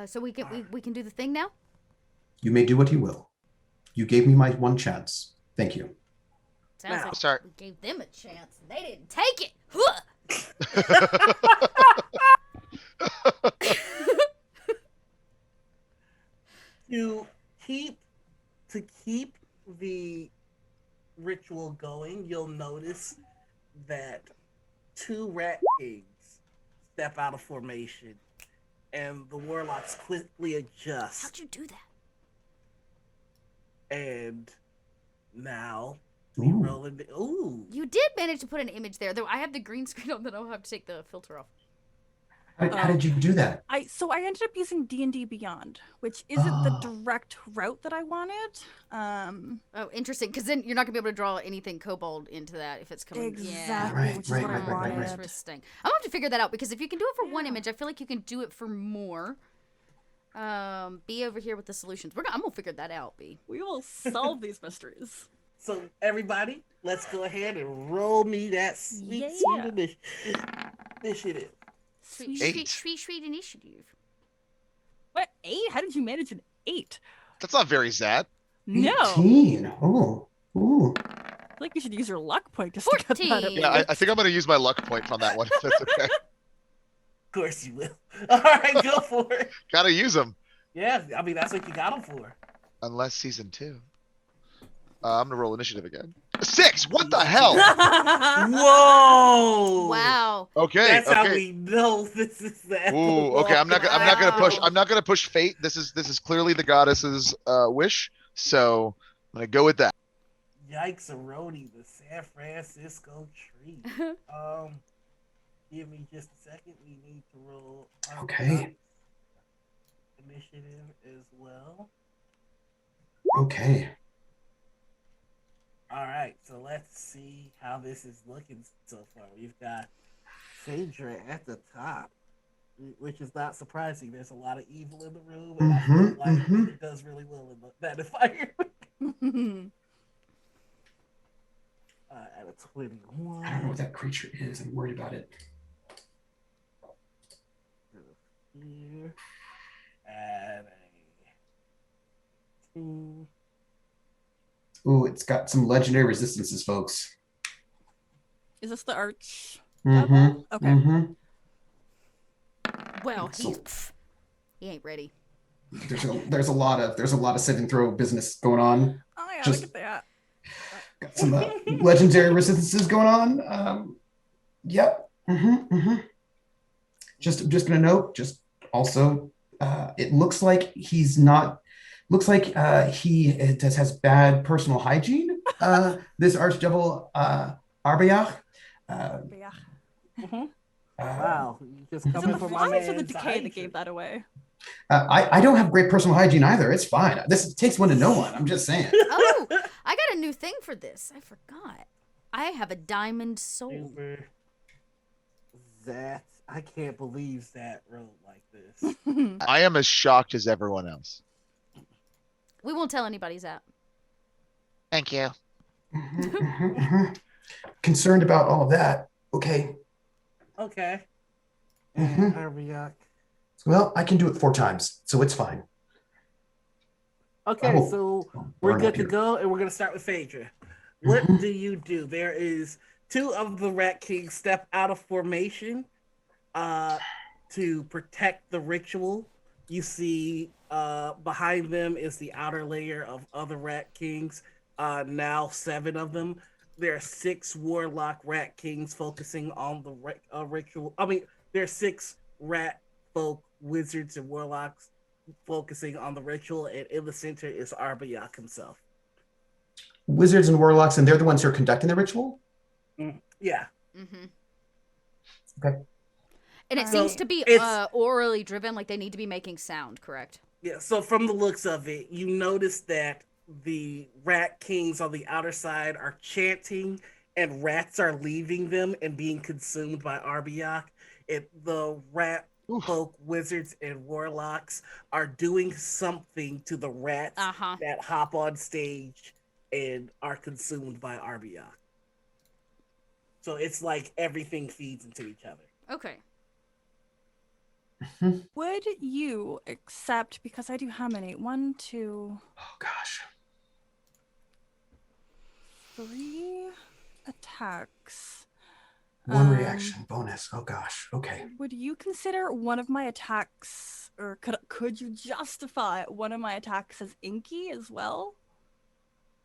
Speaker 1: So we can do the thing now?
Speaker 5: You may do what you will. You gave me my one chance. Thank you.
Speaker 1: Sounds like
Speaker 7: Start.
Speaker 1: we gave them a chance. They didn't take it.
Speaker 4: To keep the ritual going, you'll notice that 2 rat kings step out of formation, and the warlocks quickly adjust.
Speaker 1: How'd you do that?
Speaker 4: And now we
Speaker 5: Ooh.
Speaker 4: roll in. Ooh.
Speaker 1: You did manage to put an image there, though I have the green screen on that I'll have to take the filter off.
Speaker 5: How did you do that?
Speaker 3: I ended up using D&D Beyond, which isn't the direct route that I wanted.
Speaker 1: Oh, interesting, because then you're not going to be able to draw anything Kobold into that if it's coming.
Speaker 3: Exactly,
Speaker 5: Right,
Speaker 3: which is
Speaker 5: right,
Speaker 3: what
Speaker 5: right,
Speaker 3: I
Speaker 5: right,
Speaker 3: wanted.
Speaker 5: right.
Speaker 1: Interesting. I'm going to have to figure that out, because if you can do it for one
Speaker 3: Yeah.
Speaker 1: image, I feel like you can do it for more. B over here with the solutions. I'm going to figure that out, B.
Speaker 3: We will solve these mysteries.
Speaker 4: So everybody, let's go ahead and roll me that sweet initiative.
Speaker 1: Sweet,
Speaker 7: Eight.
Speaker 1: sweet initiative.
Speaker 3: What, 8? How did you manage an 8?
Speaker 7: That's not very Zat.
Speaker 3: No.
Speaker 5: 18. Oh. Ooh.
Speaker 3: I feel like you should use your luck point just to get that up.
Speaker 1: 14.
Speaker 7: Yeah, I think I'm gonna use my luck point on that one. If that's okay.
Speaker 4: Of course you will. All right, go for it.
Speaker 7: Gotta use them.
Speaker 4: Yeah, I mean, that's what you got them for.
Speaker 7: Unless season 2. I'm gonna roll initiative again. 6. What the hell?
Speaker 4: Whoa!
Speaker 1: Wow.
Speaker 7: Okay.
Speaker 4: That's how
Speaker 7: okay.
Speaker 4: we know this is the
Speaker 7: Ooh. Okay. I'm not gonna push.
Speaker 1: Wow.
Speaker 7: I'm not gonna push fate. This is clearly the goddess's wish. So I'm gonna go with that.
Speaker 4: Yikes, Aroni, the San Francisco tree. Give me just a second. We need to roll our
Speaker 5: Okay.
Speaker 4: initiative as well.
Speaker 5: Okay.
Speaker 4: All right, so let's see how this is looking so far. We've got Phaedra at the top, which is not surprising. There's a lot of evil in the room, and I feel like it does really well in that fire. At a 21.
Speaker 5: I don't know what that creature is. I'm worried about it.
Speaker 4: Here. At a 2.
Speaker 5: Ooh, it's got some legendary resistances, folks.
Speaker 3: Is this the arch?
Speaker 5: Mm-hmm.
Speaker 3: Okay.
Speaker 5: Mm-hmm.
Speaker 1: Well,
Speaker 5: So-
Speaker 1: he ain't ready.
Speaker 5: There's a lot of saving throw business going on.
Speaker 3: Oh yeah,
Speaker 5: Just-
Speaker 3: look at that.
Speaker 5: Got some legendary resistances going on. Yep. Just gonna note. Just also, it looks like he's not. Looks like he has bad personal hygiene. This archdevil Arbayach.
Speaker 3: Yeah.
Speaker 4: Wow, you just
Speaker 3: Is
Speaker 4: coming
Speaker 3: it the
Speaker 4: from my
Speaker 3: flies or the
Speaker 4: man's
Speaker 3: decay
Speaker 4: hygiene.
Speaker 3: that gave that away?
Speaker 5: I don't have great personal hygiene either. It's fine. This takes one to know one. I'm just saying.
Speaker 1: Oh, I got a new thing for this. I forgot. I have a diamond soul.
Speaker 4: Super. That I can't believe that wrote like this.
Speaker 7: I am as shocked as everyone else.
Speaker 1: We won't tell anybody's out.
Speaker 7: Thank you.
Speaker 5: Concerned about all of that. Okay.
Speaker 4: Okay.
Speaker 5: Mhm.
Speaker 4: And Arbiak.
Speaker 5: Well, I can do it 4 times, so it's fine.
Speaker 4: Okay,
Speaker 5: Oh,
Speaker 4: so
Speaker 5: burn
Speaker 4: we're
Speaker 5: up
Speaker 4: good to
Speaker 5: here.
Speaker 4: go, and we're gonna start with Phaedra. What
Speaker 5: Mhm.
Speaker 4: do you do? There is 2 of the Rat Kings step out of formation to protect the ritual. You see behind them is the outer layer of other Rat Kings, now 7 of them. There are 6 Warlock Rat Kings focusing on the ritual. I mean, there are 6 Rat Folk Wizards and Warlocks focusing on the ritual, and in the center is Arbayak himself.
Speaker 5: Wizards and warlocks, and they're the ones who are conducting the ritual?
Speaker 4: Yeah.
Speaker 1: Mm-hmm.
Speaker 5: Okay.
Speaker 1: And it
Speaker 3: So
Speaker 1: seems to be
Speaker 4: it's-
Speaker 1: orally driven, like they need to be making sound, correct?
Speaker 4: Yeah, so from the looks of it, you notice that the rat kings on the outer side are chanting and rats are leaving them and being consumed by Arbiak. The rat
Speaker 2: Oof.
Speaker 4: folk, wizards, and warlocks are doing something to the rats that hop on stage and are consumed by Arbiak. So it's like everything feeds into each other.
Speaker 1: Okay.
Speaker 3: Would you accept, because I do how many? 1, 2,
Speaker 5: Oh gosh.
Speaker 3: 3 attacks.
Speaker 5: One reaction bonus. Oh gosh. Okay.
Speaker 3: Would you consider one of my attacks, or could you justify one of my attacks as inky as well?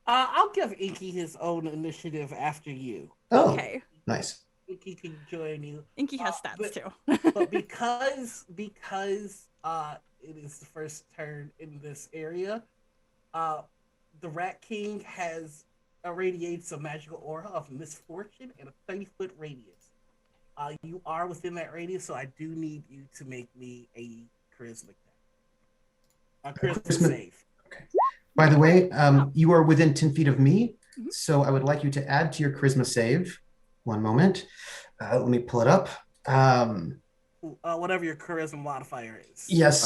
Speaker 4: I'll give Inky his own initiative after you.
Speaker 5: Oh,
Speaker 3: Okay.
Speaker 5: nice.
Speaker 4: Inky can join you.
Speaker 3: Inky has stats too.
Speaker 4: But because it is the first turn in this area, the Rat King has irradiates a magical aura of misfortune and a 30-foot radius. You are within that radius, so I do need you to make me a charisma check. A charisma save.
Speaker 5: Okay. By the way, you are within 10 feet of me, so I would like you to add to your charisma save. One moment. Let me pull it up.
Speaker 4: Whatever your charisma modifier is.
Speaker 5: Yes,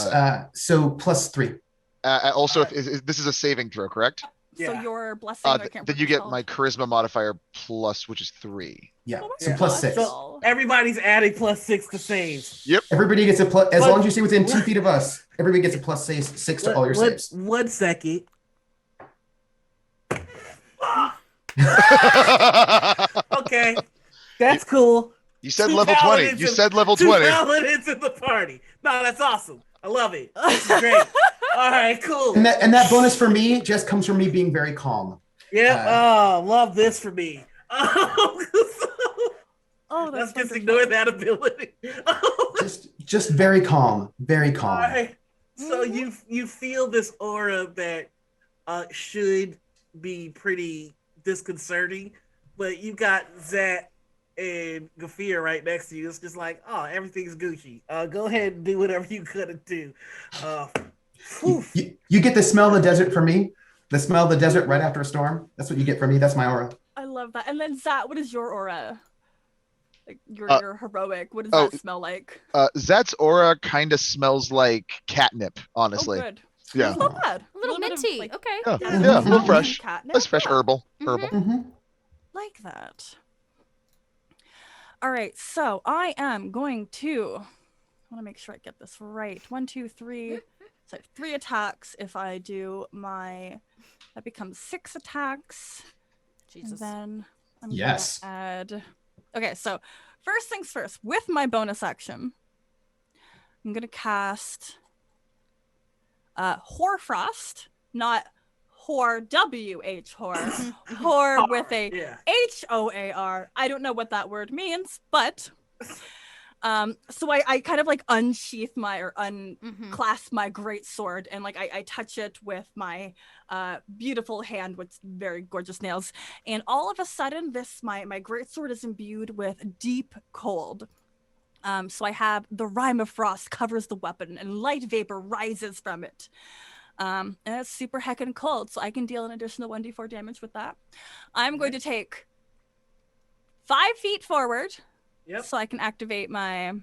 Speaker 5: so +3.
Speaker 2: Also, if this is a saving throw, correct?
Speaker 3: So your blessing, I can't
Speaker 2: then you get my charisma modifier plus, which is 3.
Speaker 5: Yeah,
Speaker 3: Oh,
Speaker 5: so
Speaker 3: that's
Speaker 5: +6.
Speaker 4: So everybody's adding +6 to saves.
Speaker 2: Yep.
Speaker 5: Everybody gets a plus, as long as you stay within 2 feet of us, everybody gets a +6 to all your saves.
Speaker 4: 1 second. Okay, that's cool.
Speaker 2: You said
Speaker 4: Two
Speaker 2: level 20.
Speaker 4: paladins
Speaker 2: You
Speaker 4: and-
Speaker 2: said level
Speaker 4: 2
Speaker 2: 20.
Speaker 4: paladins in the party. No, that's awesome. I love it. This is great. All right, cool.
Speaker 5: And that bonus for me just comes from me being very calm.
Speaker 4: Yeah. Love this for me.
Speaker 3: Oh,
Speaker 4: Let's
Speaker 3: that's
Speaker 4: just ignore that ability.
Speaker 5: Just very calm, very calm.
Speaker 4: All right. So you feel this aura that should be pretty disconcerting, but you got Zat and Gafir right next to you. It's just like, oh, everything's Gucci. Go ahead and do whatever you gotta do.
Speaker 5: You get the smell of the desert from me. The smell of the desert right after a storm. That's what you get from me. That's my aura.
Speaker 3: I love that. And then Zat, what is your aura? Like your heroic. What does that smell like?
Speaker 2: Zat's aura kind of smells like catnip, honestly.
Speaker 3: Oh, good.
Speaker 2: Yeah.
Speaker 3: It's not bad.
Speaker 1: A little
Speaker 3: bit of,
Speaker 1: minty.
Speaker 3: like,
Speaker 1: Okay.
Speaker 2: Yeah, a little fresh.
Speaker 3: catnip.
Speaker 2: That's fresh
Speaker 3: Yeah.
Speaker 2: herbal.
Speaker 3: Like that. All right, so I am going to. I want to make sure I get this right. 1, 2, 3. So 3 attacks. If I do that becomes 6 attacks.
Speaker 1: Jesus.
Speaker 3: And then I'm
Speaker 5: Yes.
Speaker 3: gonna add. Okay, so first things first. With my bonus action, I'm gonna cast Hoarfrost, not Hoar, W-H Hoar, Hoar with a H-O-A-R. I don't know what that word means, but so I kind of like unsheath unclasp my great sword, and like I touch it with my beautiful hand with very gorgeous nails, and all of a sudden my great sword is imbued with deep cold. So I have the rime of frost covers the weapon, and light vapor rises from it. And it's super heckin' cold, so I can deal an additional 1d4 damage with that. I'm going to take 5 feet forward, so I can activate my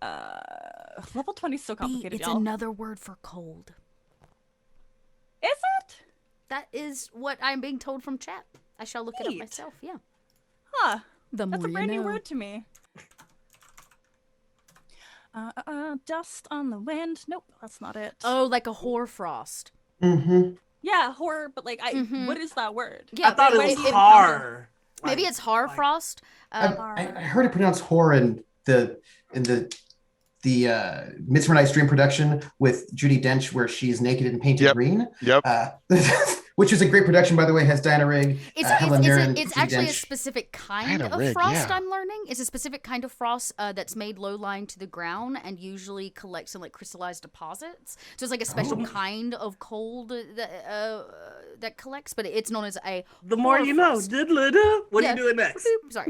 Speaker 3: level 20 is so complicated,
Speaker 1: It's
Speaker 3: y'all.
Speaker 1: another word for cold.
Speaker 3: Is it?
Speaker 1: That is what I'm being told from chat. I shall look it up
Speaker 3: Neat.
Speaker 1: myself. Yeah.
Speaker 3: Huh.
Speaker 1: The
Speaker 3: That's
Speaker 1: more
Speaker 3: a brand
Speaker 1: you
Speaker 3: new
Speaker 1: know.
Speaker 3: word to me. Dust on the wind. Nope, that's not it.
Speaker 1: Oh, like a hoarfrost.
Speaker 3: Yeah, horror, but like, what is that word?
Speaker 1: Yeah,
Speaker 4: I thought it
Speaker 1: wait,
Speaker 4: was horror.
Speaker 1: Maybe it's Harfrost.
Speaker 5: I heard it pronounced horror in the Midsummer Night's Dream production with Judi Dench, where she's naked and painted green.
Speaker 2: Yep.
Speaker 5: Which is a great production, by the way. Has Diana Rigg, Helen Mirren,
Speaker 1: It's
Speaker 5: Judi
Speaker 1: actually a
Speaker 5: Dench.
Speaker 1: specific kind
Speaker 2: Diana
Speaker 1: of
Speaker 2: Rigg,
Speaker 1: frost.
Speaker 2: yeah.
Speaker 1: I'm learning. It's a specific kind of frost that's made low lying to the ground and usually collects in like crystallized deposits. So it's like a special kind of cold that collects, but it's known as a.
Speaker 4: The more you know.
Speaker 1: hoarfrost.
Speaker 4: What are you doing next?
Speaker 1: Sorry.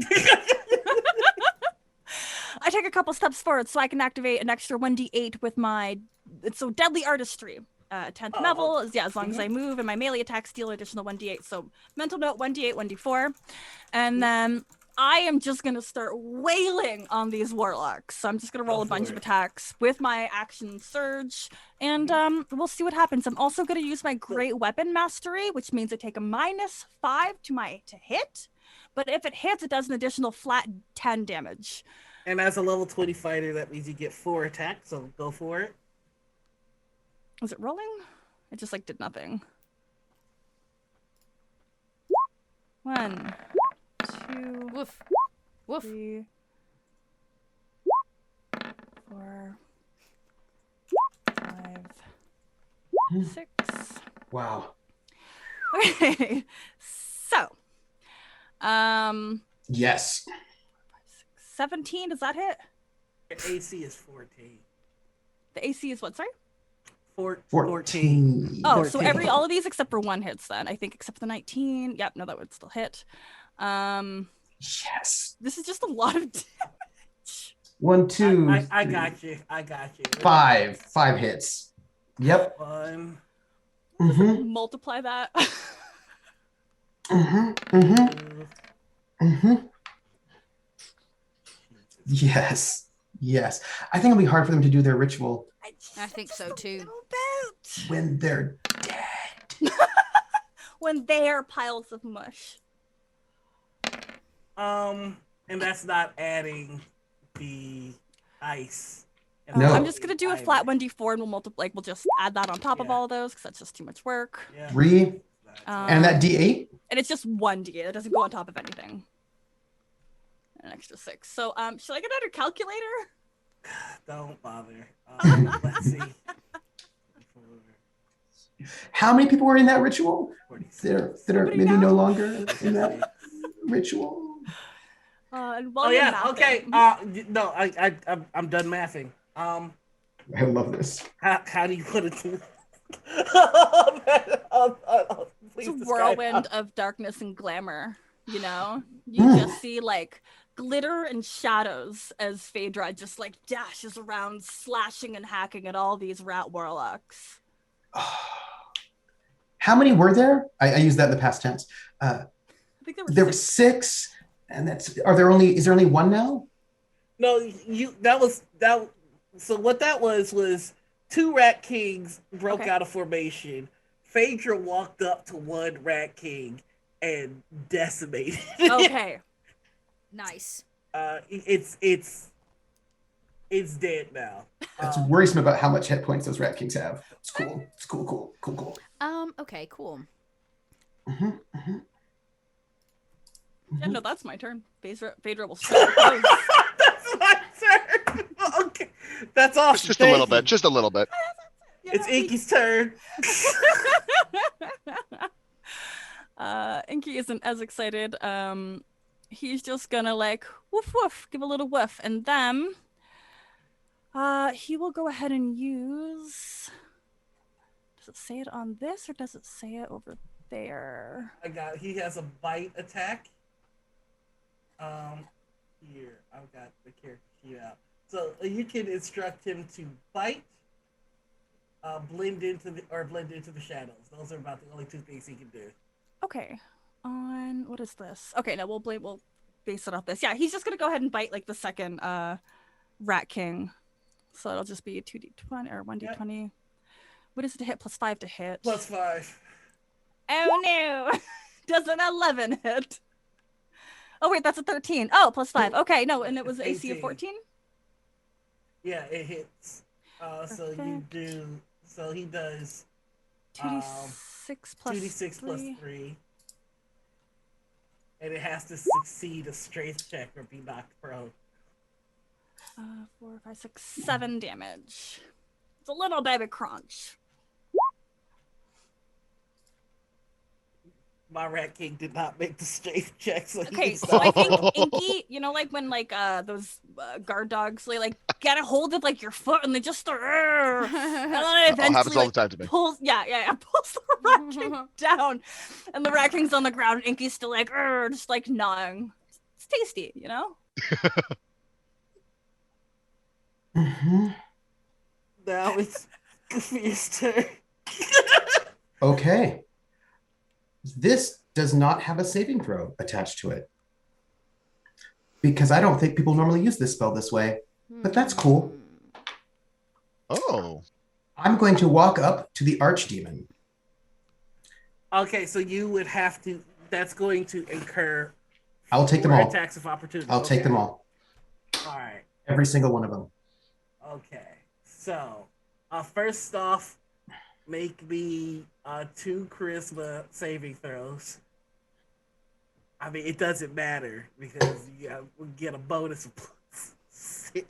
Speaker 3: I take a couple steps forward so I can activate an extra 1d8 with my it's so deadly artistry. 10th level is as long as I move, and my melee attacks deal additional 1d8. So mental note 1d8, 1d4, and then I am just gonna start wailing on these warlocks. So I'm just gonna roll a bunch of attacks with my action surge, and we'll see what happens. I'm also gonna use my great weapon mastery, which means I take a -5 to hit, but if it hits, it does an additional flat 10 damage.
Speaker 4: And as a level 20 fighter, that means you get 4 attacks. So go for it.
Speaker 3: Was it rolling? It just like did nothing. 1, 2,
Speaker 1: Woof. Woof.
Speaker 3: 3, 4, 5, 6.
Speaker 5: Wow.
Speaker 3: Okay, so,
Speaker 5: Yes.
Speaker 3: 17. Does that hit?
Speaker 4: Your AC is 14.
Speaker 3: The AC is what? Sorry.
Speaker 4: 14.
Speaker 3: Oh, so all of these except for one hits then. I think except for the 19. Yep, no, that would still hit.
Speaker 5: Yes.
Speaker 3: This is just a lot of damage.
Speaker 5: 1, 2.
Speaker 4: I got you.
Speaker 5: 5 hits. Yep.
Speaker 4: 1.
Speaker 3: Multiply that.
Speaker 5: Yes. Yes. I think it'll be hard for them to do their ritual
Speaker 1: I think so too.
Speaker 5: when they're dead.
Speaker 3: When they are piles of mush.
Speaker 4: And that's not adding the ice.
Speaker 5: No.
Speaker 3: I'm just gonna do a flat 1d4 and we'll multiply. We'll just add that on top of all of those because that's just too much work.
Speaker 5: 3. And that D8?
Speaker 3: And it's just 1d8. It doesn't go on top of anything. An extra 6. So should I get out a calculator?
Speaker 4: Don't bother. Let's see.
Speaker 5: How many people were in that ritual?
Speaker 4: 46.
Speaker 5: That are maybe no longer in that ritual?
Speaker 3: And
Speaker 4: Oh
Speaker 3: while you're
Speaker 4: yeah.
Speaker 3: mathing-
Speaker 4: Okay. No, I'm done mathing.
Speaker 5: I love this.
Speaker 4: How do you put it?
Speaker 3: It's a whirlwind of darkness and glamour. You know, you just see like glitter and shadows as Phaedra just like dashes around, slashing and hacking at all these rat warlocks.
Speaker 5: How many were there? I use that in the past tense.
Speaker 3: I think
Speaker 5: There were 6, and is there only one now?
Speaker 4: No, so what that was 2 rat kings broke out of formation. Phaedra walked up to one rat king and decimated.
Speaker 3: Okay.
Speaker 1: Nice.
Speaker 4: It's dead now.
Speaker 5: That's worrisome about how much hit points those rat kings have. It's cool. It's cool.
Speaker 1: Okay, cool.
Speaker 3: Yeah, no, that's my turn. Phaedra will start.
Speaker 4: That's my turn. Okay, that's awesome.
Speaker 2: Just a little bit. Just a little bit.
Speaker 4: It's Inky's turn.
Speaker 3: Inky isn't as excited. He's just gonna like woof woof, give a little woof, and then he will go ahead and use. Does it say it on this or does it say it over there?
Speaker 4: He has a bite attack. Here I've got the character sheet out. So you can instruct him to bite, blend into the shadows. Those are about the only 2 things he can do.
Speaker 3: Okay. On what is this? Okay, no, we'll base it off this. Yeah, he's just gonna go ahead and bite like the second rat king. So it'll just be 2d20 or 1d20. Yep. What is it to hit? +5 to hit.
Speaker 4: +5.
Speaker 3: Oh no! Does an 11 hit? Oh wait, that's a 13. Oh, +5. Okay, no, and it was AC of 14?
Speaker 4: Yeah, it hits. So he does
Speaker 3: 2d6 plus
Speaker 4: 2d6 plus
Speaker 3: 3.
Speaker 4: 3. And it has to succeed a strength check or be knocked prone.
Speaker 3: 4, 5, 6, 7 damage. It's a little baby crunch.
Speaker 4: My rat king did not make the strength check. So
Speaker 3: okay, so I think Inky, you know, like when like those guard dogs, they like get a hold of like your foot and they just start. And then eventually
Speaker 2: happens all the time to me.
Speaker 3: Pulls the rat king down, and the rat king's on the ground. And Inky's still like just like gnawing. It's tasty, you know.
Speaker 4: Now it's Kafir's turn.
Speaker 5: Okay. This does not have a saving throw attached to it. Because I don't think people normally use this spell this way. But that's cool.
Speaker 2: Oh.
Speaker 5: I'm going to walk up to the archdemon.
Speaker 4: Okay, so you would have to. That's going to incur.
Speaker 5: I'll take them
Speaker 4: 4
Speaker 5: all.
Speaker 4: attacks of opportunity.
Speaker 5: I'll take them all.
Speaker 4: All right.
Speaker 5: Every single one of them.
Speaker 4: Okay. So, first off, make me 2 charisma saving throws. I mean, it doesn't matter because we get a bonus of +6.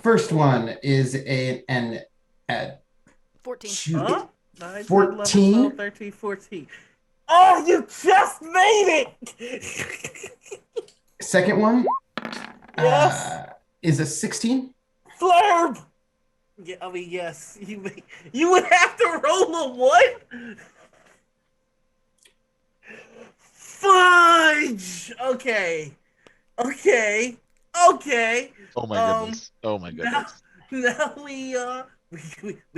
Speaker 5: First one is an
Speaker 1: 14.
Speaker 4: 9, 10,
Speaker 5: 14.
Speaker 4: 11, 12, 13, 14. Oh, you just made it!
Speaker 5: Second one
Speaker 4: Yes.
Speaker 5: is a 16.
Speaker 4: Flurb! Yeah, I mean, yes. You would have to roll a what? Fudge! Okay.
Speaker 2: Oh my goodness. Oh my goodness.
Speaker 4: Now we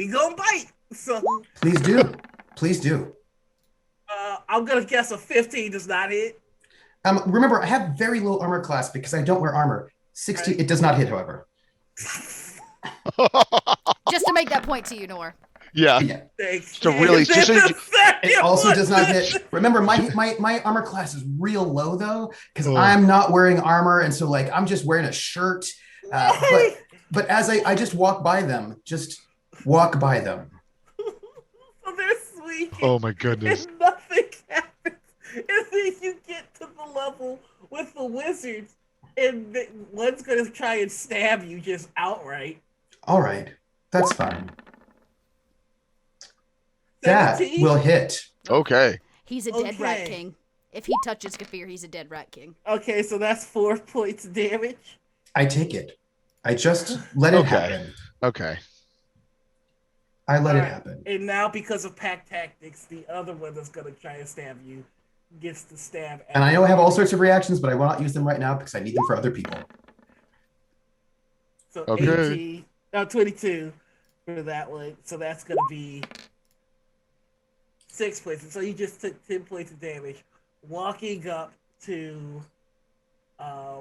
Speaker 4: gonna bite. So
Speaker 5: Please do. Please do.
Speaker 4: I'm gonna guess a 15 does not hit.
Speaker 5: Remember, I have very low armor class because I don't wear armor. 16, it does not hit, however.
Speaker 1: Just to make that point to you, Nor.
Speaker 2: Yeah.
Speaker 4: Thanks.
Speaker 2: So really, just so you-
Speaker 5: It also does not hit. Remember, my armor class is real low though, because I'm not wearing armor, and so like I'm just wearing a shirt. But as I just walk by them, walk by them.
Speaker 4: So they're sweet.
Speaker 2: Oh my goodness.
Speaker 4: And nothing happens. And then you get to the level with the wizards, and one's gonna try and stab you just outright.
Speaker 5: All right, that's fine. That
Speaker 4: 17?
Speaker 5: will hit.
Speaker 2: Okay.
Speaker 1: He's a dead rat
Speaker 4: Okay.
Speaker 1: king. If he touches Kafir, he's a dead rat king.
Speaker 4: Okay, so that's 4 points of damage.
Speaker 5: I take it. I just let it
Speaker 2: Okay.
Speaker 5: happen.
Speaker 2: Okay.
Speaker 5: I let it
Speaker 4: Alright,
Speaker 5: happen.
Speaker 4: And now, because of pack tactics, the other one that's gonna try and stab you gets to stab. At
Speaker 5: And I know I have all sorts of reactions, but I will not use them right now because I need them for other people.
Speaker 4: So
Speaker 2: Okay.
Speaker 4: 22 for that one. So that's gonna be 6 points. So you just took 10 points of damage, walking up to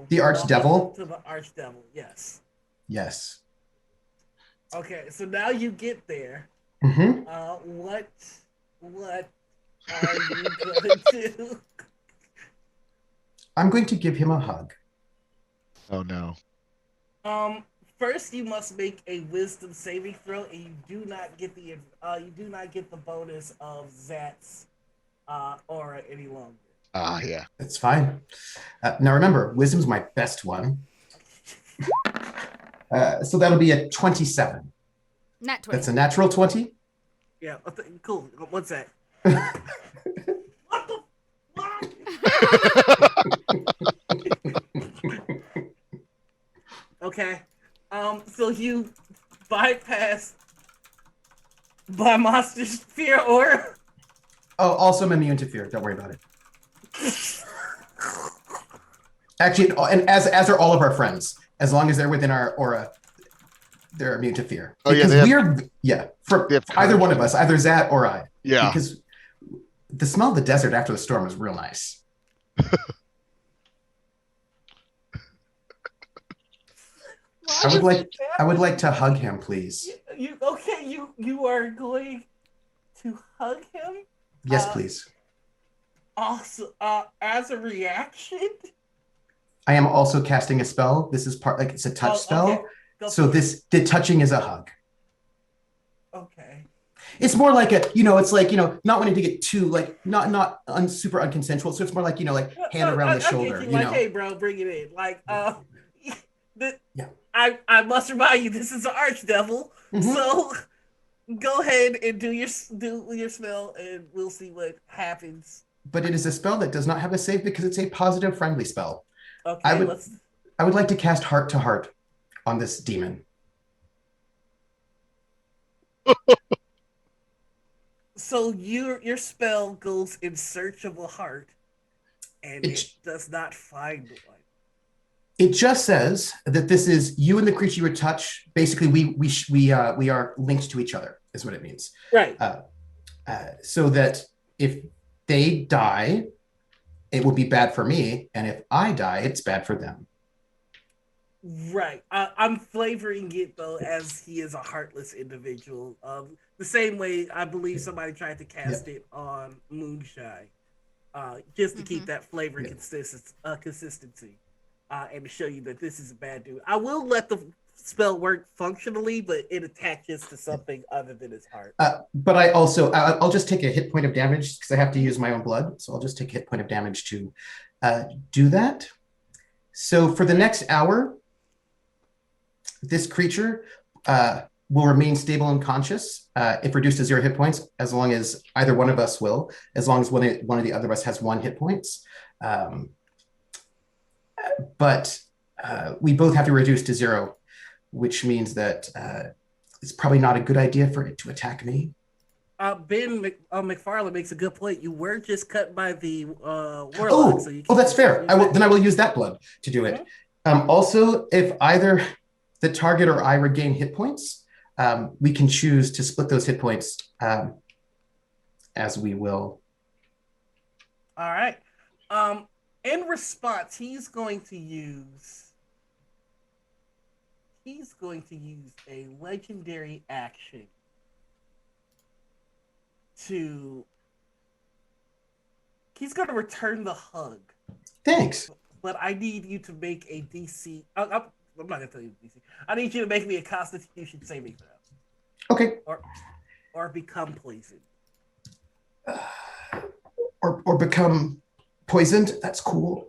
Speaker 5: The Archdevil?
Speaker 4: To the Archdevil, yes.
Speaker 5: Yes.
Speaker 4: Okay, so now you get there.
Speaker 5: Mm-hmm.
Speaker 4: What are you gonna do?
Speaker 5: I'm going to give him a hug.
Speaker 2: Oh no.
Speaker 4: First you must make a wisdom saving throw, and you do not get the bonus of Zat's aura any longer.
Speaker 2: Yeah.
Speaker 5: That's fine. Now remember, wisdom's my best one. So that'll be a 27.
Speaker 1: Nat 20.
Speaker 5: That's a natural 20.
Speaker 4: Yeah, cool. What's that? What the fuck? Okay. So you bypass by monster's fear aura.
Speaker 5: Oh, also I'm immune to fear. Don't worry about it. Actually, and as are all of our friends, as long as they're within our aura, they're immune to fear.
Speaker 2: Oh, yeah,
Speaker 5: Because
Speaker 2: they
Speaker 5: for
Speaker 2: they have
Speaker 5: either
Speaker 2: courage.
Speaker 5: one of us, either Zat or I.
Speaker 2: Yeah.
Speaker 5: Because the smell of the desert after the storm is real nice. I would like to hug him, please.
Speaker 4: You are going to hug him?
Speaker 5: Yes, please.
Speaker 4: Also, as a reaction?
Speaker 5: I am also casting a spell. This is it's a touch spell.
Speaker 4: Okay. Go
Speaker 5: So
Speaker 4: for it.
Speaker 5: the touching is a hug.
Speaker 4: Okay.
Speaker 5: It's more like it's like, not wanting to get too not super unconsensual. So it's more like, hand around the shoulder,
Speaker 4: Like, hey, bro, bring it in. Like,
Speaker 5: Yeah.
Speaker 4: I must remind you, this is an archdevil.
Speaker 5: Mhm.
Speaker 4: So go ahead and do your spell, and we'll see what happens.
Speaker 5: But it is a spell that does not have a save because it's a positive friendly spell.
Speaker 4: Okay,
Speaker 5: I would like to cast Heart to Heart on this demon.
Speaker 4: So your spell goes in search of a heart, and it does not find one.
Speaker 5: It just says that this is you and the creature you touch. Basically, we are linked to each other, is what it means.
Speaker 4: Right.
Speaker 5: So that if they die, it will be bad for me, and if I die, it's bad for them.
Speaker 4: Right. I'm flavoring it though as he is a heartless individual. The same way I believe somebody tried to cast it on Moonshine, just to keep that flavor and consistency, and to show you that this is a bad dude. I will let the spell work functionally, but it attaches to something other than his heart.
Speaker 5: But I also, I'll just take a hit point of damage because I have to use my own blood. So I'll just take a hit point of damage to do that. So for the next hour, this creature will remain stable and conscious if reduced to 0 hit points, as long as either one of us will, as long as one of the other of us has 1 hit points. But we both have to reduce to 0, which means that it's probably not a good idea for it to attack me.
Speaker 4: Ben McFarland makes a good point. You were just cut by the warlock.
Speaker 5: That's fair. I will use that blood to do it. Also, if either the target or I regain hit points, we can choose to split those hit points as we will.
Speaker 4: All right. In response, he's going to use a legendary action he's going to return the hug.
Speaker 5: Thanks.
Speaker 4: But I need you to make a DC. I'm not going to tell you DC. I need you to make me a Constitution saving throw.
Speaker 5: Okay.
Speaker 4: Or become poisoned.
Speaker 5: Or become poisoned. That's cool.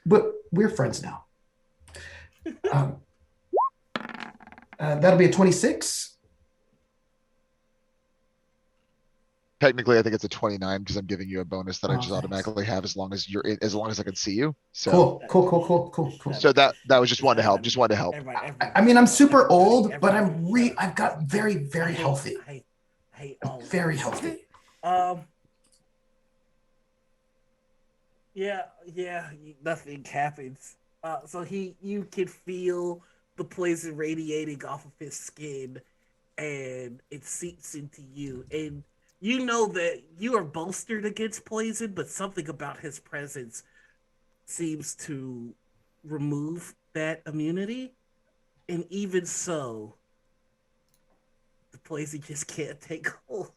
Speaker 5: But we're friends now. That'll be a 26.
Speaker 2: Technically, I think it's a 29 because I'm giving you a bonus that I just automatically have as long as I can see you. So
Speaker 5: Cool.
Speaker 2: So that was just one to help.
Speaker 5: I mean, I'm super old, but I've got very, very healthy. Very healthy.
Speaker 4: Yeah, nothing happens. So you can feel the poison radiating off of his skin, and it seeps into you. And you know that you are bolstered against poison, but something about his presence seems to remove that immunity. And even so, the poison just can't take hold.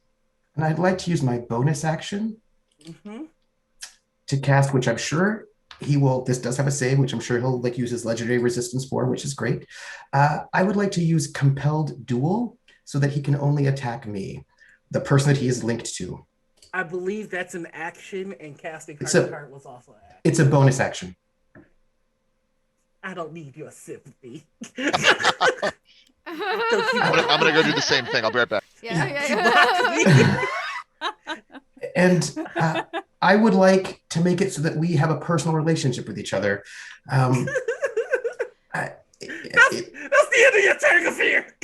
Speaker 5: And I'd like to use my bonus action to cast, which I'm sure he will. This does have a save, which I'm sure he'll use his legendary resistance for, which is great. I would like to use Compelled Duel so that he can only attack me, the person that he is linked to.
Speaker 4: I believe that's an action, and casting Heart was also an action.
Speaker 5: It's a bonus action.
Speaker 4: I don't need your sympathy.
Speaker 2: I'm gonna go do the same thing. I'll be right back.
Speaker 1: Yeah.
Speaker 5: And I would like to make it so that we have a personal relationship with each other.
Speaker 4: That's the end of your turn of fear.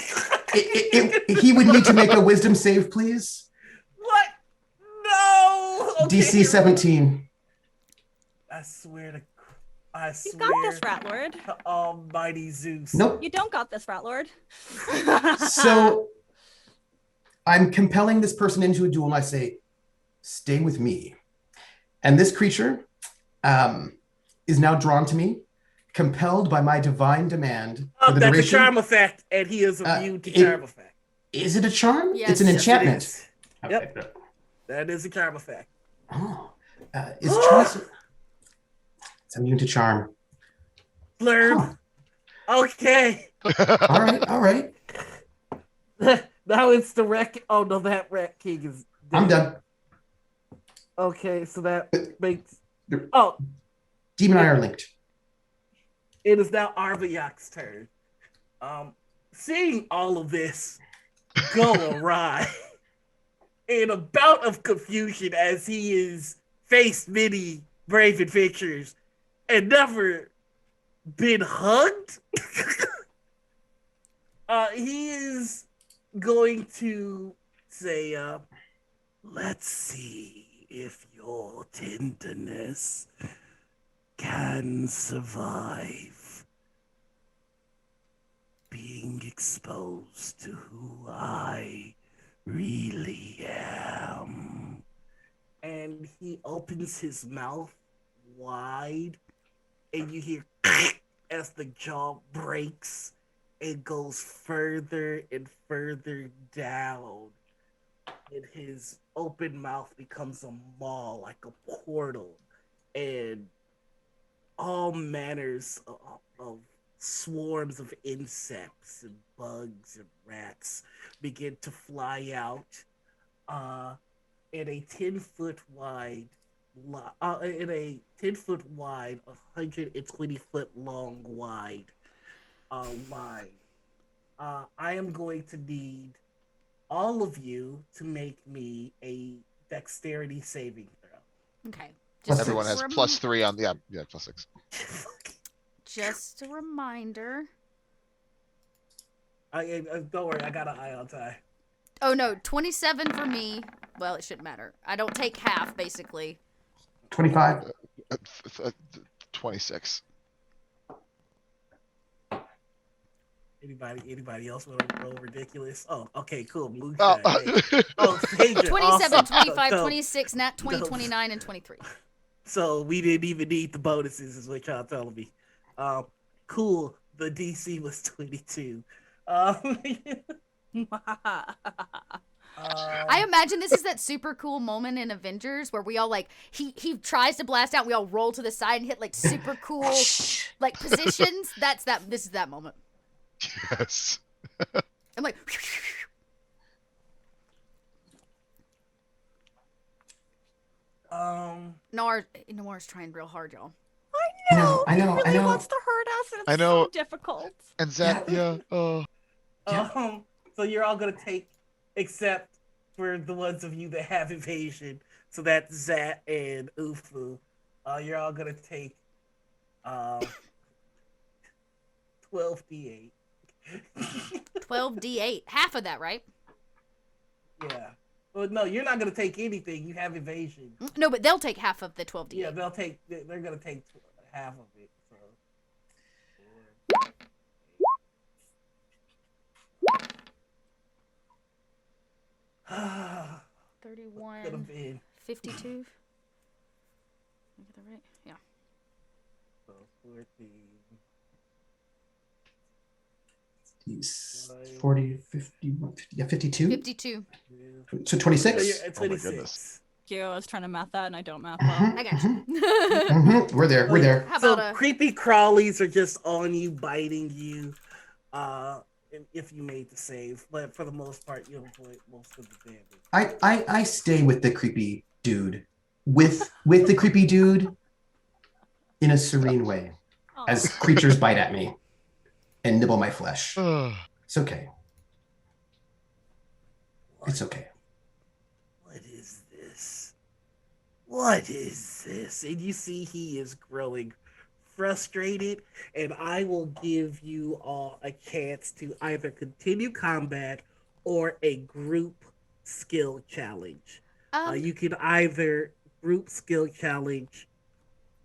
Speaker 5: He would need to make a wisdom save, please.
Speaker 4: What? No. Okay,
Speaker 5: DC 17.
Speaker 4: I swear
Speaker 3: You got this, Rat Lord.
Speaker 4: to Almighty Zeus.
Speaker 5: Nope.
Speaker 3: You don't got this, Rat Lord.
Speaker 5: So I'm compelling this person into a duel, and I say, stay with me. And this creature is now drawn to me, compelled by my divine demand.
Speaker 4: That's a charm effect, and he is immune to charm effect.
Speaker 5: Is it a charm?
Speaker 1: Yes.
Speaker 5: It's an enchantment.
Speaker 4: Yes, Yep. That is a charm effect.
Speaker 5: Oh. Is charm... It's immune to charm.
Speaker 4: Blurb. Okay.
Speaker 5: All right.
Speaker 4: Now it's the wreck. Oh no, that Rat King is dead.
Speaker 5: I'm done.
Speaker 4: Okay, so that makes. Oh,
Speaker 5: Demon and I are linked.
Speaker 4: it is now Arbayak's turn. Seeing all of this go awry, in a bout of confusion as he is faced many brave adventures and never been hugged, he is going to say, let's see if your tenderness can survive being exposed to who I really am. And he opens his mouth wide, and you hear as the jaw breaks, it goes further and further down. And his open mouth becomes a maw, like a portal. And all manners of swarms of insects and bugs and rats begin to fly out in a 10-foot wide, 120-foot long wide line. I am going to need all of you to make me a dexterity saving throw.
Speaker 1: Okay.
Speaker 2: Everyone has +3 on +6.
Speaker 1: Just a reminder.
Speaker 4: Don't worry, I got an eye on tie.
Speaker 1: Oh no, 27 for me. Well, it shouldn't matter. I don't take half, basically.
Speaker 5: 25.
Speaker 2: 26.
Speaker 4: Anybody else want to roll ridiculous? Oh, okay, cool.
Speaker 2: Oh.
Speaker 4: Phaedra,
Speaker 1: 27,
Speaker 4: awesome.
Speaker 1: 25,
Speaker 4: So-
Speaker 1: 26, nat 20, 29, and 23.
Speaker 4: So we didn't even need the bonuses, is what y'all telling me. Cool. The DC was 22.
Speaker 1: I imagine this is that super cool moment in Avengers where we all like he tries to blast out, we all roll to the side and hit like super cool like positions. This is that moment.
Speaker 2: Yes.
Speaker 1: I'm like Noir's trying real hard, y'all.
Speaker 3: I know.
Speaker 5: I know,
Speaker 3: He
Speaker 5: I
Speaker 3: really
Speaker 5: know.
Speaker 3: wants to hurt us, and it's
Speaker 2: I know.
Speaker 3: so difficult.
Speaker 2: And Zach, yeah. Oh.
Speaker 4: So you're all gonna take, except for the ones of you that have evasion. So that's Zat and Ufu. You're all gonna take 12d8.
Speaker 1: 12d8. Half of that, right?
Speaker 4: Yeah. Well, no, you're not gonna take anything. You have evasion.
Speaker 1: No, but they'll take half of the 12d8.
Speaker 4: Yeah, they're gonna take half of it. So.
Speaker 1: 31, 52. Did I get that right? Yeah.
Speaker 4: So 14.
Speaker 5: 40, 50, 52?
Speaker 1: 52.
Speaker 5: So 26?
Speaker 4: So you're at
Speaker 2: Oh my
Speaker 4: 26.
Speaker 2: goodness.
Speaker 3: I was trying to math that, and I don't math well.
Speaker 5: Mhm,
Speaker 1: I got you.
Speaker 5: We're there.
Speaker 1: How
Speaker 4: So
Speaker 1: about a
Speaker 4: creepy crawlies are just on you, biting you. If you made the save, but for the most part, you'll avoid most of the damage.
Speaker 5: I stay with the creepy dude. With the creepy dude in a serene way
Speaker 3: Oh.
Speaker 5: as creatures bite at me and nibble my flesh. It's okay. It's okay.
Speaker 4: What is this? What is this? And you see he is growing frustrated, and I will give you all a chance to either continue combat or a group skill challenge. You can either group skill challenge.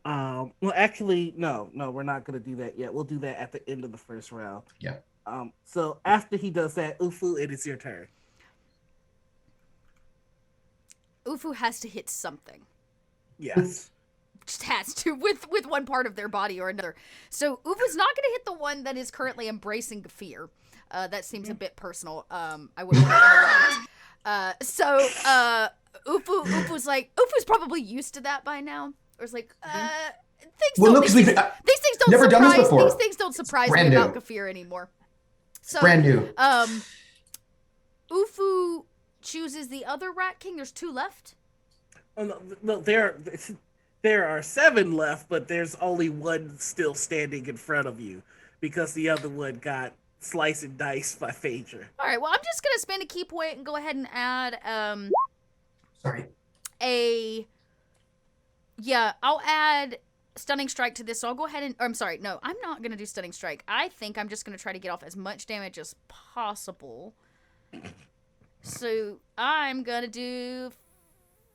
Speaker 4: Well, actually, no, we're not gonna do that yet. We'll do that at the end of the first round.
Speaker 5: Yeah.
Speaker 4: So after he does that, Ufu, it is your turn.
Speaker 1: Ufu has to hit something.
Speaker 4: Yes.
Speaker 1: Just has to with one part of their body or another. So Ufu's not going to hit the one that is currently embracing fear. That seems a bit personal. I wouldn't want to interrupt. Ufu's probably used to that by now. Or it's like,
Speaker 5: Well, no, because we've
Speaker 1: these things don't
Speaker 5: never done this
Speaker 1: surprise
Speaker 5: before.
Speaker 1: these things don't surprise me
Speaker 5: Brand
Speaker 1: about
Speaker 5: new.
Speaker 1: Kafir anymore. So
Speaker 5: brand new.
Speaker 1: Ufu chooses the other Rat King. There's 2 left.
Speaker 4: Oh, no, there are 7 left, but there's only 1 still standing in front of you because the other one got sliced and diced by Phaedra.
Speaker 1: All right. Well, I'm just gonna spend a key point and go ahead and add
Speaker 5: Sorry.
Speaker 1: I'll add Stunning Strike to this. So I'll go ahead and I'm sorry. No, I'm not gonna do Stunning Strike. I think I'm just gonna try to get off as much damage as possible. So I'm gonna do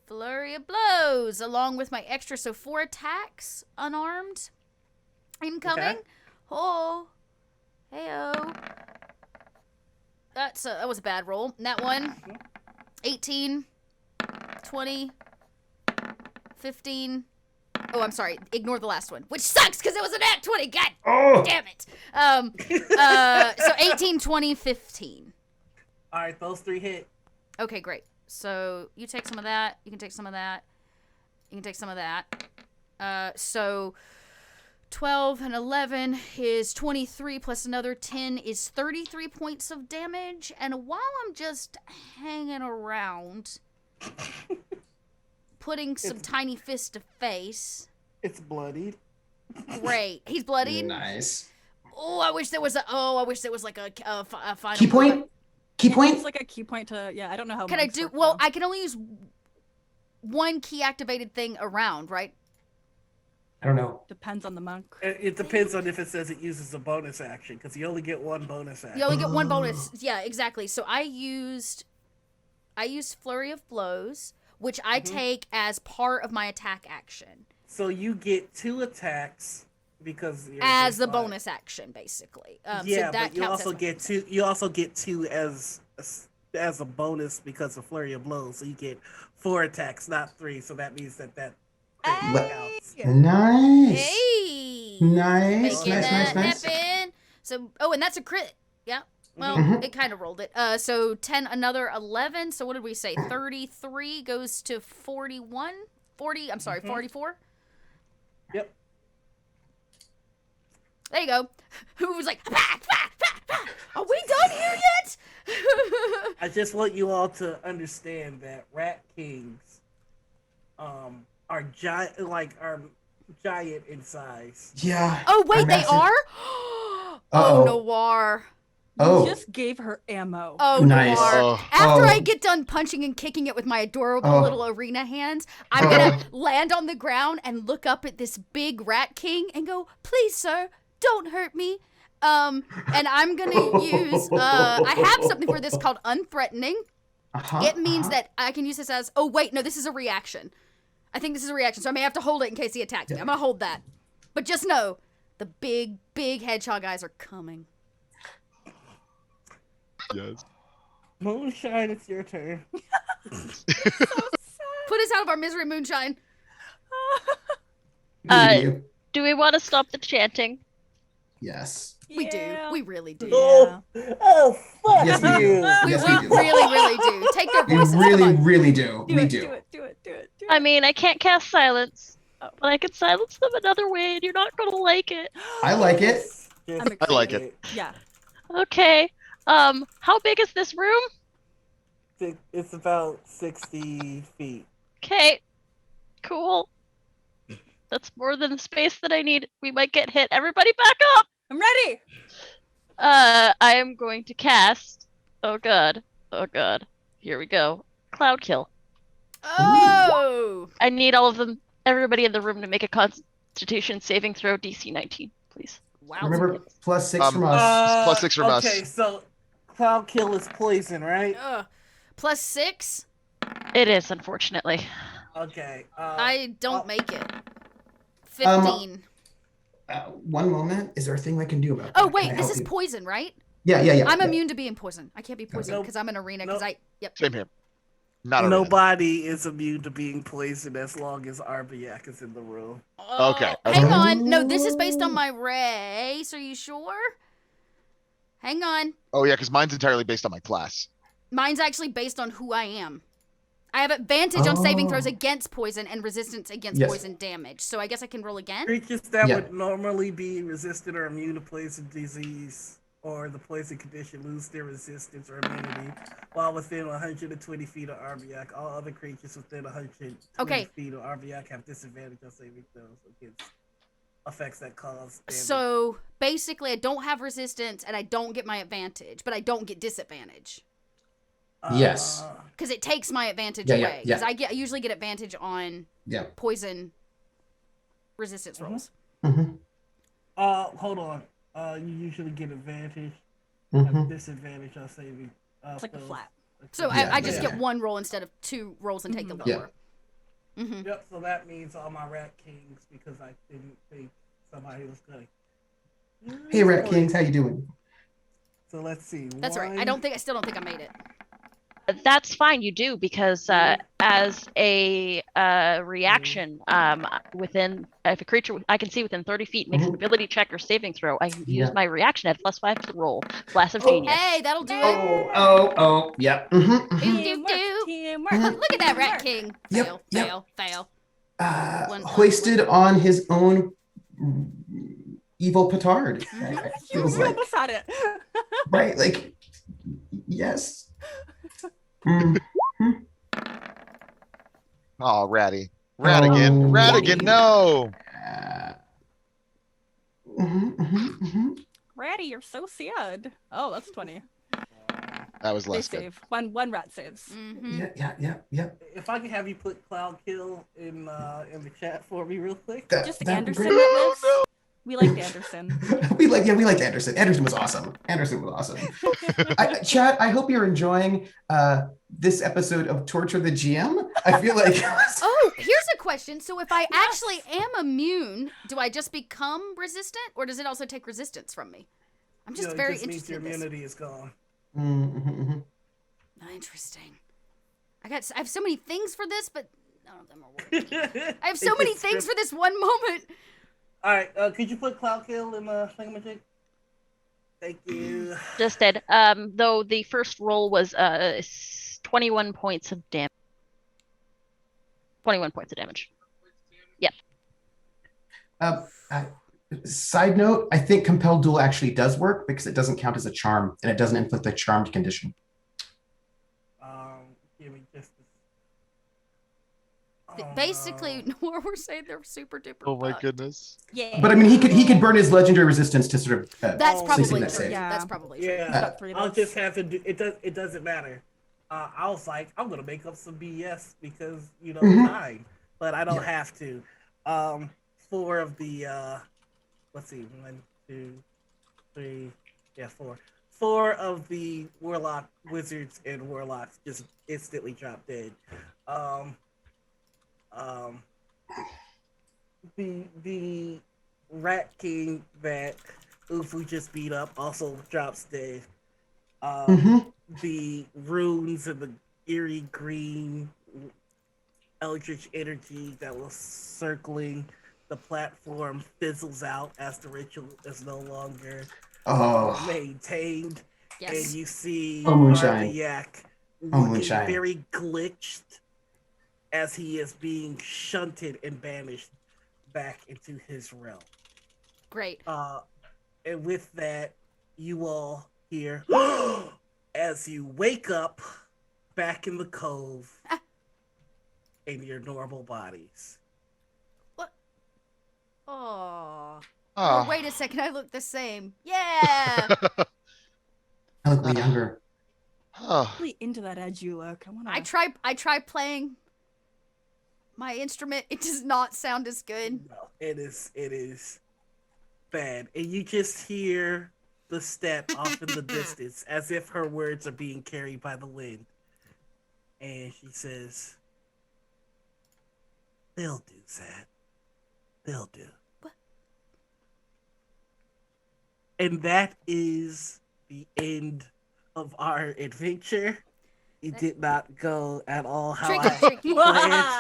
Speaker 1: Flurry of blows along with my extra, so 4 attacks unarmed incoming.
Speaker 4: Okay.
Speaker 1: Oh, heyo. That was a bad roll. And that one, 18, 20, 15. Oh, I'm sorry. Ignore the last one, which sucks because it was an nat 20. God damn it. So 18, 20, 15.
Speaker 4: All right, those 3 hit.
Speaker 1: Okay, great. So you take some of that. You can take some of that. You can take some of that. So 12 and 11 is 23 plus another 10 is 33 points of damage. And while I'm just hanging around, putting some tiny fists to face.
Speaker 4: It's bloodied.
Speaker 1: Great. He's bloodied.
Speaker 5: Nice.
Speaker 1: Oh, I wish there was like a final
Speaker 5: Key point? Key point?
Speaker 3: It's like a key point to, yeah, I don't know how.
Speaker 1: Can I
Speaker 3: monks
Speaker 1: do?
Speaker 3: work,
Speaker 1: Well,
Speaker 3: though.
Speaker 1: I can only use one key activated thing around, right?
Speaker 5: I don't know.
Speaker 3: Depends on the monk.
Speaker 4: It depends on if it says it uses a bonus action, because you only get 1 bonus action.
Speaker 1: You only get 1 bonus. Yeah, exactly. So I used Flurry of Blows, which I take as part of my attack action.
Speaker 4: So you get 2 attacks because you're
Speaker 1: As the
Speaker 4: baseline.
Speaker 1: bonus action, basically.
Speaker 4: Yeah,
Speaker 1: so that
Speaker 4: but you
Speaker 1: counts
Speaker 4: also
Speaker 1: as
Speaker 4: get 2. You also get 2 as a bonus because of Flurry of Blows. So you get 4 attacks, not 3. So that means that counts.
Speaker 5: Nice.
Speaker 1: Hey!
Speaker 5: Nice.
Speaker 1: Making that
Speaker 5: Nice.
Speaker 1: happen. So, and that's a crit. Yeah. Well,
Speaker 5: Mhm.
Speaker 1: it kind of rolled it. So 10, another 11. So what did we say? 33 goes to 41? 40, I'm sorry, 44?
Speaker 4: Yep.
Speaker 1: There you go. Who was like, are we done here yet?
Speaker 4: I just want you all to understand that rat kings are giant in size.
Speaker 5: Yeah.
Speaker 1: Oh, wait, they
Speaker 5: massive.
Speaker 1: are?
Speaker 5: Uh-oh.
Speaker 1: Oh, Noir.
Speaker 5: Oh.
Speaker 3: You just gave her ammo.
Speaker 1: Oh,
Speaker 5: Nice.
Speaker 1: Noir.
Speaker 2: Oh.
Speaker 1: After
Speaker 5: Oh.
Speaker 1: I get done punching and kicking it with my adorable
Speaker 5: Oh.
Speaker 1: little arena hands, I'm gonna land on the ground and look up at this big rat king and go, please, sir, don't hurt me. And I'm gonna use, I have something for this called Unthreatening. It means that I can use this as, oh, wait, no, this is a reaction. I think this is a reaction, so I may have to hold it in case he attacks me. I'm gonna hold that. But just know, the big, big hedgehog eyes are coming.
Speaker 2: Yes.
Speaker 4: Moonshine, it's your turn.
Speaker 1: Put us out of our misery, Moonshine.
Speaker 6: Do we want to stop the chanting?
Speaker 5: Yes.
Speaker 1: We do.
Speaker 3: Yeah.
Speaker 1: We really do.
Speaker 4: Oh, fuck
Speaker 5: Yes, we do.
Speaker 4: you.
Speaker 5: Yes,
Speaker 1: we
Speaker 5: we do.
Speaker 1: really, really do. Take their
Speaker 5: We
Speaker 1: voices.
Speaker 5: really,
Speaker 1: Come on.
Speaker 5: really do.
Speaker 3: Do
Speaker 5: We
Speaker 3: it,
Speaker 5: do.
Speaker 3: do it, do it, do it, do it.
Speaker 6: I mean, I can't cast silence, but I could silence them another way, and you're not gonna like it.
Speaker 5: I like it.
Speaker 4: Just
Speaker 2: I like it.
Speaker 3: Yeah.
Speaker 6: Okay. How big is this room?
Speaker 4: It's about 60 feet.
Speaker 6: Okay. Cool. That's more than the space that I need. We might get hit. Everybody back up!
Speaker 3: I'm ready.
Speaker 6: I am going to cast. Oh god. Oh god. Here we go. Cloud kill.
Speaker 1: Oh!
Speaker 6: I need all of them, everybody in the room to make a Constitution saving throw DC 19, please.
Speaker 1: Wow.
Speaker 5: Remember, +6 from us.
Speaker 2: +6 from us.
Speaker 4: Okay, so Cloud Kill is poison, right?
Speaker 1: +6?
Speaker 6: It is, unfortunately.
Speaker 4: Okay.
Speaker 1: I don't make it. 15.
Speaker 5: One moment. Is there a thing I can do about that?
Speaker 1: Oh,
Speaker 5: Can
Speaker 1: wait,
Speaker 5: I
Speaker 1: this
Speaker 5: help
Speaker 1: is
Speaker 5: you?
Speaker 1: poison, right?
Speaker 5: Yeah.
Speaker 1: I'm
Speaker 5: yeah.
Speaker 1: immune to being poisoned. I can't be poisoned
Speaker 4: Nope.
Speaker 1: because I'm in arena because
Speaker 4: Nope.
Speaker 1: Yep.
Speaker 2: Same here. Not a
Speaker 4: Nobody is immune to being poisoned as long as Arbiak is in the room.
Speaker 2: Okay, okay.
Speaker 1: Hang on. No, this is based on my race. Are you sure? Hang on.
Speaker 2: Oh yeah, because mine's entirely based on my class.
Speaker 1: Mine's actually based on who I am. I have advantage on saving throws
Speaker 5: Oh.
Speaker 1: against poison and resistance against
Speaker 5: Yes.
Speaker 1: poison damage. So I guess I can roll again.
Speaker 4: Creatures that
Speaker 5: Yeah.
Speaker 4: would normally be resistant or immune to poison disease or the poison condition lose their resistance or immunity while within 120 feet of Arbiak. All other creatures within 120
Speaker 1: Okay.
Speaker 4: feet of Arbiak have disadvantage on saving throws against effects that cause damage.
Speaker 1: So basically, I don't have resistance and I don't get my advantage, but I don't get disadvantage
Speaker 5: Yes.
Speaker 1: because it takes my advantage
Speaker 5: Yeah,
Speaker 1: away.
Speaker 5: yeah.
Speaker 1: Because I usually get advantage on
Speaker 5: Yeah.
Speaker 1: poison resistance rolls.
Speaker 5: Mm-hmm.
Speaker 4: Hold on. You usually get advantage.
Speaker 5: Mm-hmm.
Speaker 4: Have disadvantage on saving.
Speaker 3: It's like a
Speaker 4: throws.
Speaker 3: flat.
Speaker 1: So
Speaker 5: Yeah,
Speaker 1: I just
Speaker 5: yeah.
Speaker 1: get one roll instead of 2 rolls and take the lower.
Speaker 5: Yeah.
Speaker 1: Mm-hmm.
Speaker 4: Yep, so that means all my Rat Kings because I didn't think somebody was going to.
Speaker 5: Hey, Rat Kings, how you doing?
Speaker 4: So let's see.
Speaker 1: That's right. I still don't think I made it.
Speaker 6: That's fine. You do because as a reaction, within if a creature I can see within 30 feet makes an ability check or saving throw, I use my reaction at +5 to roll. Blast of Genius.
Speaker 1: Hey, that'll do it.
Speaker 5: Oh, yep.
Speaker 3: Teamwork.
Speaker 1: Look at that Rat King.
Speaker 5: Yep,
Speaker 1: Fail.
Speaker 5: Hoisted on his own evil petard.
Speaker 3: You
Speaker 5: Feels like,
Speaker 3: almost had it.
Speaker 5: right? Like, yes.
Speaker 2: Oh, Ratty. Radigan. Radigan, no.
Speaker 3: Ratty, you're so sad. Oh, that's 20.
Speaker 2: That was
Speaker 3: They
Speaker 2: less good.
Speaker 3: save. One rat saves.
Speaker 1: Mm-hmm.
Speaker 5: Yeah.
Speaker 4: If I can have you put Cloud Kill in the chat for me real quick.
Speaker 3: Just Anderson
Speaker 5: great.
Speaker 3: that lives. We liked Anderson.
Speaker 5: we liked Anderson. Anderson was awesome. Chat, I hope you're enjoying this episode of Torture the GM. I feel like
Speaker 1: Oh, here's a question. So if I actually am immune, do I just become resistant, or does it also take resistance from me? I'm just very interested in this.
Speaker 4: Your immunity is gone.
Speaker 1: Interesting. I have so many things for this, but none of them are working. I have so many things for this one moment.
Speaker 4: All right, could you put Cloud Kill in the thingamajig? Thank you.
Speaker 6: Just did. Though the first roll was 21 points of damage. 21 points of damage. Yep.
Speaker 5: Side note, I think Compelled Duel actually does work because it doesn't count as a charm and it doesn't inflict a charmed condition.
Speaker 4: Give me just
Speaker 1: Basically, we're saying they're super duper.
Speaker 2: Oh my
Speaker 1: fucked.
Speaker 2: goodness.
Speaker 3: Yeah.
Speaker 5: But I mean, he could burn his legendary resistance to sort of
Speaker 1: That's probably
Speaker 5: ceasing
Speaker 1: true.
Speaker 5: that save.
Speaker 3: Yeah.
Speaker 1: That's probably true.
Speaker 4: yeah. I'll just have to do it. It doesn't matter. I was like, I'm gonna make up some BS because time, but I don't have to. 4 of the let's see, 1, 2, 3, 4. 4 of the warlock wizards and warlocks just instantly drop dead. The Rat King that Ufu just beat up also drops dead. The runes and the eerie green eldritch energy that was circling the platform fizzles out as the ritual is no longer maintained.
Speaker 1: Yes.
Speaker 4: And you see
Speaker 5: Moonshine.
Speaker 4: Ardiak
Speaker 5: Moonshine.
Speaker 4: looking very glitched as he is being shunted and banished back into his realm.
Speaker 1: Great.
Speaker 4: And with that, you all hear as you wake up back in the cove in your normal bodies.
Speaker 1: What? Oh.
Speaker 2: Oh.
Speaker 1: Wait a second. I look the same. Yeah.
Speaker 5: I look way younger.
Speaker 2: Oh.
Speaker 3: Really into that edge you look.
Speaker 1: I try playing my instrument. It does not sound as good.
Speaker 4: No, it is bad. And you just hear the step off in the distance as if her words are being carried by the wind. And she says, "They'll do, Zad. They'll do."
Speaker 1: What?
Speaker 4: And that is the end of our adventure. It did not go at all how I planned.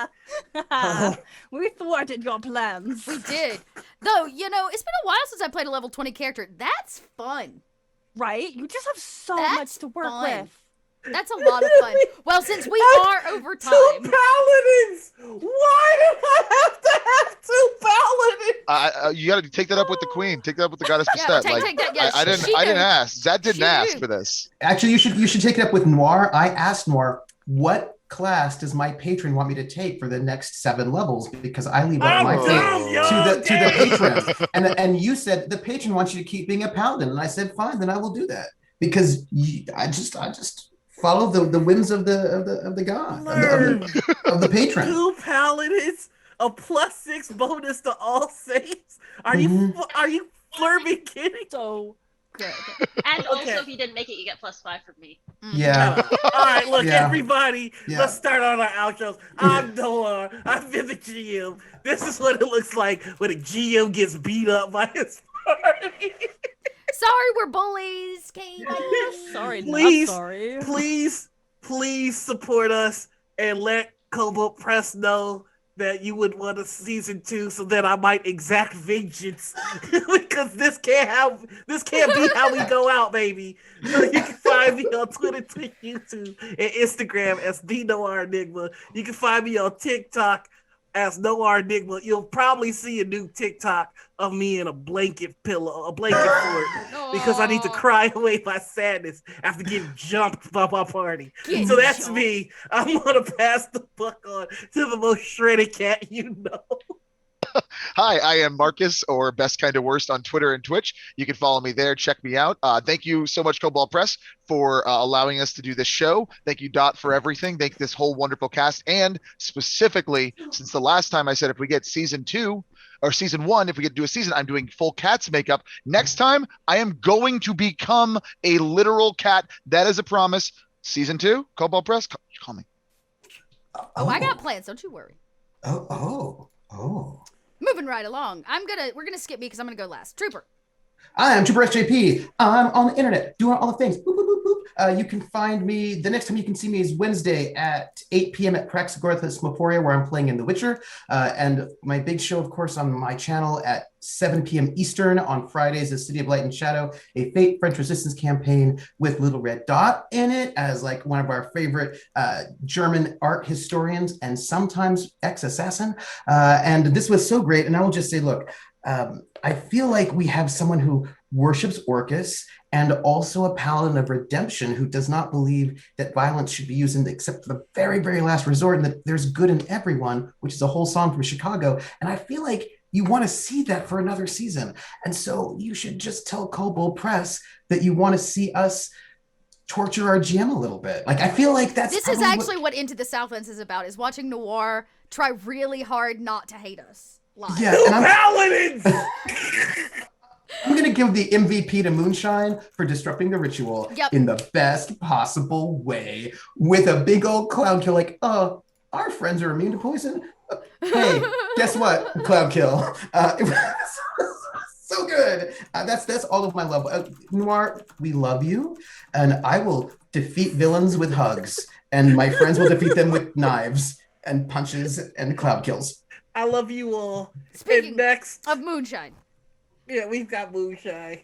Speaker 3: We thwarted your plans.
Speaker 1: We did. Though, it's been a while since I played a level 20 character. That's fun.
Speaker 3: Right? You just have so
Speaker 1: That's
Speaker 3: much to work
Speaker 1: fun.
Speaker 3: with.
Speaker 1: That's a lot of fun. Well, since we are over time.
Speaker 4: 2 paladins! Why did I have to have 2 paladins?
Speaker 2: You gotta take that up with the queen. Take that up with the goddess
Speaker 1: Yeah,
Speaker 2: Bastet.
Speaker 1: take that. Yeah,
Speaker 2: I
Speaker 1: she
Speaker 2: didn't
Speaker 1: knew.
Speaker 2: ask. Zad didn't
Speaker 1: She
Speaker 2: ask
Speaker 1: knew.
Speaker 2: for this.
Speaker 5: Actually, you should take it up with Noir. I asked Noir, what class does my patron want me to take for the next 7 levels? Because I leave up my fate to the patron. And you said the patron wants you to keep being a paladin, and I said fine, then I will do that because I just follow the whims of the god of the patron.
Speaker 4: 2 paladins, a +6 bonus to all saves. Are you flirting kidding?
Speaker 3: So
Speaker 1: Good.
Speaker 6: And also,
Speaker 4: Okay.
Speaker 6: if you didn't make it, you get +5 from me.
Speaker 5: Yeah.
Speaker 4: All right, look,
Speaker 5: Yeah.
Speaker 4: everybody,
Speaker 5: Yeah.
Speaker 4: let's start on our outros. I'm Noah. I've been the GM. This is what it looks like when a GM gets beat up by his party.
Speaker 1: Sorry, we're bullies. Okay, bye.
Speaker 3: Sorry,
Speaker 4: Please,
Speaker 3: not sorry.
Speaker 4: please support us and let Kobold Press know that you would want a season 2 so that I might exact vengeance because this can't be how we go out, baby. So you can find me on Twitter, Twitch, YouTube, and Instagram as The Noir Enigma. You can find me on TikTok as Noir Enigma. You'll probably see a new TikTok of me in a blanket fort because I need to cry away my sadness after getting jumped by my party.
Speaker 1: Getting
Speaker 4: So that's
Speaker 1: jumped.
Speaker 4: me. I'm gonna pass the buck on to the most shredded cat you know.
Speaker 2: Hi, I am Marcus, or Best Kind of Worst on Twitter and Twitch. You can follow me there. Check me out. Thank you so much, Kobold Press, for allowing us to do this show. Thank you, Dot, for everything. Thank this whole wonderful cast. And specifically, since the last time I said if we get season 2 or season 1, if we get to do a season, I'm doing full cat's makeup. Next time, I am going to become a literal cat. That is a promise. Season 2, Kobold Press, call me.
Speaker 1: Oh, I got plans. Don't you worry.
Speaker 5: Oh.
Speaker 1: Moving right along. We're gonna skip me because I'm gonna go last. Trooper.
Speaker 5: I'm Trooper SJP. I'm on the internet doing all the things. Boop, boop, boop, boop. You can find me, the next time you can see me is Wednesday at 8 p.m. at Praxagorthus Smoporia, where I'm playing in The Witcher. And my big show, of course, on my channel at 7 p.m. Eastern on Fridays is City of Light and Shadow, a Fate French Resistance campaign with Little Red Dot in it as like one of our favorite German art historians and sometimes ex-assassin. And this was so great. And I will just say, look, I feel like we have someone who worships Orcus and also a paladin of redemption who does not believe that violence should be used except for the very, very last resort and that there's good in everyone, which is a whole song from Chicago. And I feel like you want to see that for another season. And so you should just tell Kobold Press that you want to see us torture our GM a little bit. Like, I feel like that's
Speaker 1: This is actually what Into the Southlands is about, is watching Noir try really hard not to hate us. Live.
Speaker 5: Yeah, and
Speaker 4: Paladins!
Speaker 5: I'm going to give the MVP to Moonshine for disrupting the ritual in the best possible way with a big old cloud kill like, oh, our friends are immune to poison. Hey, guess what? Cloud kill. It was so good. That's all of my love. Noir, we love you. And I will defeat villains with hugs. And my friends will defeat them with knives and punches and cloud kills.
Speaker 4: I love you all.
Speaker 1: Speaking
Speaker 4: and next
Speaker 1: of Moonshine.
Speaker 4: Yeah, we've got Moonshine.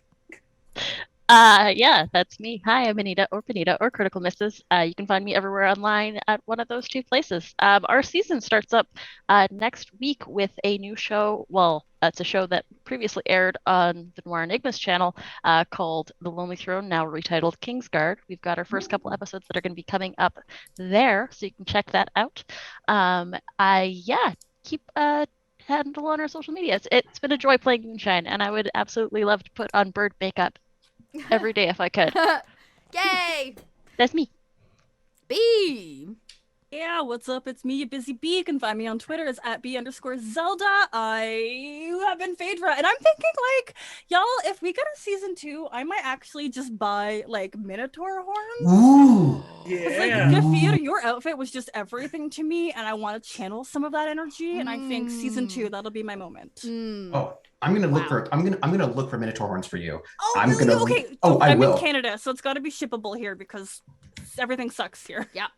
Speaker 6: Yeah, that's me. Hi, I'm Anita or Critical Misses. You can find me everywhere online at one of those two places. Our season starts up next week with a new show. Well, it's a show that previously aired on the Noir Enigmas channel called The Lonely Throne, now retitled Kingsguard. We've got our first couple episodes that are going to be coming up there, so you can check that out. Keep a handle on our social media. It's been a joy playing Moonshine, and I would absolutely love to put on bird makeup every day if I could.
Speaker 1: Yay!
Speaker 6: That's me.
Speaker 1: B.
Speaker 3: Yeah, what's up? It's me, Busy Bee. You can find me on Twitter as @B_Zelda. I have been Phaedra, and I'm thinking, like, y'all, if we get a season 2, I might actually just buy, like, Minotaur horns.
Speaker 5: Ooh.
Speaker 3: Because, like, Gafir, your outfit was just everything to me, and I want to channel some of that energy, and I think season 2, that'll be my moment.
Speaker 5: Oh, I'm gonna look for I'm gonna look for Minotaur horns for you.
Speaker 3: Oh,
Speaker 5: I'm
Speaker 3: really?
Speaker 5: gonna
Speaker 3: Okay.
Speaker 5: Oh, I
Speaker 3: I'm
Speaker 5: will.
Speaker 3: in Canada, so it's got to be shippable here because everything sucks here.
Speaker 1: Yeah.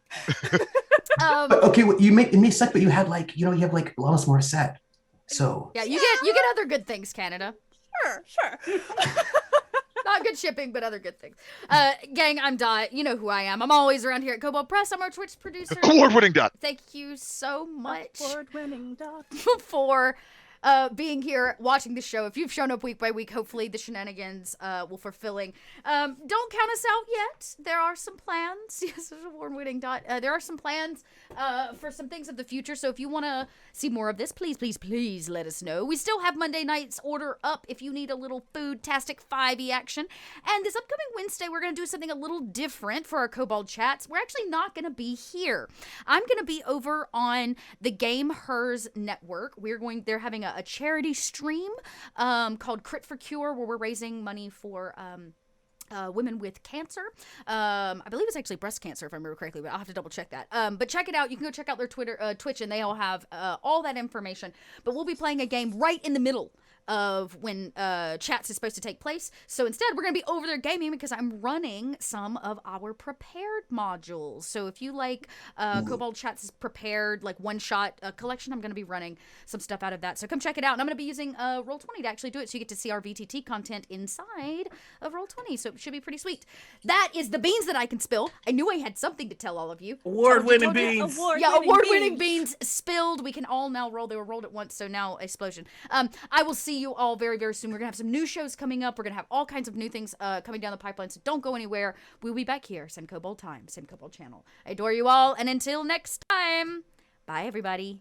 Speaker 5: But okay, well, it may suck, but you have like Alanis Morissette. So
Speaker 1: yeah, you get other good things, Canada.
Speaker 3: Sure.
Speaker 1: Not good shipping, but other good things. Gang, I'm Dot. You know who I am. I'm always around here at Kobold Press. I'm our Twitch producer.
Speaker 2: Award-winning Dot.
Speaker 1: Thank you so much
Speaker 3: Award-winning Dot.
Speaker 1: for being here, watching the show. If you've shown up week by week, hopefully the shenanigans will fulfilling. Don't count us out yet. There are some plans. Yes, award-winning Dot. There are some plans for some things of the future. So if you want to see more of this, please let us know. We still have Monday night's order up if you need a little food-tastic 5e action. And this upcoming Wednesday, we're going to do something a little different for our Kobold chats. We're actually not going to be here. I'm going to be over on the Game Hers Network. They're having a charity stream called Crit for Cure, where we're raising money for women with cancer. I believe it's actually breast cancer, if I remember correctly, but I'll have to double check that. But check it out. You can go check out their Twitch, and they all have all that information. But we'll be playing a game right in the middle of when chats is supposed to take place. So instead, we're going to be over there gaming because I'm running some of our prepared modules. So if you like Kobold Chats is prepared, like one-shot collection, I'm going to be running some stuff out of that. So come check it out. And I'm going to be using Roll20 to actually do it. So you get to see our VTT content inside of Roll20. So it should be pretty sweet. That is the beans that I can spill. I knew I had something to tell all of you.
Speaker 4: Award-winning beans.
Speaker 1: Award-winning beans spilled. We can all now roll. They were rolled at once, so now explosion. I will see you all very, very soon. We're going to have some new shows coming up. We're going to have all kinds of new things coming down the pipeline, so don't go anywhere. We'll be back here. Same Kobold time, same Kobold channel. I adore you all, and until next time, bye, everybody.